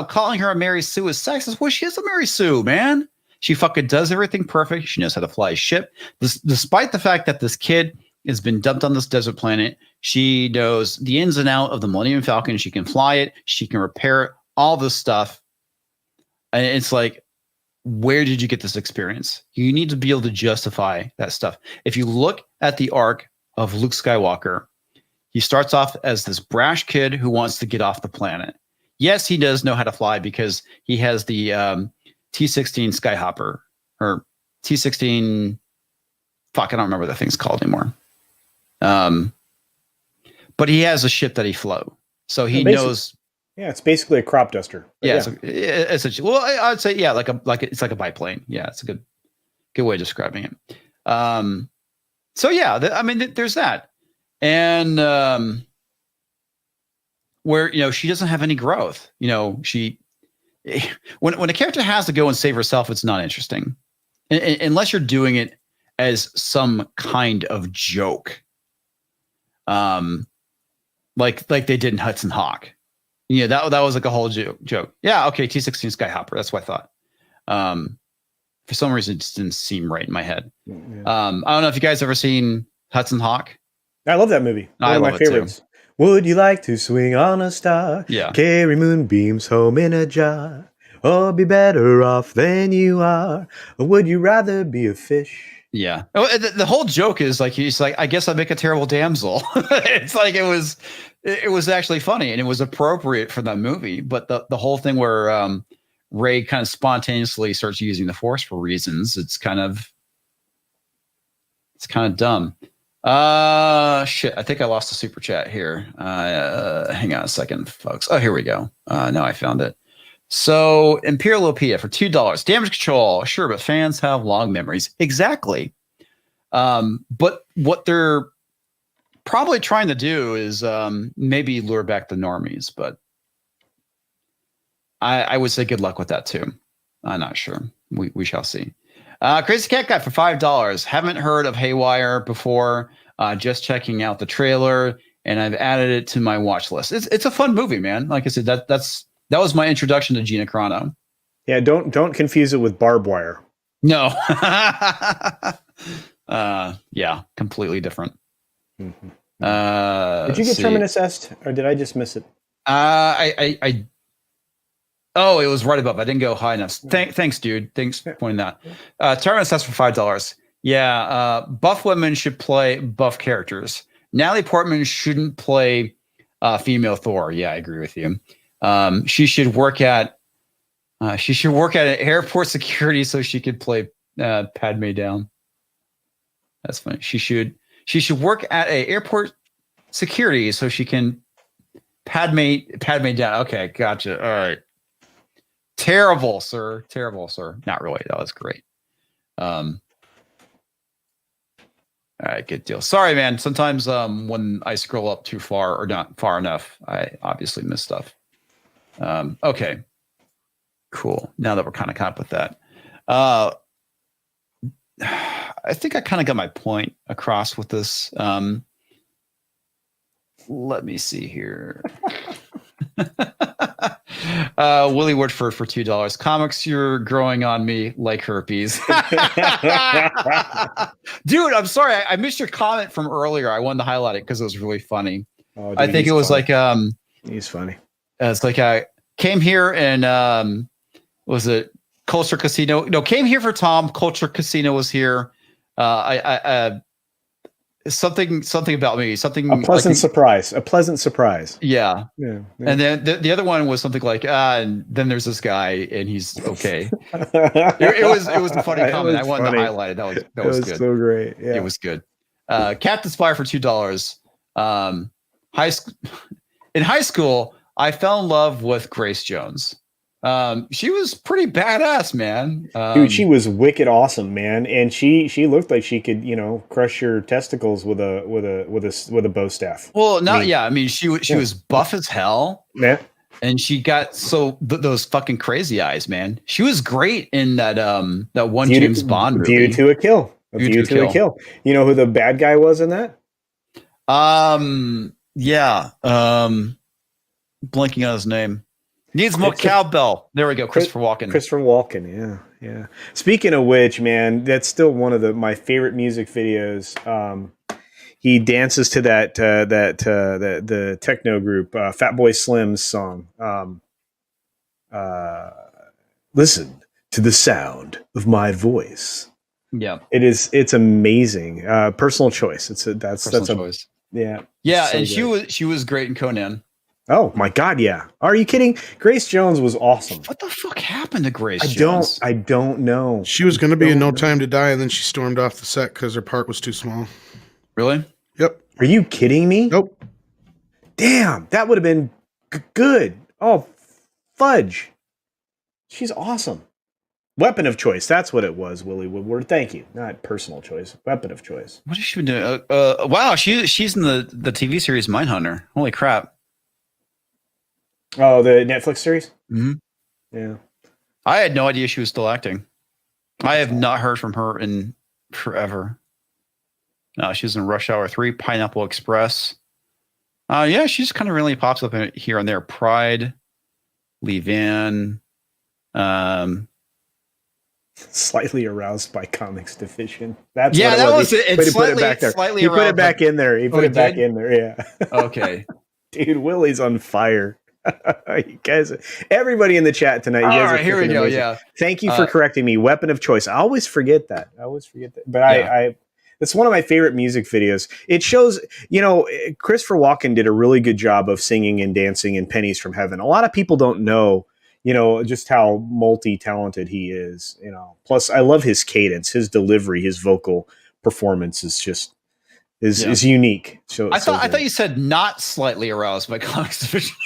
calling her a Mary Sue is sexist. Well, she is a Mary Sue, man. She fucking does everything perfect. She knows how to fly a ship. Despite the fact that this kid has been dumped on this desert planet, she knows the ins and out of the Millennium Falcon. She can fly it. She can repair it, all this stuff. And it's like, where did you get this experience? You need to be able to justify that stuff. If you look at the arc of Luke Skywalker, he starts off as this brash kid who wants to get off the planet. Yes, he does know how to fly because he has the T-16 Skyhopper or T-16. Fuck, I don't remember what the thing's called anymore. But he has a ship that he flew, so he knows. Yeah, it's basically a crop duster. Yeah, essentially. Well, I'd say it's like a biplane. Yeah, it's a good way of describing it. So yeah, there's that, and where she doesn't have any growth. She when a character has to go and save herself, it's not interesting, unless you're doing it as some kind of joke, like they did in Hudson Hawk. That was like a whole joke. Yeah, okay, T-16 Skyhopper. That's what I thought. For some reason, it just didn't seem right in my head. Yeah. I don't know if you guys ever seen Hudson Hawk. I love that movie. One of my favorites. Too. Would you like to swing on a star? Yeah. Carry moonbeams home in a jar, or be better off than you are? Or would you rather be a fish? Yeah. Oh, the whole joke is like he's like, I guess I make a terrible damsel. It's like it was actually funny and it was appropriate for that movie. But the whole thing where Rey kind of spontaneously starts using the Force for reasons, it's kind of dumb. Shit. I think I lost the super chat here. Hang on a second, folks. Oh, here we go. Now I found it. So Imperialopia for $2. Damage control, sure, but fans have long memories. Exactly. But what they're probably trying to do is maybe lure back the normies, but I would say good luck with that too. I'm not sure. We shall see. Crazy Cat Guy for $5. Haven't heard of Haywire before. Just checking out the trailer, and I've added it to my watch list. It's a fun movie, man. Like I said, that was my introduction to Gina Carano. Yeah, don't confuse it with Barbed Wire. No. Yeah, completely different. Mm-hmm. Did you get Terminus Est, or did I just miss it? Oh, it was right above. I didn't go high enough. Thanks, dude. Thanks for pointing that. Terminus Est for $5. Yeah, buff women should play buff characters. Natalie Portman shouldn't play female Thor. Yeah, I agree with you. She should work at airport security so she could play Padme down. That's funny. She should work at a airport security so she can Padme down. Okay, gotcha. All right. Terrible, sir. Not really. That was great. All right, good deal. Sorry, man. Sometimes when I scroll up too far or not far enough, I obviously miss stuff. Okay, cool. Now that we're kind of caught up with that, I think I kind of got my point across with this. Let me see here. Willie Woodford for $2. Comics, you're growing on me like herpes. Dude, I'm sorry. I missed your comment from earlier. I wanted to highlight it because it was really funny. Oh, dude, I think it was funny. Like he's funny. It's like I came here and was it Culture Casino? No, came here for Tom. Culture Casino was here. Something about me. Something a pleasant surprise. A pleasant surprise. Yeah. And then the other one was something like, and then there's this guy, and he's okay. it was a funny comment. I wanted to highlight it. That was good. So great. Yeah. It was good. Captain Spire for $2. In high school, I fell in love with Grace Jones. She was pretty badass, man. Dude, she was wicked awesome, man, and she looked like she could, crush your testicles with a bow staff. Well, I mean, yeah. I mean, she was buff as hell, Yeah, and she got those fucking crazy eyes, man. She was great in that one James Bond movie. View to a Kill. View to a Kill. You know who the bad guy was in that? Yeah. Blinking on his name. Needs more cowbell. There we go. Christopher Walken. Christopher Walken, yeah. Speaking of which, man, that's still one of my favorite music videos. He dances to the techno group, Fatboy Slim's song. Listen to the sound of my voice. Yeah, it's amazing. Personal choice. That's a choice. Yeah, so and great. she was great in Conan. Oh my God, yeah. Are you kidding? Grace Jones was awesome. What the fuck happened to Grace Jones? I don't know. She was going to be in No Time to Die, and then she stormed off the set because her part was too small. Really? Yep. Are you kidding me? Nope. Damn, that would have been good. Oh, fudge. She's awesome. Weapon of choice. That's what it was, Willie Woodward. Thank you. Not personal choice. Weapon of choice. What has she been doing? Wow, she's in the TV series Mindhunter. Holy crap. Oh, the Netflix series? Mm-hmm. Yeah. I had no idea she was still acting. I have not heard from her in forever. She was in Rush Hour 3, Pineapple Express. Yeah, she just kind of really pops up here and there. Pride, Leave-In. Slightly aroused by Comics Division. That's yeah, what that was it. It's put it back there. He put it back in there. He put it back in there. Yeah. Okay. Dude, Willie's on fire. You guys, everybody in the chat tonight. You guys all right, here we go. Amazing. Yeah. Thank you for correcting me. Weapon of choice. I always forget that. But I it's one of my favorite music videos. It shows, Christopher Walken did a really good job of singing and dancing in Pennies from Heaven. A lot of people don't know, just how multi-talented he is, Plus, I love his cadence, his delivery, his vocal performance is just is unique. So I thought you said not slightly aroused by Comics Division.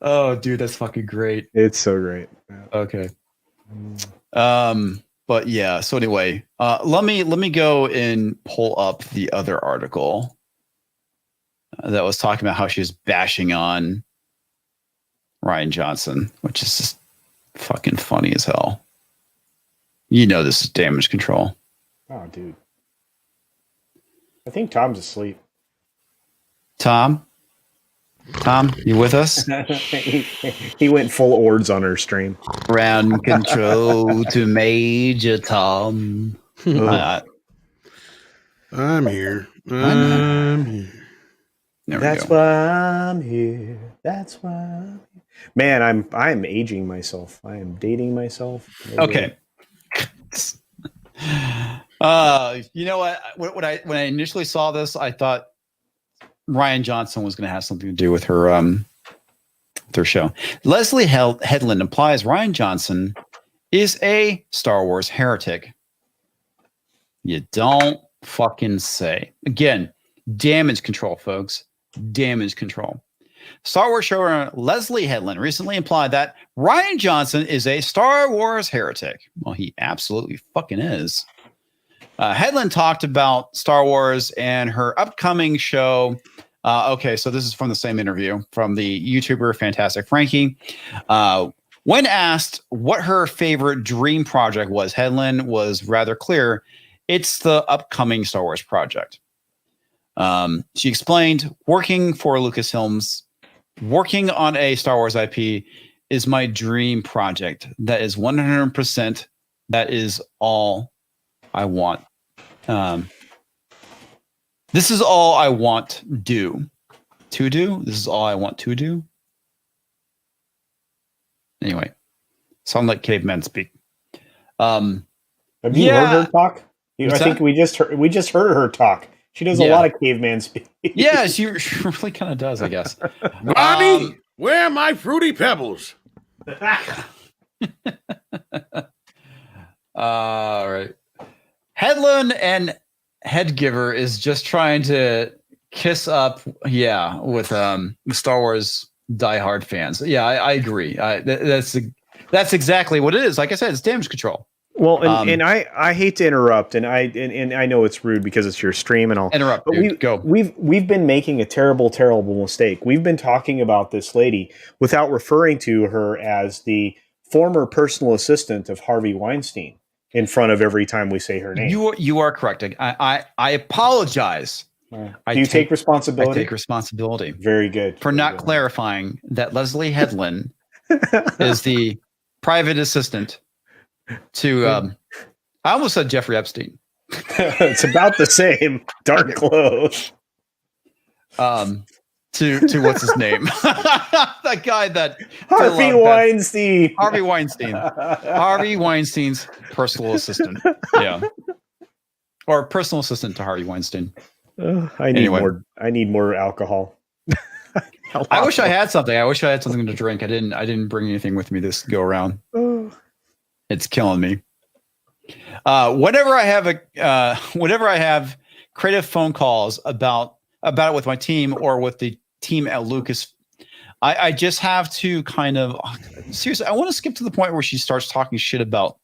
Oh, dude, that's fucking great. It's so great. Yeah. Okay. But yeah, so anyway, let me go and pull up the other article that was talking about how she was bashing on Rian Johnson, which is just fucking funny as hell. This is Damage Control. Oh, dude. I think Tom's asleep. Tom, you with us? He went full Ords on her stream. Ground control to Major Tom. I'm here. I'm here. That's why I'm here. That's why I'm here. Man, I'm aging myself. I am dating myself. Okay. You know what? When I initially saw this, I thought Rian Johnson was going to have something to do with their show. Leslie Headland implies Rian Johnson is a Star Wars heretic. You don't fucking say. Again, Damage Control, folks. Damage Control. Star Wars showrunner Leslie Headland recently implied that Rian Johnson is a Star Wars heretic. Well, he absolutely fucking is. Headland talked about Star Wars and her upcoming show. Okay, so this is from the same interview from the YouTuber Fantastic Frankie. When asked what her favorite dream project was, Headland was rather clear. It's the upcoming Star Wars project. She explained, working for Lucasfilms, working on a Star Wars IP is my dream project. That is 100%. That is all I want. This is all I want to do. This is all I want to do. Anyway, sound like cavemen speak. Have you heard her talk? I think we just heard her talk. She does a lot of caveman speak. Yeah, she really kind of does, I guess. Bobby, where are my fruity pebbles? All right. Headland and Headgiver is just trying to kiss up, with Star Wars diehard fans. Yeah, I agree. That's exactly what it is. Like I said, it's damage control. Well, and I hate to interrupt, and I know it's rude because it's your stream and all. Interrupt, But dude. Go. We've been making a terrible mistake. We've been talking about this lady without referring to her as the former personal assistant of Harvey Weinstein in front of every time we say her name. You are correct. I apologize. Do you take responsibility? I take responsibility Very good. for not clarifying that Leslie Headland is the private assistant to. I almost said Jeffrey Epstein. It's about the same. Dark close. To what's his name? That guy that Harvey Weinstein. Harvey Weinstein. Harvey Weinstein's personal assistant. Yeah. Or personal assistant to Harvey Weinstein. I need more alcohol. I wish I had something. I wish I had something to drink. I didn't bring anything with me this go around. It's killing me. Whenever I have creative phone calls about it with my team or with the team at Lucas, I just have to kind of seriously. I want to skip to the point where she starts talking shit about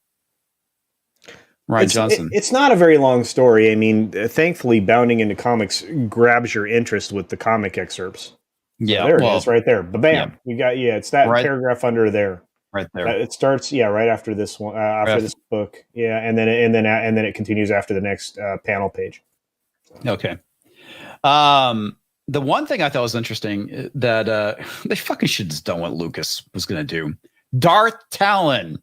Ryan Johnson. It's not a very long story. I mean, thankfully, Bounding into Comics grabs your interest with the comic excerpts. Yeah, so there it is, right there. Bam! Yeah. You got it's that paragraph under there. Right there. It starts right after this one, after this book. Yeah, and then it continues after the next panel page. Okay. The one thing I thought was interesting that they fucking should have just done what Lucas was going to do. Darth Talon,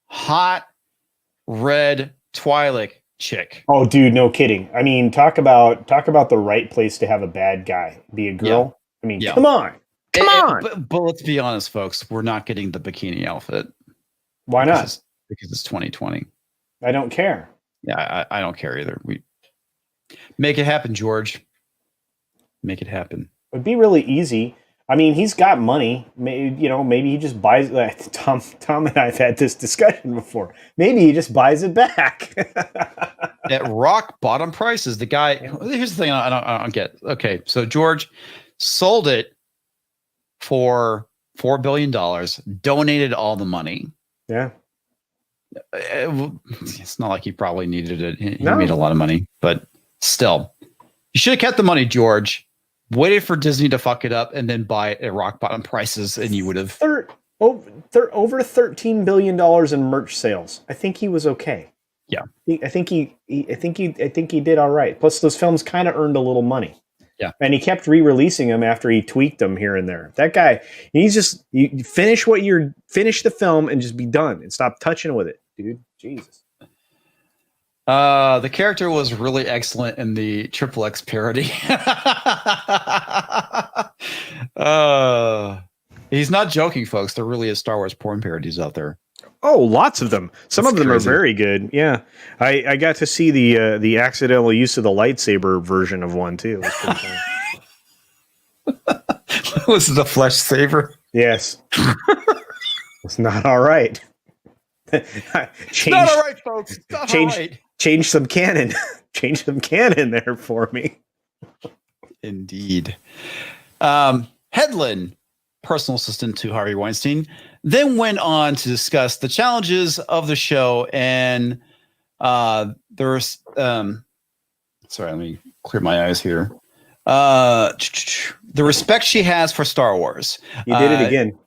hot red Twi'lek chick. Oh, dude, no kidding. I mean, talk about the right place to have a bad guy be a girl. Yeah. I mean, come on. Come on. But let's be honest, folks. We're not getting the bikini outfit. Why not? Because it's 2020. I don't care. Yeah, I don't care either. We make it happen, George. Make it happen. It'd be really easy. I mean, he's got money. Maybe he just buys. Tom and I've had this discussion before. Maybe he just buys it back at rock bottom prices. The guy. Here's the thing. I don't get. Okay, so George sold it for $4 billion. Donated all the money. Yeah. It's not like he probably needed it. He made a lot of money, but still, you should have kept the money, George. Waited for Disney to fuck it up and then buy it at rock bottom prices, and you would have over $13 billion in merch sales. I think he was okay. Yeah, I think he did all right. Plus, those films kind of earned a little money. Yeah, and he kept re-releasing them after he tweaked them here and there. That guy, you finish the film and just be done and stop touching with it, dude. Jesus. The character was really excellent in the Triple X parody. He's not joking, folks. There really is Star Wars porn parodies out there. Oh, lots of them. Some of them are very good. Yeah, I got to see the accidental use of the lightsaber version of one too. Was it the flesh saver? Yes. It's not all right. Not all right, folks. Not all right. Change some canon. Change some canon there for me. Indeed. Headland, personal assistant to Harvey Weinstein, then went on to discuss the challenges of the show. And there's sorry, let me clear my eyes here. The respect she has for Star Wars. You did it again.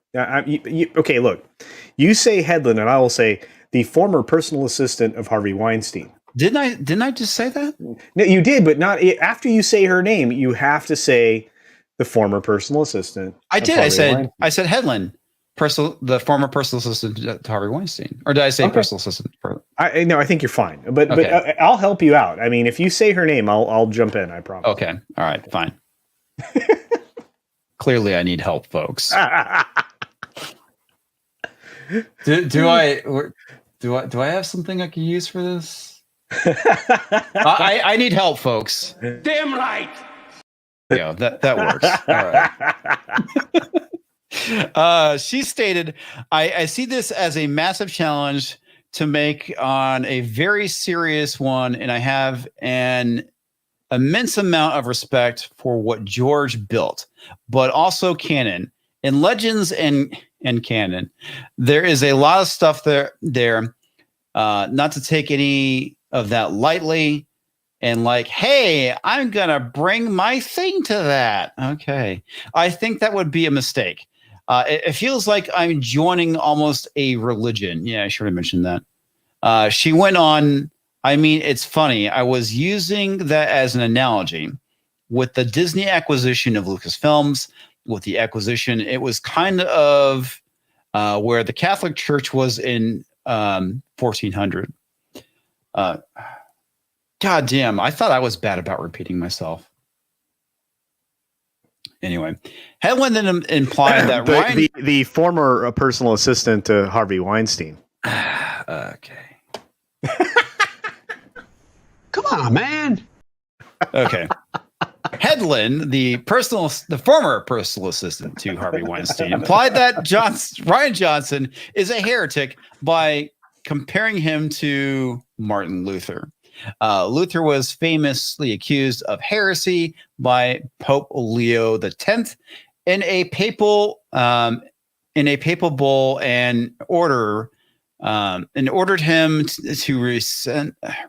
Okay, look. You say Headland, and I will say the former personal assistant of Harvey Weinstein. Didn't I just say that? No, you did, but not after you say her name. You have to say the former personal assistant. I did. I said Headland, the former personal assistant to Harvey Weinstein, or did I say personal assistant? No, I think you're fine. But I'll help you out. I mean, if you say her name, I'll jump in. I promise. Okay. All right. Fine. Clearly, I need help, folks. Do I have something I can use for this? I need help, folks. Damn right. Yeah, that works. All right. She stated, I see this as a massive challenge to make on a very serious one, and I have an immense amount of respect for what George built, but also canon. In Legends and canon, there is a lot of stuff there. Not to take any of that lightly, and like, hey, I'm gonna bring my thing to that. Okay, I think that would be a mistake. It feels like I'm joining almost a religion. Yeah, I should have mentioned that. She went on. I mean, it's funny. I was using that as an analogy with the Disney acquisition of Lucasfilms. With the acquisition, it was kind of where the Catholic Church was in 1400. God damn, I thought I was bad about repeating myself. Anyway, Hedlund then implied that Ryan... the former personal assistant to Harvey Weinstein. Okay. Come on, man. Okay. Hedlund, the former personal assistant to Harvey Weinstein, implied that Ryan Johnson is a heretic by comparing him to Martin Luther. Luther was famously accused of heresy by Pope Leo X in a papal bull and ordered him to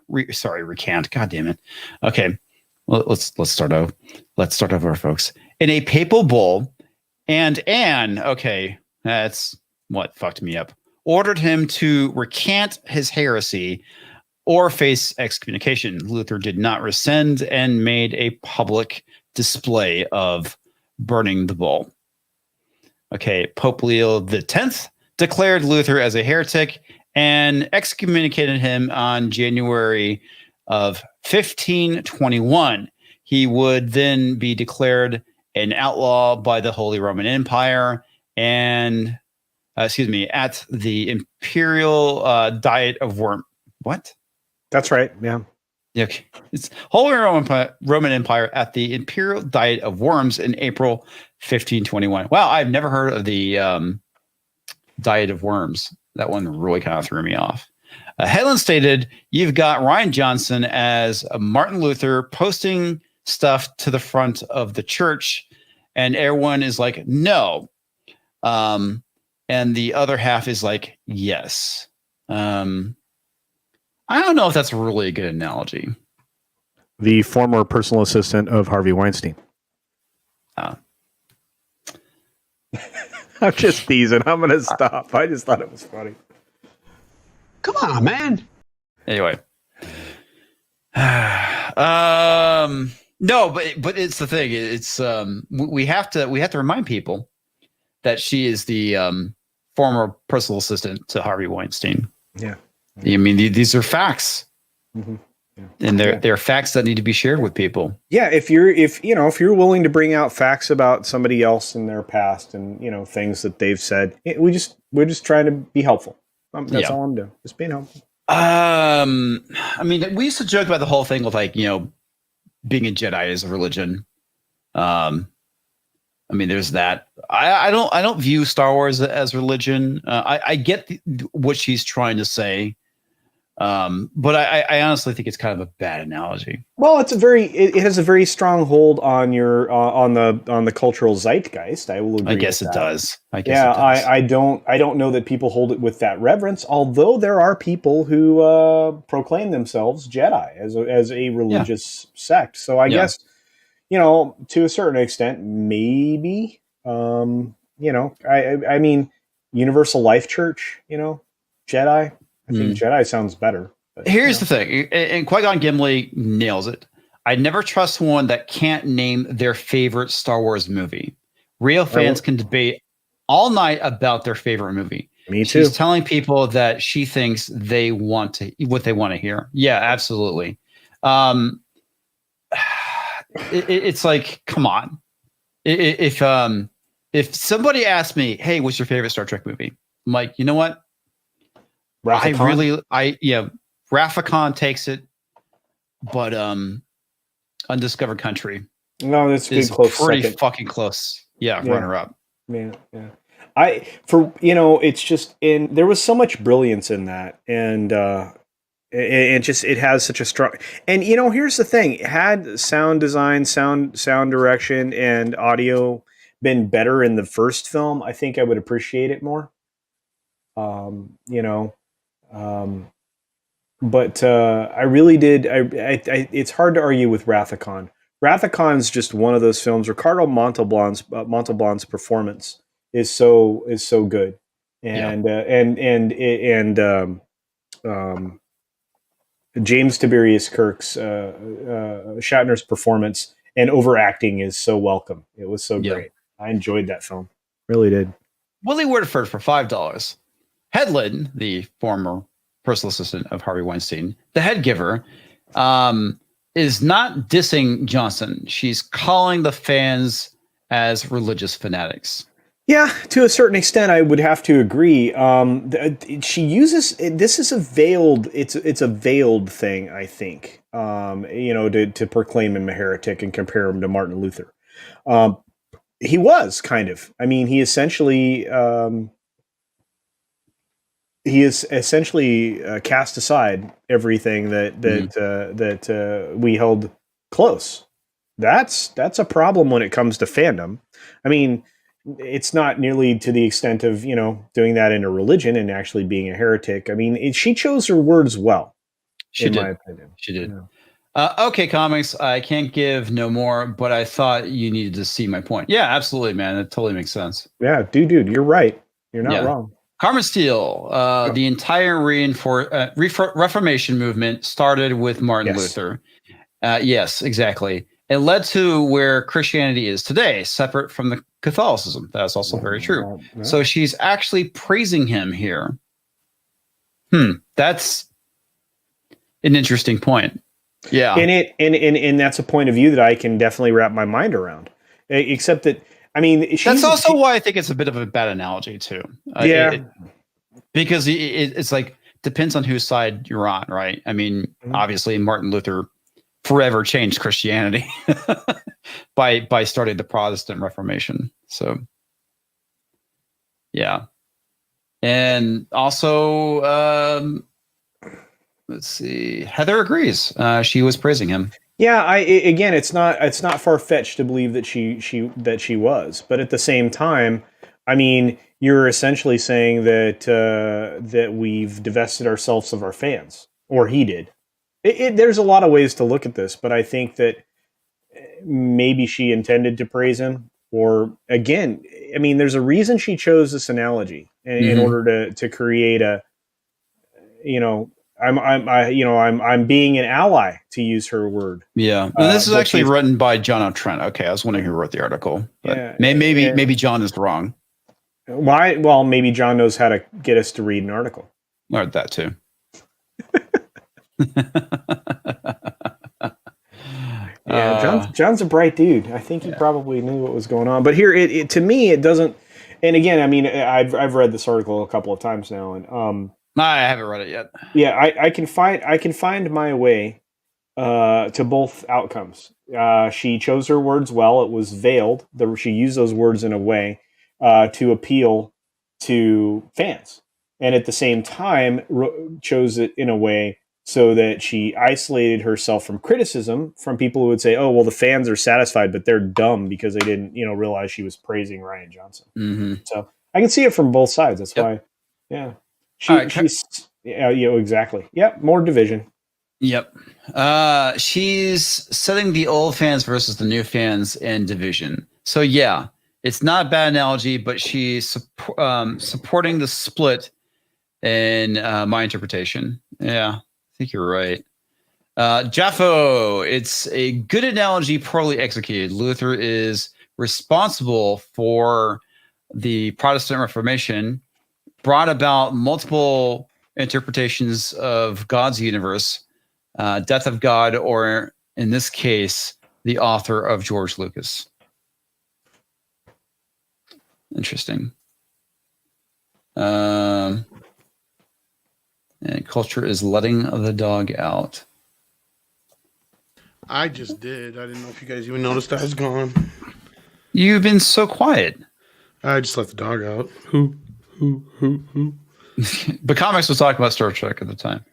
recant. God damn it. Okay. Well, let's start over. Let's start over, folks. In a papal bull, and Anne, okay, that's what fucked me up, ordered him to recant his heresy or face excommunication. Luther did not rescind and made a public display of burning the bull. Okay, Pope Leo X declared Luther as a heretic and excommunicated him on January of 1521. He would then be declared an outlaw by the Holy Roman Empire and, at the Imperial Diet of Worms. What? That's right. Yeah. Okay. It's Holy Roman Empire at the Imperial Diet of Worms in April 1521. Wow, I've never heard of the Diet of Worms. That one really kind of threw me off. Hedlund stated, "You've got Ryan Johnson as Martin Luther posting stuff to the front of the church, and everyone is like, no." And the other half is like, yes. I don't know if that's really a good analogy. The former personal assistant of Harvey Weinstein. Oh. I'm just teasing. I'm going to stop. I just thought it was funny. Come on, man. Anyway. No, but it's the thing. It's we have to remind people that she is the former personal assistant to Harvey Weinstein. Yeah. I mean, these are facts. Mm-hmm. Yeah. And they're facts that need to be shared with people. Yeah, if you're willing to bring out facts about somebody else in their past and things that they've said, we're just trying to be helpful. That's all I'm doing. Just being helpful. I mean, we used to joke about the whole thing with being a Jedi is a religion. I mean, there's that. I don't view Star Wars as religion. I get what she's trying to say. But I honestly think it's kind of a bad analogy. Well, it has a very strong hold on your on the cultural zeitgeist. I will agree. I guess it does. I don't know that people hold it with that reverence. Although there are people who proclaim themselves Jedi as a religious sect. So I guess to a certain extent, maybe I mean, Universal Life Church. Jedi. I think Jedi sounds better. But, here's the thing, and Qui-Gon Gimli nails it. I never trust someone that can't name their favorite Star Wars movie. Real fans can debate all night about their favorite movie. Me too. She's telling people that she thinks they want what they want to hear. Yeah, absolutely. It's like, come on. If somebody asked me, "Hey, what's your favorite Star Trek movie?" I'm like, you know what? Wrath Khan takes it, but Undiscovered Country. No, that's is good. Close, pretty second. fucking close. Yeah, runner up. Yeah. It's just there was so much brilliance in that, and It has such a strong, and you know, here's the thing: had sound design, sound direction, and audio been better in the first film, I think I would appreciate it more. You know, but I really did. It's hard to argue with Rathacon. Rathacon's just one of those films. Ricardo Montalban's performance is so good, and James Tiberius Kirk's Shatner's performance and overacting is so welcome. It was so great. I enjoyed that film. Really did. Willie Woodford for $5. Hedlund, the former personal assistant of Harvey Weinstein, the head giver, is not dissing Johnson. She's calling the fans as religious fanatics. Yeah, to a certain extent, I would have to agree. She uses this is a veiled. It's a veiled thing, I think. You know, to proclaim him a heretic and compare him to Martin Luther. He was kind of. I mean, he is essentially cast aside everything that we held close. That's a problem when it comes to fandom. I mean, it's not nearly to the extent of, you know, doing that in a religion and actually being a heretic. I mean, she chose her words well. She did. My opinion. She did. Yeah. Okay, comics. I can't give no more, but I thought you needed to see my point. Yeah, absolutely, man. It totally makes sense. Yeah, dude, you're right. You're not wrong. Carmen Steele, the entire Reformation movement started with Martin Luther. Yes, exactly. It led to where Christianity is today, separate from the Catholicism. That's also very true. Yeah. So she's actually praising him here. That's an interesting point. Yeah. And that's a point of view that I can definitely wrap my mind around. Except that, I mean, that's also why I think it's a bit of a bad analogy too. Because it's like depends on whose side you're on, right? I mean, obviously Martin Luther forever changed Christianity by starting the Protestant Reformation. So, yeah, and also let's see, Heather agrees. She was praising him. Yeah, again, it's not far-fetched to believe that she was, but at the same time, I mean, you're essentially saying that we've divested ourselves of our fans, or he did. There's a lot of ways to look at this, but I think that maybe she intended to praise him, or again, I mean, there's a reason she chose this analogy in order to create a, you know. I'm being an ally, to use her word. Yeah, and this is actually written by John O'Trent. Okay, I was wondering who wrote the article. But maybe John is wrong. Why? Well, maybe John knows how to get us to read an article. Or that too. John's a bright dude. I think he probably knew what was going on. But here, to me, it doesn't. And again, I mean, I've read this article a couple of times now, and I haven't read it yet. Yeah, I can find my way to both outcomes. She chose her words well. It was veiled. She used those words in a way to appeal to fans, and at the same time chose it in a way so that she isolated herself from criticism from people who would say, "Oh, well, the fans are satisfied, but they're dumb because they didn't, realize she was praising Rian Johnson." Mm-hmm. So I can see it from both sides. That's why, yeah. Exactly. Yep, more division. Yep. She's setting the old fans versus the new fans in division. So yeah, it's not a bad analogy, but she's supporting the split in my interpretation. Yeah, I think you're right. Jaffo, it's a good analogy, poorly executed. Luther is responsible for the Protestant Reformation, brought about multiple interpretations of God's universe, death of God, or in this case, the author of George Lucas. Interesting. And culture is letting the dog out. I just did. I didn't know if you guys even noticed I was gone. You've been so quiet. I just let the dog out. Who? But comics was talking about Star Trek at the time.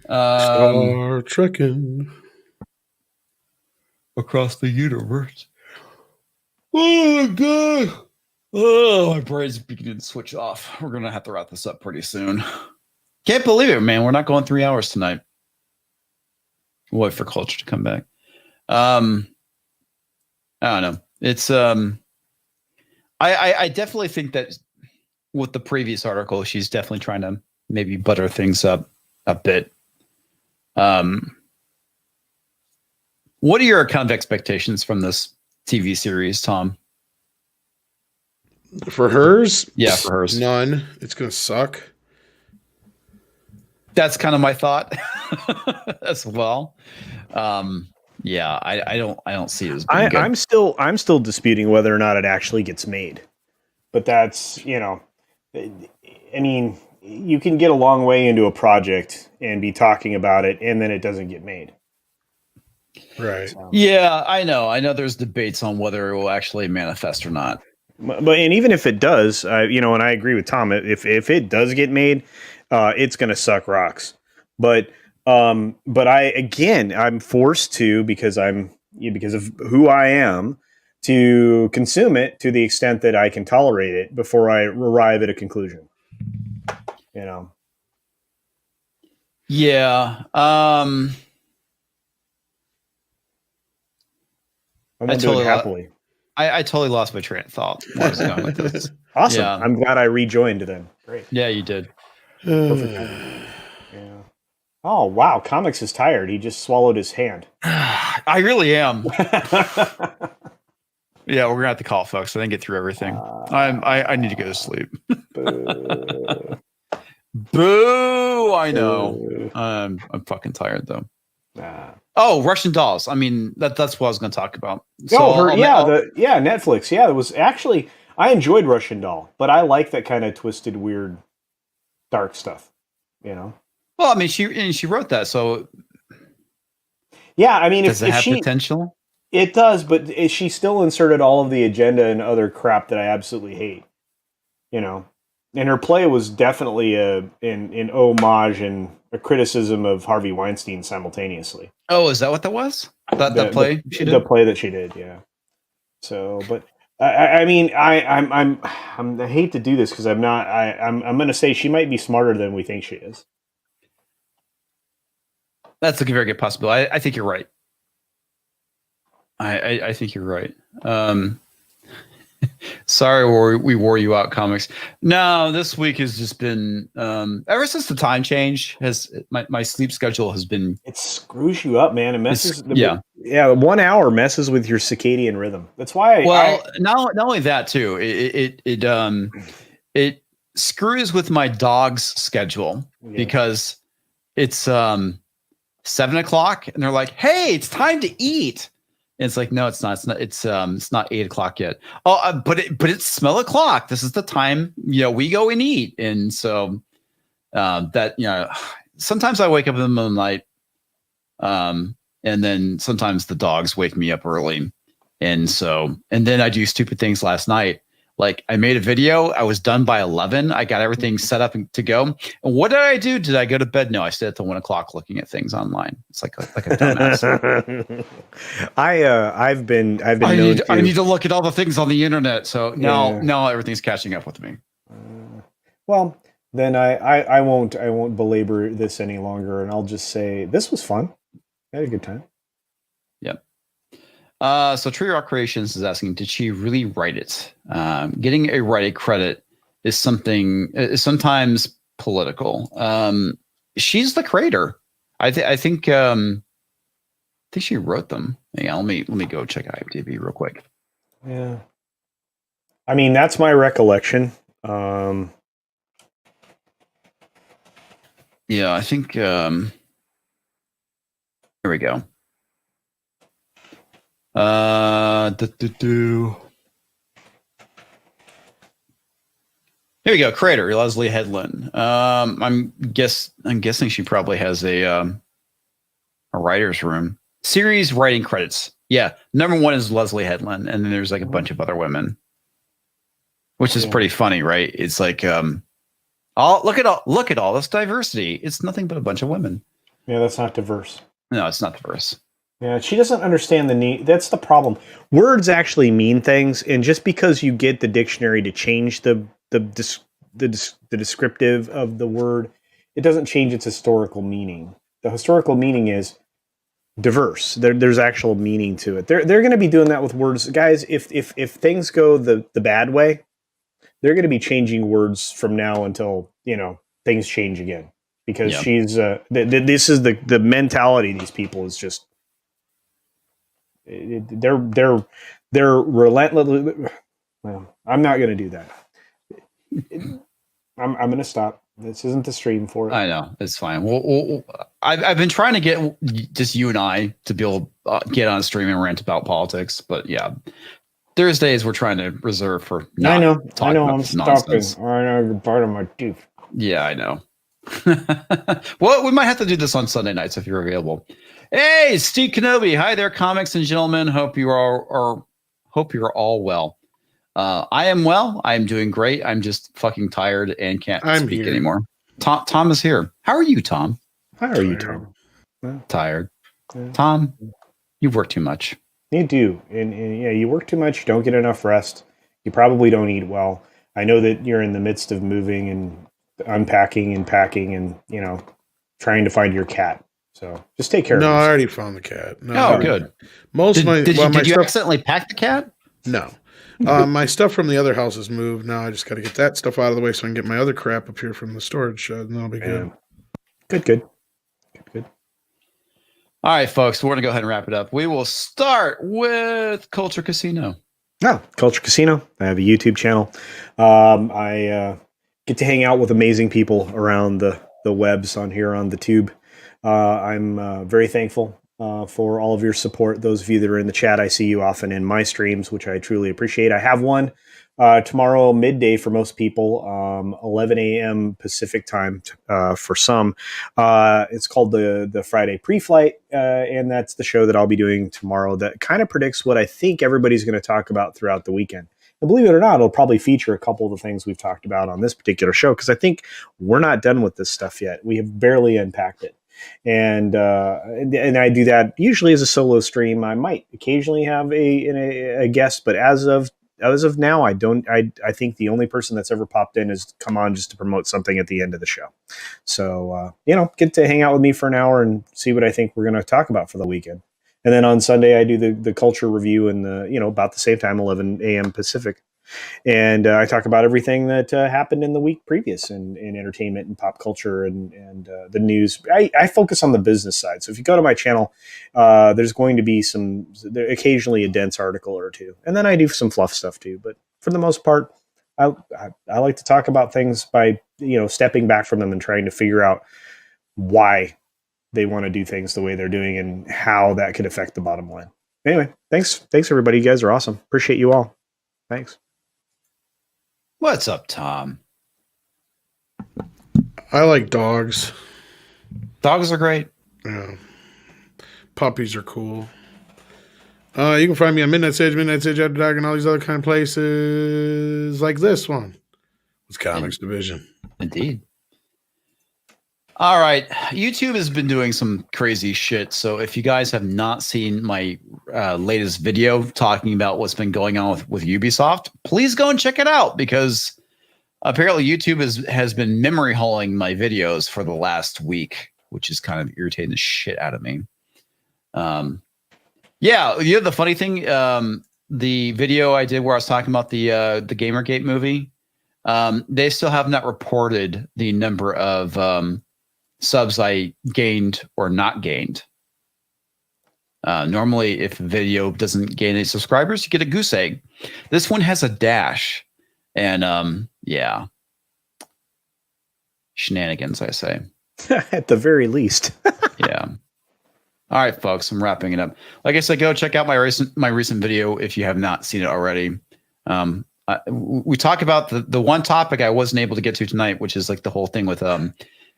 Star Trekking across the universe. Oh my god! Oh, my brain's beginning to switch off. We're gonna have to wrap this up pretty soon. Can't believe it, man. We're not going 3 hours tonight. We'll wait for Culture to come back. I don't know. It's I definitely think that with the previous article, she's definitely trying to maybe butter things up a bit. What are your kind of expectations from this TV series, Tom? for hers. Yeah, for hers. None. It's gonna suck. That's kind of my thought as well. Yeah, I don't see it as being good. I'm still disputing whether or not it actually gets made. But that's, I mean, you can get a long way into a project and be talking about it, and then it doesn't get made. Right. So, Yeah, I know there's debates on whether it will actually manifest or not. but and even if it does, and I agree with Tom. If it does get made, it's going to suck rocks. But I'm forced to because of who I am to consume it to the extent that I can tolerate it before I arrive at a conclusion. Yeah. I won't do totally it happily. I totally lost my train of thought. Where I was going with this. Awesome. Yeah. I'm glad I rejoined then. Great. Yeah, you did. Perfect timing. Yeah. Oh, wow. Comics is tired. He just swallowed his hand. I really am. Yeah, we're gonna have to call, folks. I didn't get through everything. I need to go to sleep. Boo. Boo! I know. Boo. I'm fucking tired though. Nah. Oh, Russian Dolls. I mean, that's what I was going to talk about. Netflix. Yeah, it was actually I enjoyed Russian Doll, but I like that kind of twisted, weird, dark stuff. Well, I mean, she wrote that, so yeah. I mean, does it have potential? It does, but she still inserted all of the agenda and other crap that I absolutely hate. And her play was definitely an homage and a criticism of Harvey Weinstein simultaneously. Oh, is that what that was? That play she did? The play that she did, yeah. So, but I mean, I hate to do this because I'm going to say she might be smarter than we think she is. That's a very good possibility. I think you're right. I think you're right. Sorry, we wore you out, comics. No, this week has just been ever since the time change my sleep schedule has been. It screws you up, man. It messes. Yeah. 1 hour messes with your circadian rhythm. That's why. Not only that too. It screws with my dog's schedule because it's 7 o'clock and they're like, "Hey, it's time to eat." And it's like, no, it's not. It's not 8 o'clock yet. Oh, but it's smell o'clock. This is the time, we go and eat. And so sometimes I wake up in the middle of the night. And then sometimes the dogs wake me up early. And then I do stupid things last night. Like I made a video. I was done by 11. I got everything set up to go. And what did I do? Did I go to bed? No, I stayed at 1 o'clock looking at things online. It's like a dumbass. I need to look at all the things on the internet. So now everything's catching up with me. Well, then I won't belabor this any longer, and I'll just say this was fun. I had a good time. Yep. So Tree Rock Creations is asking, did she really write it? Getting a writing credit is sometimes political. She's the creator. I think she wrote them. Yeah, let me go check IMDb real quick. Yeah. I mean, that's my recollection. Yeah, I think here we go. Here we go. Creator Leslie Headland. I'm guessing she probably has a writer's room. Series writing credits. Yeah, number 1 is Leslie Headland, and then there's like a bunch of other women, which is pretty funny, right? It's like, look at all this diversity. It's nothing but a bunch of women. Yeah, that's not diverse. No, it's not diverse. Yeah, she doesn't understand the need. That's the problem. Words actually mean things, and just because you get the dictionary to change the descriptive of the word, it doesn't change its historical meaning. The historical meaning is diverse. There's actual meaning to it. They're going to be doing that with words, guys. If things go the bad way, they're going to be changing words from now until things change again. Because she's this is the mentality of these people is just. They're relentless. Well, I'm not going to do that. I'm going to stop. This isn't the stream for it. I know, it's fine. I've been trying to get just you and I to be able to get on a stream and rant about politics, but yeah, Thursdays we're trying to reserve for. I know. I'm stopping. I know you're part of my teeth. Yeah, I know. Well, we might have to do this on Sunday nights if you're available. Hey, Steve Kenobi. Hi there, comics and gentlemen. Hope you're all well. I am well. I am doing great. I'm just fucking tired and can't speak anymore. Tom is here. How are you, Tom? How are you, Tom? Tired. Tom, you work too much. You do, and yeah, you work too much. You don't get enough rest. You probably don't eat well. I know that you're in the midst of moving and unpacking and packing, and trying to find your cat. So just take care of it. No, I already found the cat. No, Oh, good. Did you accidentally pack the cat? No. My stuff from the other house has moved. Now I just got to get that stuff out of the way so I can get my other crap up here from the storage shed, and that'll be good. Good. All right, folks, we're going to go ahead and wrap it up. We will start with Culture Casino. Oh, Culture Casino. I have a YouTube channel. I get to hang out with amazing people around the webs on here on the tube. I'm very thankful for all of your support. Those of you that are in the chat, I see you often in my streams, which I truly appreciate. I have one tomorrow midday for most people, 11 a.m. Pacific time for some. It's called the Friday Pre-Flight, and that's the show that I'll be doing tomorrow that kind of predicts what I think everybody's going to talk about throughout the weekend. And believe it or not, it'll probably feature a couple of the things we've talked about on this particular show, because I think we're not done with this stuff yet. We have barely unpacked it. And I do that usually as a solo stream. I might occasionally have a guest, but as of now, I don't. I think the only person that's ever popped in has come on just to promote something at the end of the show. So get to hang out with me for an hour and see what I think we're going to talk about for the weekend. And then on Sunday, I do the culture review in about the same time, 11 a.m. Pacific. And I talk about everything that happened in the week previous in entertainment and pop culture and the news. I focus on the business side. So if you go to my channel, there's going to be occasionally a dense article or two. And then I do some fluff stuff too. But for the most part, I like to talk about things by, stepping back from them and trying to figure out why they want to do things the way they're doing and how that could affect the bottom line. Anyway, thanks everybody. You guys are awesome. Appreciate you all. Thanks. What's up, Tom? I like dogs. Dogs are great. Yeah. Puppies are cool. You can find me on Midnight Sage, After Dark, and all these other kind of places like this one. It's Comics Division. Indeed. All right. YouTube has been doing some crazy shit. So if you guys have not seen my latest video talking about what's been going on with Ubisoft, please go and check it out, because apparently YouTube has been memory hauling my videos for the last week, which is kind of irritating the shit out of me. The funny thing, the video I did where I was talking about the Gamergate movie, they still have not reported the number of subs I gained or not gained. Normally, if a video doesn't gain any subscribers, you get a goose egg. This one has a dash, and shenanigans, I say. At the very least. Yeah. All right, folks, I'm wrapping it up. Like I said, go check out my recent video if you have not seen it already. We talk about the one topic I wasn't able to get to tonight, which is like the whole thing with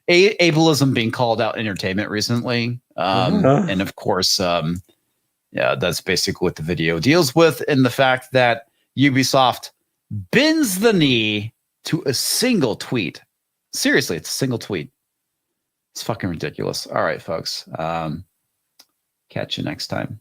ableism being called out in entertainment recently. And of course, that's basically what the video deals with, and the fact that Ubisoft bends the knee to a single tweet. Seriously, it's a single tweet It's fucking ridiculous. All right, folks. Catch you next time.